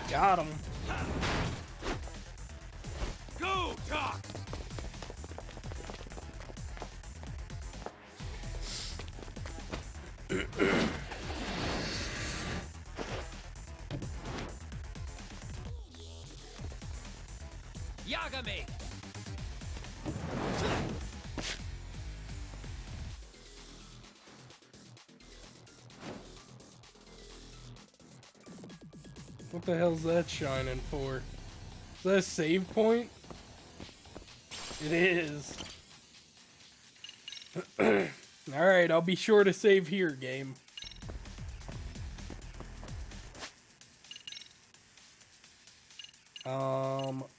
Got him. Go, Doc! Yagami! What the hell's that shining for? Is that a save point? It is. Alright, I'll be sure to save here, game.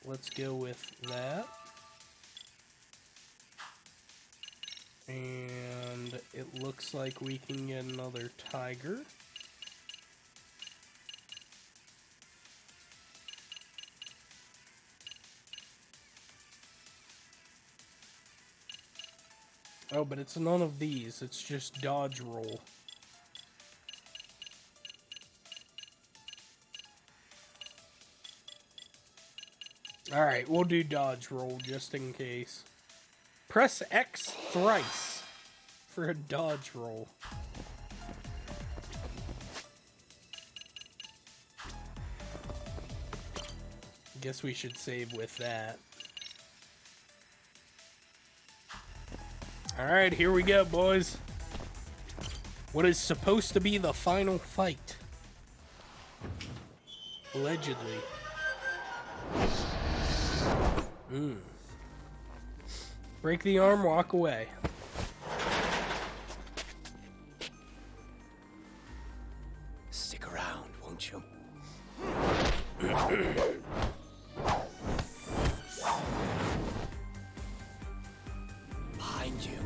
Let's go with that. And it looks like we can get another tiger. Oh, but it's none of these. It's just dodge roll. Alright, we'll do dodge roll just in case. Press X thrice for a dodge roll. Guess we should save with that. Alright, here we go, boys. What is supposed to be the final fight. Allegedly. Break the arm, walk away. Stick around, won't you? Behind you.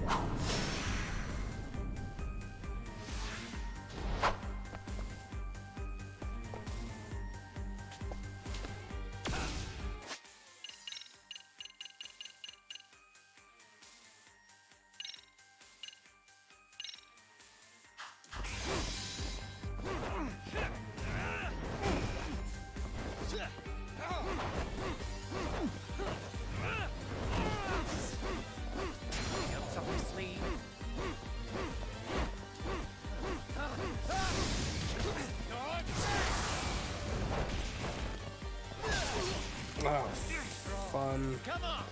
Oh, fun. Come on.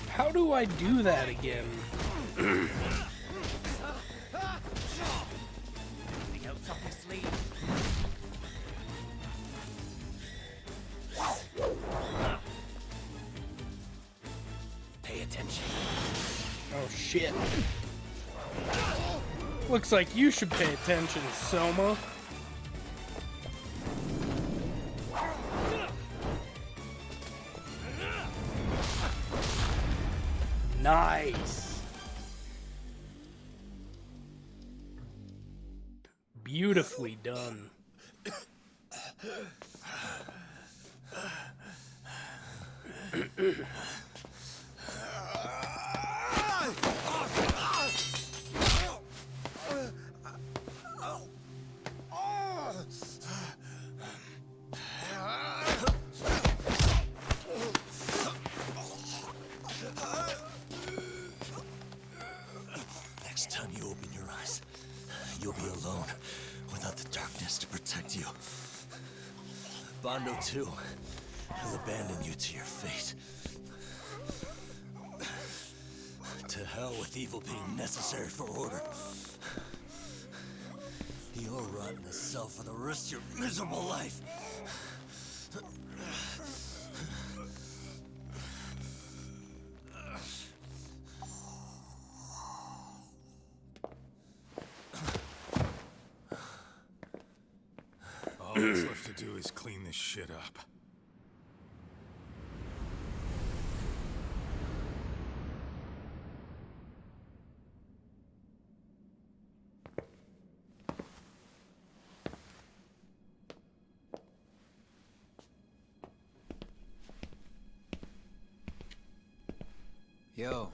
How do I do that again? Pay attention. shit. Looks like you should pay attention, Soma. Nice. Beautifully done. Next time you open your eyes, you'll be alone without the darkness to protect you. Bando too. He'll abandon you to your fate. To hell with evil being necessary for order. You'll rot in a cell for the rest of your miserable life. All that's left to do is clean this shit up. Yo,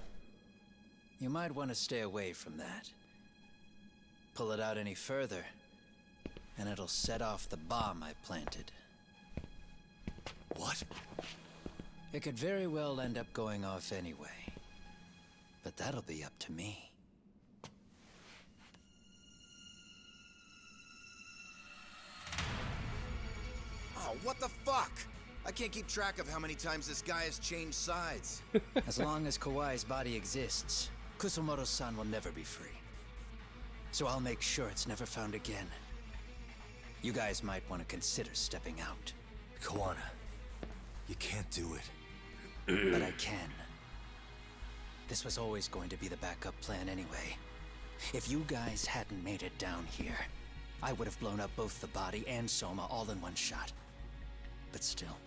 you might want to stay away from that. Pull it out any further, and it'll set off the bomb I planted. What? It could very well end up going off anyway. But that'll be up to me. Oh, what the fuck? I can't keep track of how many times this guy has changed sides. As long as Kawai's body exists, Kusumoto-san will never be free. So I'll make sure it's never found again. You guys might want to consider stepping out. Kawana, you can't do it. But I can. This was always going to be the backup plan anyway. If you guys hadn't made it down here, I would have blown up both the body and Soma all in one shot. But still,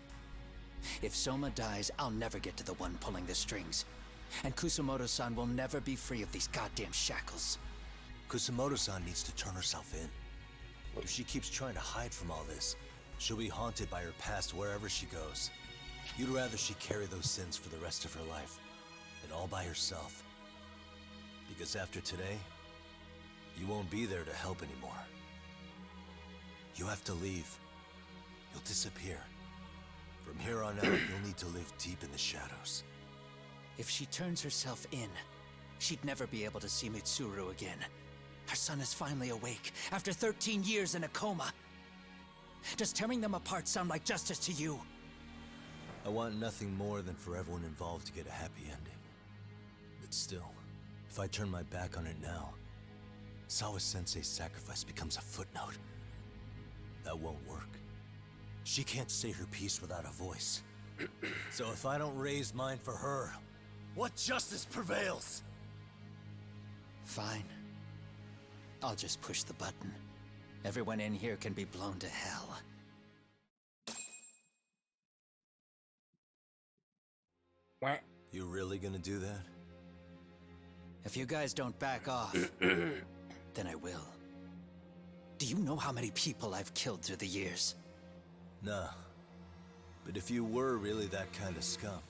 if Soma dies, I'll never get to the one pulling the strings. And Kusumoto-san will never be free of these goddamn shackles. Kusumoto-san needs to turn herself in. If she keeps trying to hide from all this, she'll be haunted by her past wherever she goes. You'd rather she carry those sins for the rest of her life, and all by herself. Because after today, you won't be there to help anymore. You have to leave. You'll disappear. From here on out, you'll need to live deep in the shadows. If she turns herself in, she'd never be able to see Mitsuru again. Her son is finally awake, after 13 years in a coma. Does tearing them apart sound like justice to you? I want nothing more than for everyone involved to get a happy ending. But still, if I turn my back on it now, Sawa-sensei's sacrifice becomes a footnote. That won't work. She can't say her piece without a voice. So if I don't raise mine for her, what justice prevails? Fine. I'll just push the button. Everyone in here can be blown to hell. What? You really gonna do that? If you guys don't back off, then I will. Do you know how many people I've killed through the years? Nah. But if you were really that kind of scum,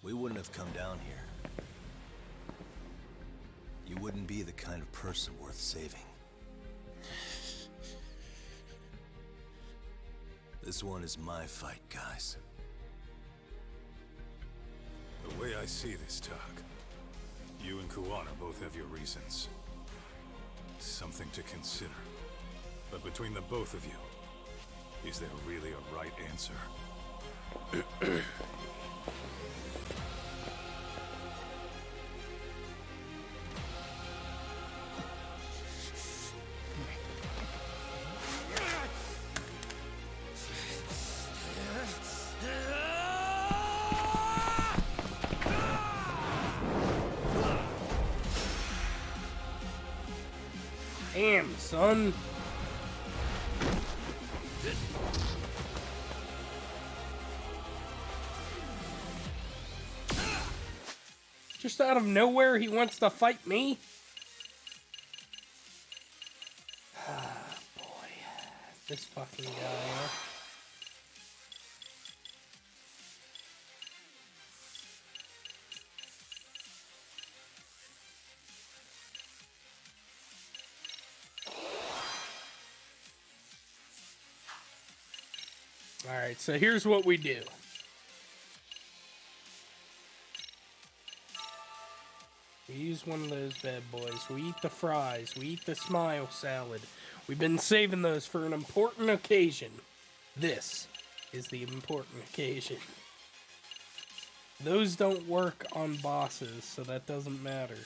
we wouldn't have come down here. You wouldn't be the kind of person worth saving. This one is my fight, guys. The way I see this, Tak, you and Kuwana both have your reasons. Something to consider. But between the both of you, is there really a right answer? Damn, son. Just out of nowhere, he wants to fight me? Ah, boy. This fucking guy, huh? Alright, so here's what we do. We use one of those bad boys. We eat the fries. We eat the smile salad. We've been saving those for an important occasion. This is the important occasion. Those don't work on bosses, so that doesn't matter.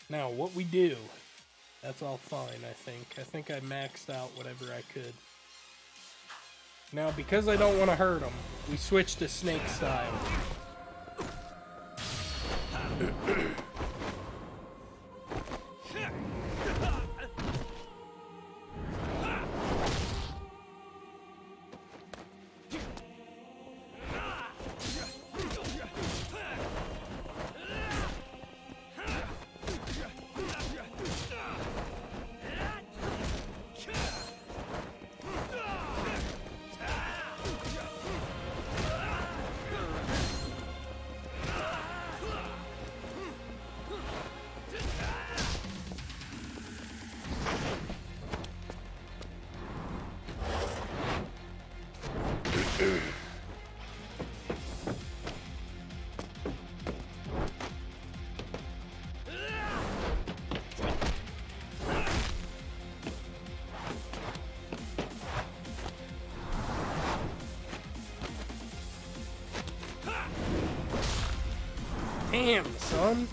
Now, what we do, that's all fine, I think. I think I maxed out whatever I could. Now, because I don't want to hurt him, we switch to snake style. Damn, son.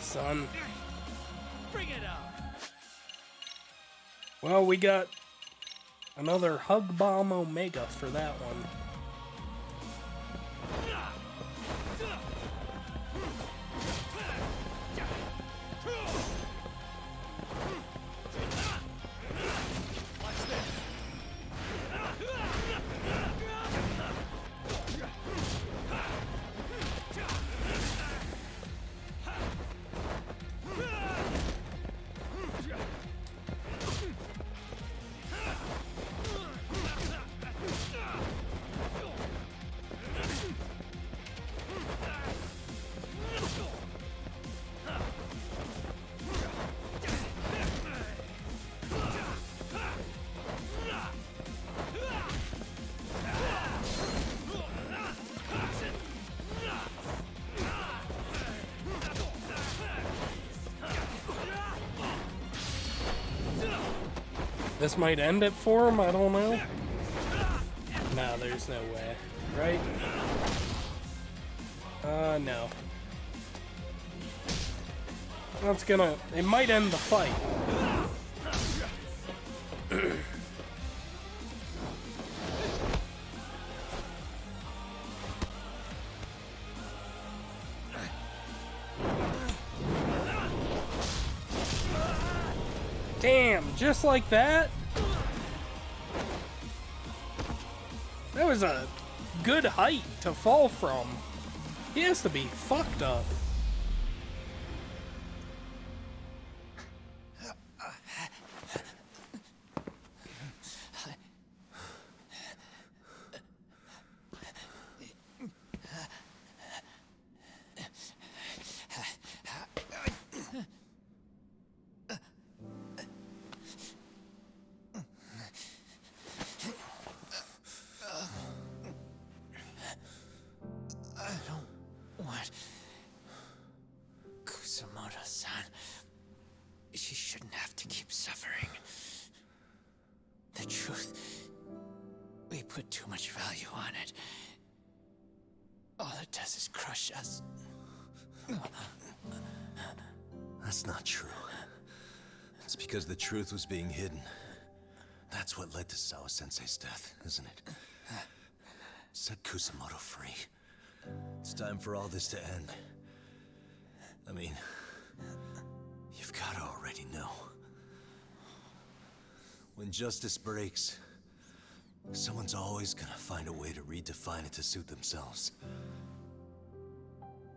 Son. Bring it on. Well, we got another Hug Bomb Omega for that one. This might end it for him, I don't know. No, there's no way, right? No. That's gonna... It might end the fight. Damn, just like that? That was a good height to fall from. He has to be fucked up. Kusumoto-san. She shouldn't have to keep suffering. The truth, we put too much value on it. All it does is crush us. That's not true. It's because the truth was being hidden. That's what led to Sawa-sensei's death, isn't it? Set Kusumoto free. It's time for all this to end. I mean, you've gotta already know. When justice breaks, someone's always gonna find a way to redefine it to suit themselves.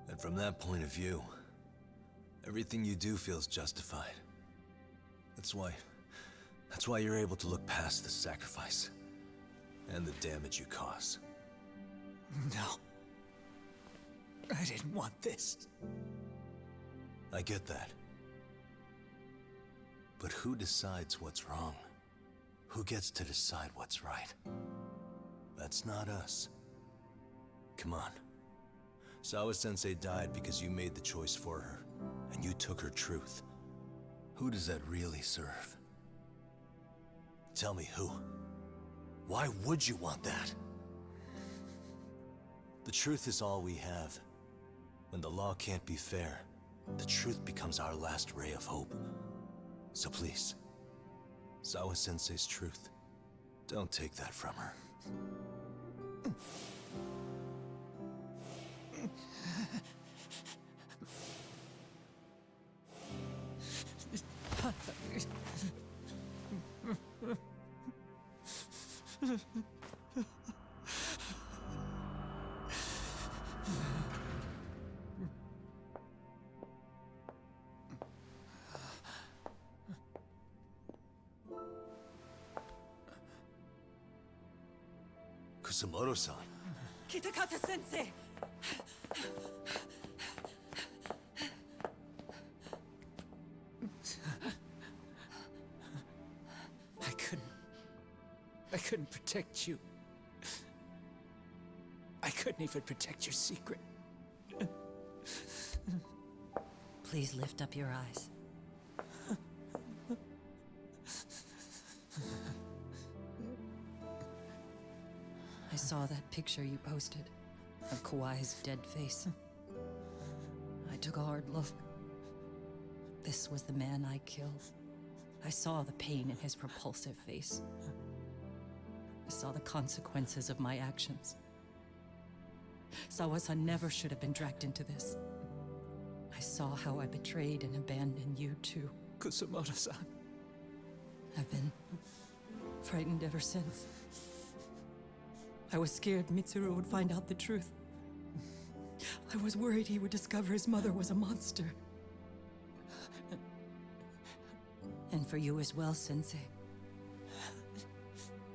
And from that point of view, everything you do feels justified. That's why you're able to look past the sacrifice and the damage you cause. No. I didn't want this. I get that. But who decides what's wrong? Who gets to decide what's right? That's not us. Come on. Sawa-sensei died because you made the choice for her, and you took her truth. Who does that really serve? Tell me who. Why would you want that? The truth is all we have. When the law can't be fair, the truth becomes our last ray of hope. So please, Sawa-sensei's truth, don't take that from her. Kusumoto-san. Kitakata-sensei! I couldn't protect you. I couldn't even protect your secret. Please lift up your eyes. I saw that picture you posted of Kawai's dead face. I took a hard look. This was the man I killed. I saw the pain in his repulsive face. I saw the consequences of my actions. Sawa-san never should have been dragged into this. I saw how I betrayed and abandoned you too. Kusumoto-san. I've been frightened ever since. I was scared Mitsuru would find out the truth. I was worried he would discover his mother was a monster. And for you as well, Sensei.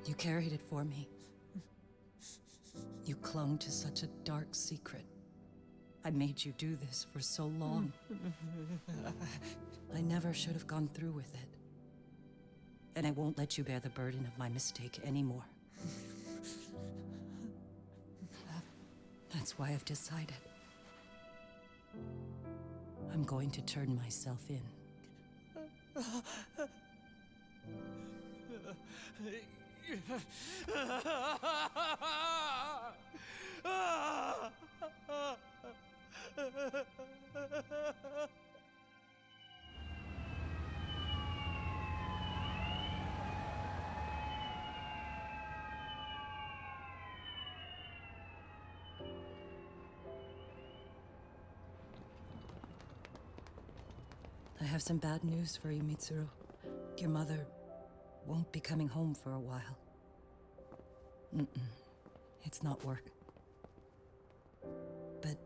You carried it for me. You clung to such a dark secret. I made you do this for so long. I never should have gone through with it. And I won't let you bear the burden of my mistake anymore. That's why I've decided. I'm going to turn myself in. I have some bad news for you, Mitsuru. Your mother won't be coming home for a while. It's not work. But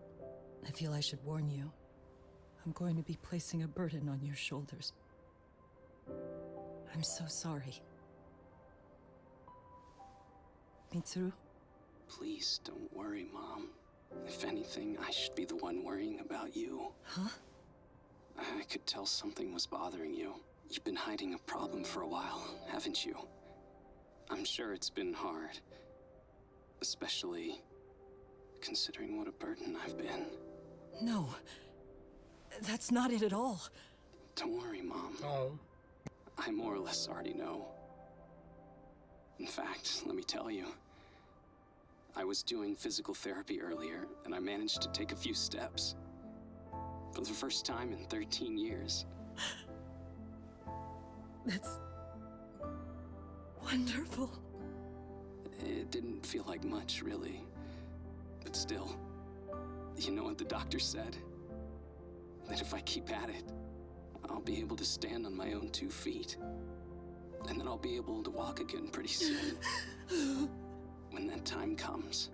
I feel I should warn you. I'm going to be placing a burden on your shoulders. I'm so sorry. Mitsuru? Please don't worry, Mom. If anything, I should be the one worrying about you. Huh? I could tell something was bothering you. You've been hiding a problem for a while, haven't you? I'm sure it's been hard. Especially considering what a burden I've been. No. That's not it at all. Don't worry, Mom. Oh. I more or less already know. In fact, let me tell you. I was doing physical therapy earlier, and I managed to take a few steps. For the first time in 13 years. That's wonderful. It didn't feel like much, really. But still, you know what the doctor said? That if I keep at it, I'll be able to stand on my own 2 feet. And then I'll be able to walk again pretty soon. When that time comes,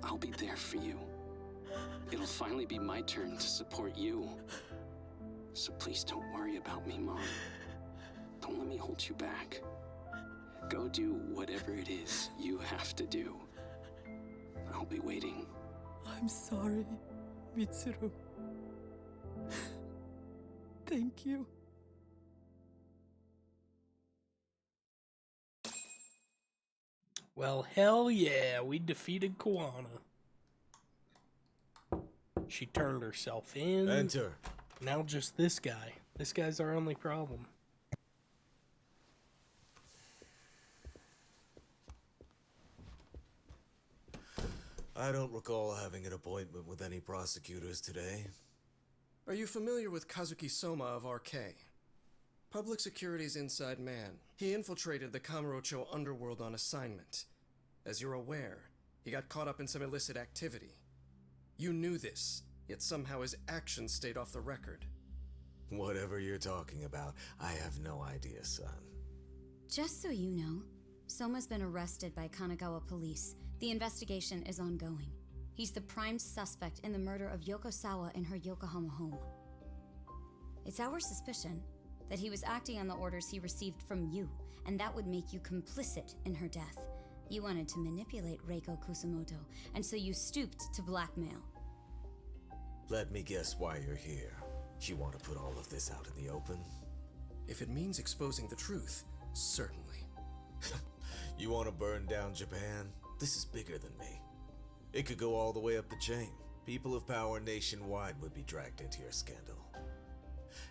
I'll be there for you. It'll finally be my turn to support you. So please don't worry about me, Mom. Don't let me hold you back. Go do whatever it is you have to do. I'll be waiting. I'm sorry, Mitsuru. Thank you. Well, hell yeah, we defeated Kuwana. She turned herself in. Enter. Now just this guy. This guy's our only problem. I don't recall having an appointment with any prosecutors today. Are you familiar with Kazuki Soma of RK? Public Security's inside man. He infiltrated the Kamurocho underworld on assignment. As you're aware, he got caught up in some illicit activity. You knew this, yet somehow his actions stayed off the record. Whatever you're talking about, I have no idea, son. Just so you know, Soma's been arrested by Kanagawa police. The investigation is ongoing. He's the prime suspect in the murder of Yoko Sawa in her Yokohama home. It's our suspicion that he was acting on the orders he received from you, and that would make you complicit in her death. You wanted to manipulate Reiko Kusumoto, and so you stooped to blackmail. Let me guess why you're here. You want to put all of this out in the open? If it means exposing the truth, certainly. You want to burn down Japan? This is bigger than me. It could go all the way up the chain. People of power nationwide would be dragged into your scandal.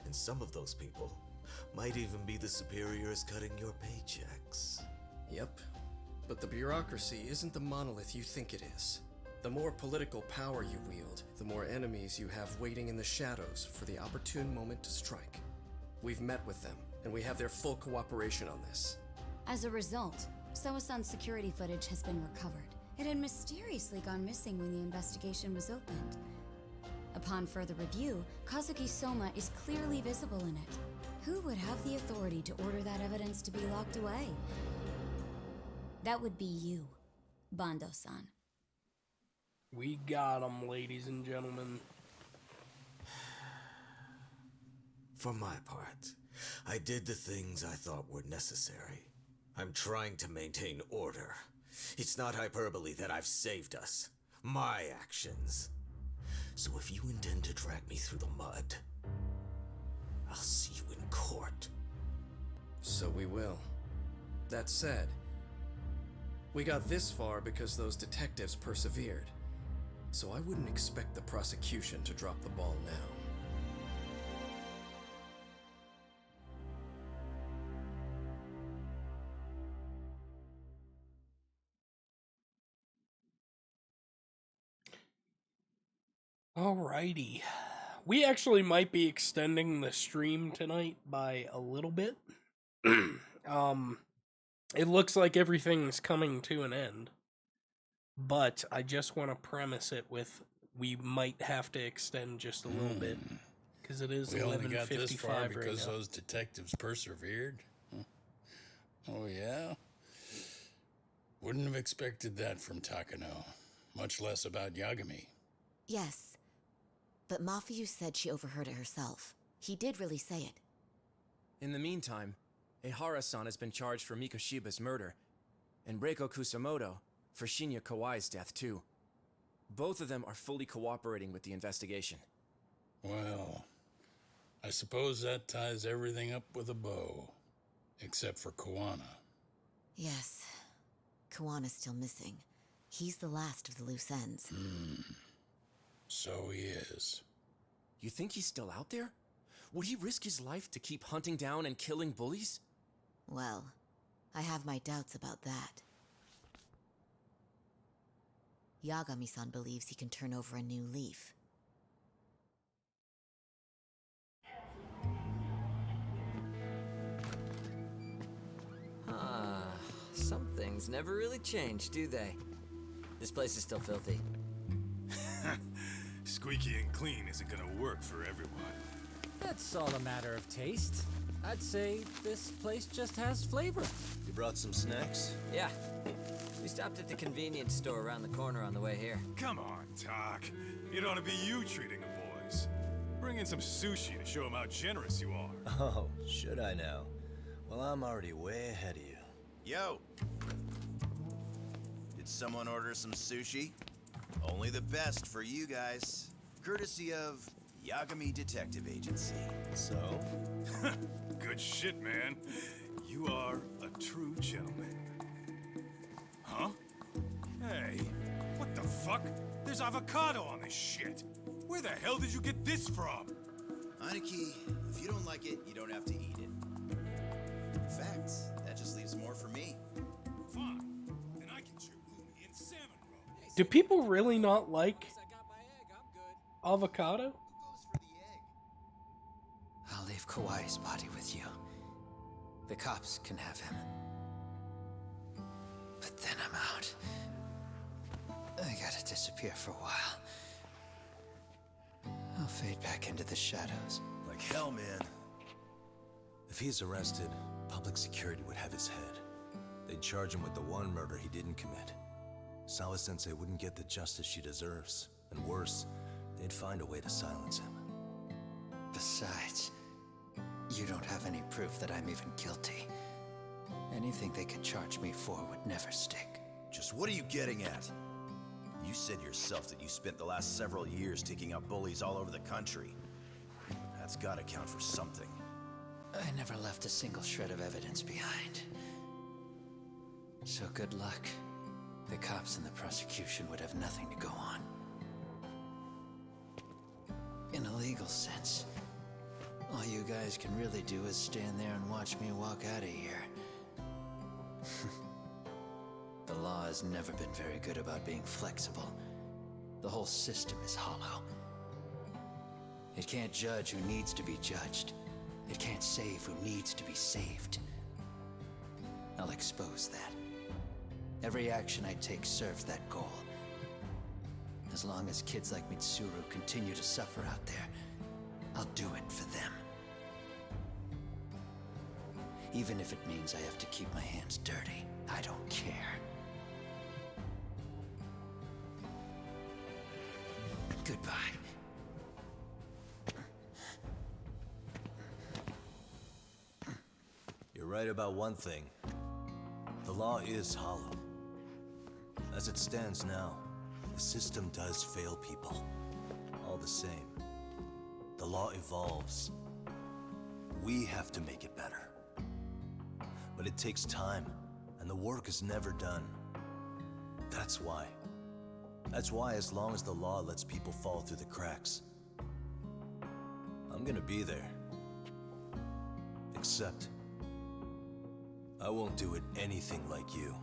And some of those people might even be the superiors cutting your paychecks. Yep. But the bureaucracy isn't the monolith you think it is. The more political power you wield, the more enemies you have waiting in the shadows for the opportune moment to strike. We've met with them, and we have their full cooperation on this. As a result, Sawa-san's security footage has been recovered. It had mysteriously gone missing when the investigation was opened. Upon further review, Kazuki Soma is clearly visible in it. Who would have the authority to order that evidence to be locked away? That would be you, Bando-san. We got him, ladies and gentlemen. For my part, I did the things I thought were necessary. I'm trying to maintain order. It's not hyperbole that I've saved us. My actions. So if you intend to drag me through the mud, I'll see you in court. So we will. That said, we got this far because those detectives persevered. So I wouldn't expect the prosecution to drop the ball now. Alrighty. We actually might be extending the stream tonight by a little bit. It looks like everything's coming to an end. But I just want to premise it with we might have to extend just a little bit. Because it is 11:55 We only got this far right because now. those detectives persevered. Oh, yeah? Wouldn't have expected that from Takano, much less about Yagami. Yes, but Mafuyu said she overheard it herself. He did really say it. In the meantime, Ehara-san has been charged for Mikoshiba's murder, and Reiko Kusamoto for Shinya Kawai's death too. Both of them are fully cooperating with the investigation. Well, I suppose that ties everything up with a bow. Except for Kuwana. Yes. Kuwana's still missing. He's the last of the loose ends. So he is. You think he's still out there? Would he risk his life to keep hunting down and killing bullies? Well, I have my doubts about that. Yagami-san believes he can turn over a new leaf. Some things never really change, do they? This place is still filthy. Squeaky and clean isn't gonna work for everyone. That's all a matter of taste. I'd say this place just has flavor. You brought some snacks? Yeah. We stopped at the convenience store around the corner on the way here. Come on, Tak. It ought to be you treating the boys. Bring in some sushi to show them how generous you are. Oh, should I now? Well, I'm already way ahead of you. Yo! Did someone order some sushi? Only the best for you guys. Courtesy of Yagami Detective Agency. So? Good shit, man. You are a true gentleman. Huh? Hey, what the fuck? There's avocado on this shit. Where the hell did you get this from? Aniki, if you don't like it, you don't have to eat it. In fact, that just leaves more for me. Fine. Then I can chew umi and salmon roe. Do people really not like avocado? I'll leave Kawai's body with you. The cops can have him. But then I'm out. I gotta disappear for a while. I'll fade back into the shadows. Like hell, man. If he's arrested, public security would have his head. They'd charge him with the one murder he didn't commit. Sawa-sensei wouldn't get the justice she deserves. And worse, they'd find a way to silence him. Besides, you don't have any proof that I'm even guilty. Anything they could charge me for would never stick. Just what are you getting at? You said yourself that you spent the last several years taking out bullies all over the country. That's gotta count for something. I never left a single shred of evidence behind. So good luck. The cops and the prosecution would have nothing to go on. In a legal sense, all you guys can really do is stand there and watch me walk out of here. The law has never been very good about being flexible. The whole system is hollow. It can't judge who needs to be judged. It can't save who needs to be saved. I'll expose that. Every action I take serves that goal. As long as kids like Mitsuru continue to suffer out there, I'll do it for them. Even if it means I have to keep my hands dirty, I don't care. Goodbye. You're right about one thing. The law is hollow. As it stands now, the system does fail people. All the same, the law evolves. We have to make it better. But it takes time, and the work is never done. That's why. That's why as long as the law lets people fall through the cracks, I'm gonna be there. Except, I won't do it anything like you.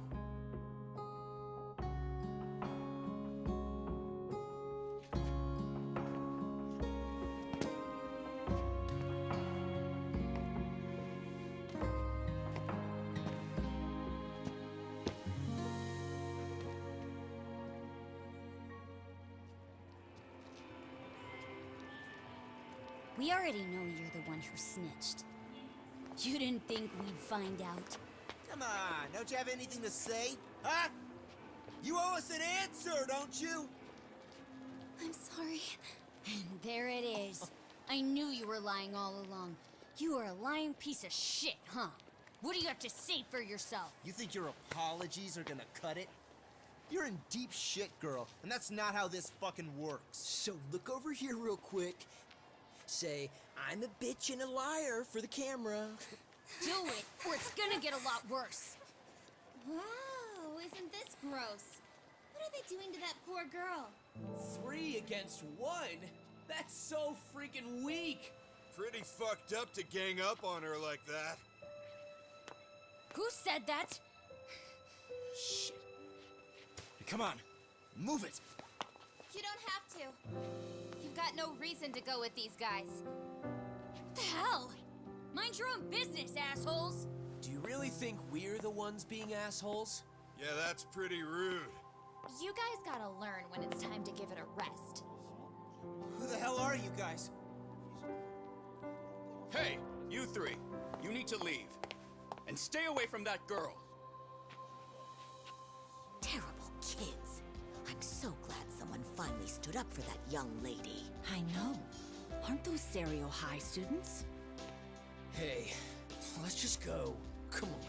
We already know you're the one who snitched. You didn't think we'd find out? Come on, don't you have anything to say? Huh? You owe us an answer, don't you? I'm sorry. And there it is. I knew you were lying all along. You are a lying piece of shit, huh? What do you have to say for yourself? You think your apologies are gonna cut it? You're in deep shit, girl, and that's not how this fucking works. So look over here real quick. Say, I'm a bitch and a liar for the camera. Do it, or it's gonna get a lot worse. Wow, isn't this gross? What are they doing to that poor girl? 3 against 1? That's so freaking weak. Pretty fucked up to gang up on her like that. Who said that? Shit. Come on, move it. You don't have to. You've got no reason to go with these guys. What the hell? Mind your own business, assholes! Do you really think we're the ones being assholes? Yeah, that's pretty rude. You guys gotta learn when it's time to give it a rest. Who the hell are you guys? Hey, you 3. You need to leave. And stay away from that girl. Terrible kids. I'm so glad someone finally stood up for that young lady. I know. Aren't those Serio High students? Hey, let's just go. Come on.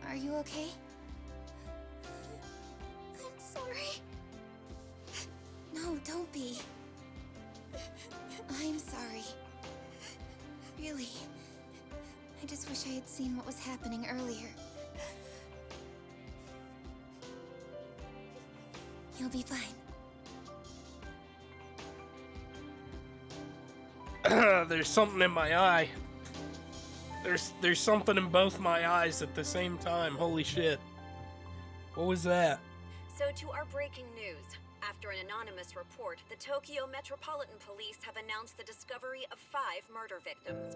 Are you okay? I'm sorry. No, don't be. I'm sorry. Really. I just wish I had seen what was happening earlier. You'll be fine. There's something in my eye. There's something in both my eyes at the same time. Holy shit. What was that? So to our breaking news. After an anonymous report, the Tokyo Metropolitan Police have announced the discovery of 5 murder victims.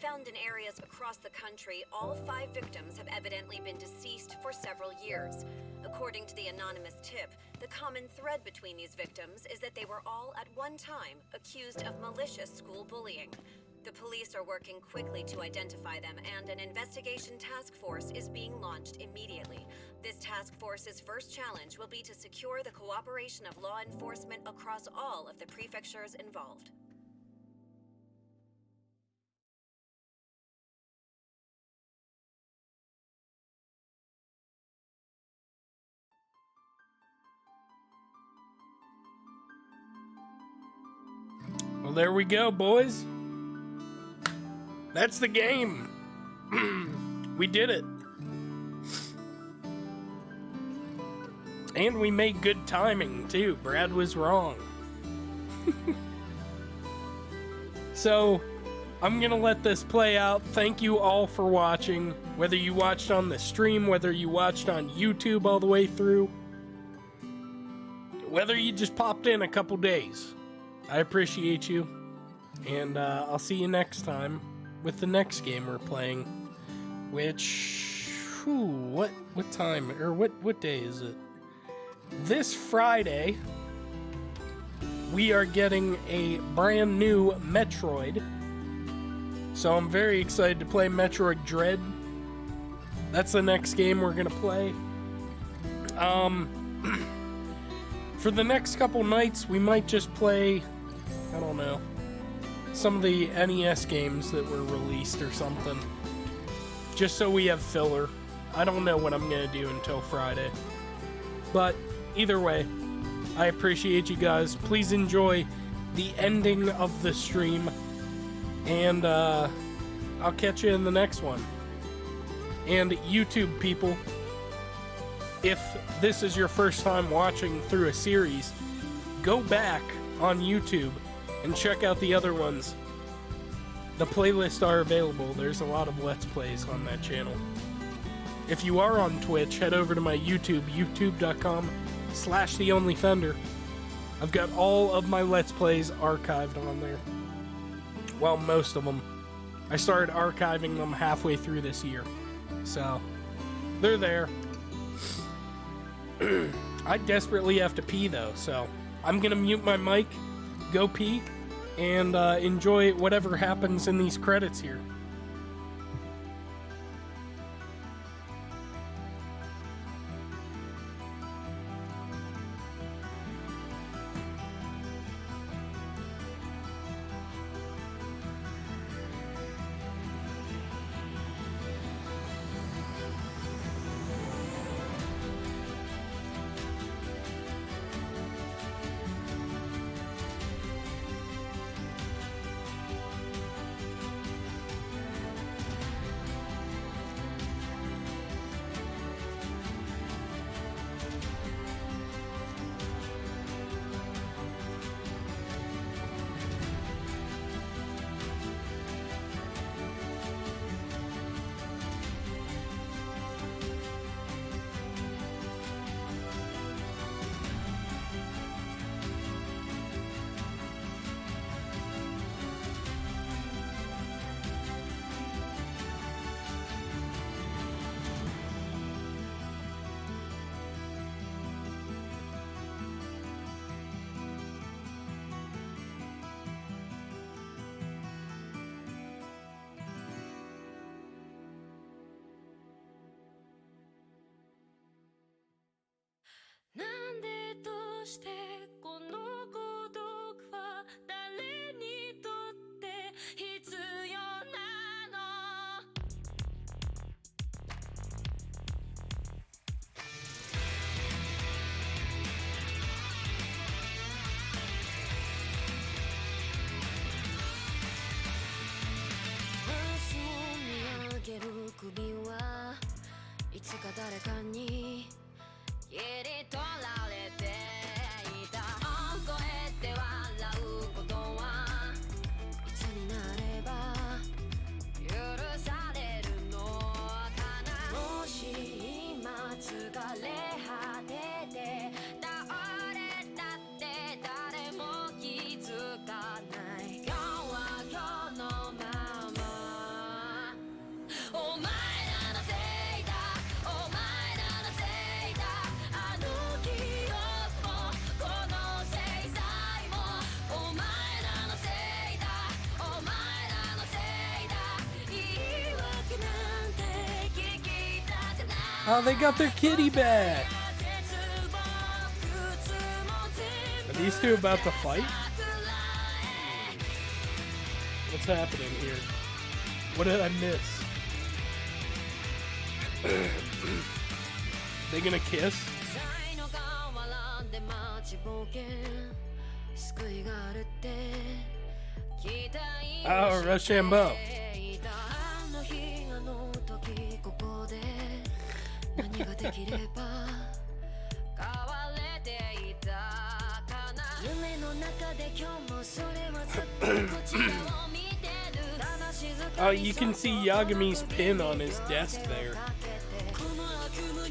Found in areas across the country, all 5 victims have evidently been deceased for several years. According to the anonymous tip, the common thread between these victims is that they were all at one time accused of malicious school bullying. The police are working quickly to identify them, and an investigation task force is being launched immediately. This task force's first challenge will be to secure the cooperation of law enforcement across all of the prefectures involved. Well, there we go, boys. That's the game. We did it. And we made good timing, too. Brad was wrong. So, I'm gonna let this play out. Thank you all for watching. Whether you watched on the stream, whether you watched on YouTube all the way through, whether you just popped in a couple days. I appreciate you. And I'll see you next time with the next game we're playing, which, what time, or what day is it? This Friday, we are getting a brand new Metroid, so I'm very excited to play Metroid Dread. That's the next game we're gonna play. For the next couple nights, we might just play, I don't know, some of the NES games that were released or something. Just so we have filler. I don't know what I'm gonna do until Friday. But either way, I appreciate you guys. Please enjoy the ending of the stream. And I'll catch you in the next one. And YouTube people, if this is your first time watching through a series, go back on YouTube and check out the other ones. The playlists are available. There's a lot of Let's Plays on that channel. If you are on Twitch, head over to my YouTube, youtube.com/TheOnlyFender. I've got all of my Let's Plays archived on there. Well, most of them. I started archiving them halfway through this year. So, they're there. I desperately have to pee though, so I'm gonna mute my mic, go pee, and enjoy whatever happens in these credits here. Oh, they got their kitty back. Are these two about to fight? What's happening here? What did I miss? They gonna kiss? Oh, Rochambeau. Oh, you can see Yagami's pin on his desk there.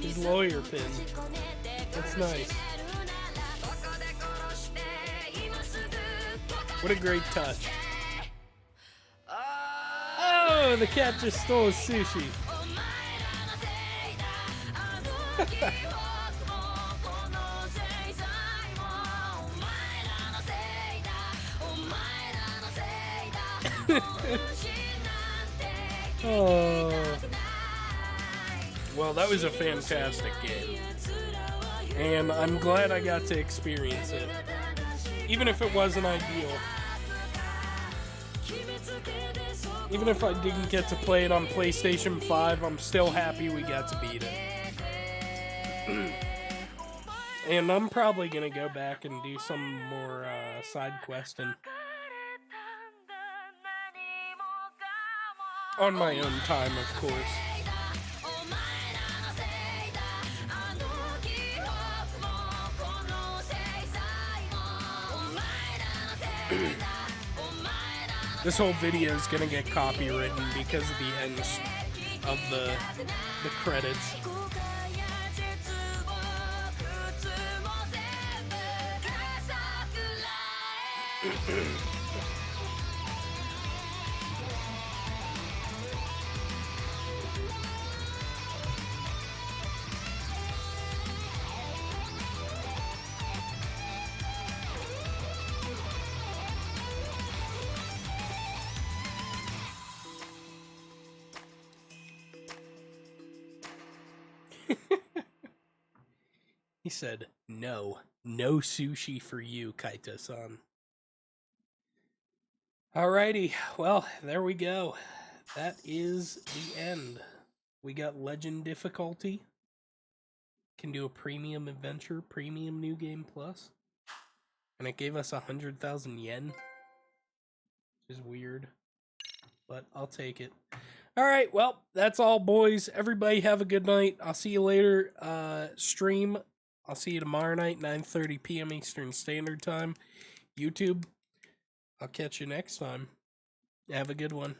His lawyer pin. That's nice. What a great touch. Oh, the cat just stole his sushi. Oh. Well, that was a fantastic game. And I'm glad I got to experience it. Even if it wasn't ideal. Even if I didn't get to play it on PlayStation 5, I'm still happy we got to beat it. And I'm probably gonna go back and do some more side questing. On my own time, of course. This whole video is gonna get copywritten because of the ends of the credits. He said, no sushi for you, Kaito-san. Alrighty, well, there we go. That is the end. We got Legend difficulty. Can do a premium adventure, premium new game plus. And it gave us 100,000 yen. Which is weird. But I'll take it. Alright, well, that's all, boys. Everybody have a good night. I'll see you later. Stream. I'll see you tomorrow night, 9:30 p.m. Eastern Standard Time. YouTube. I'll catch you next time. Have a good one.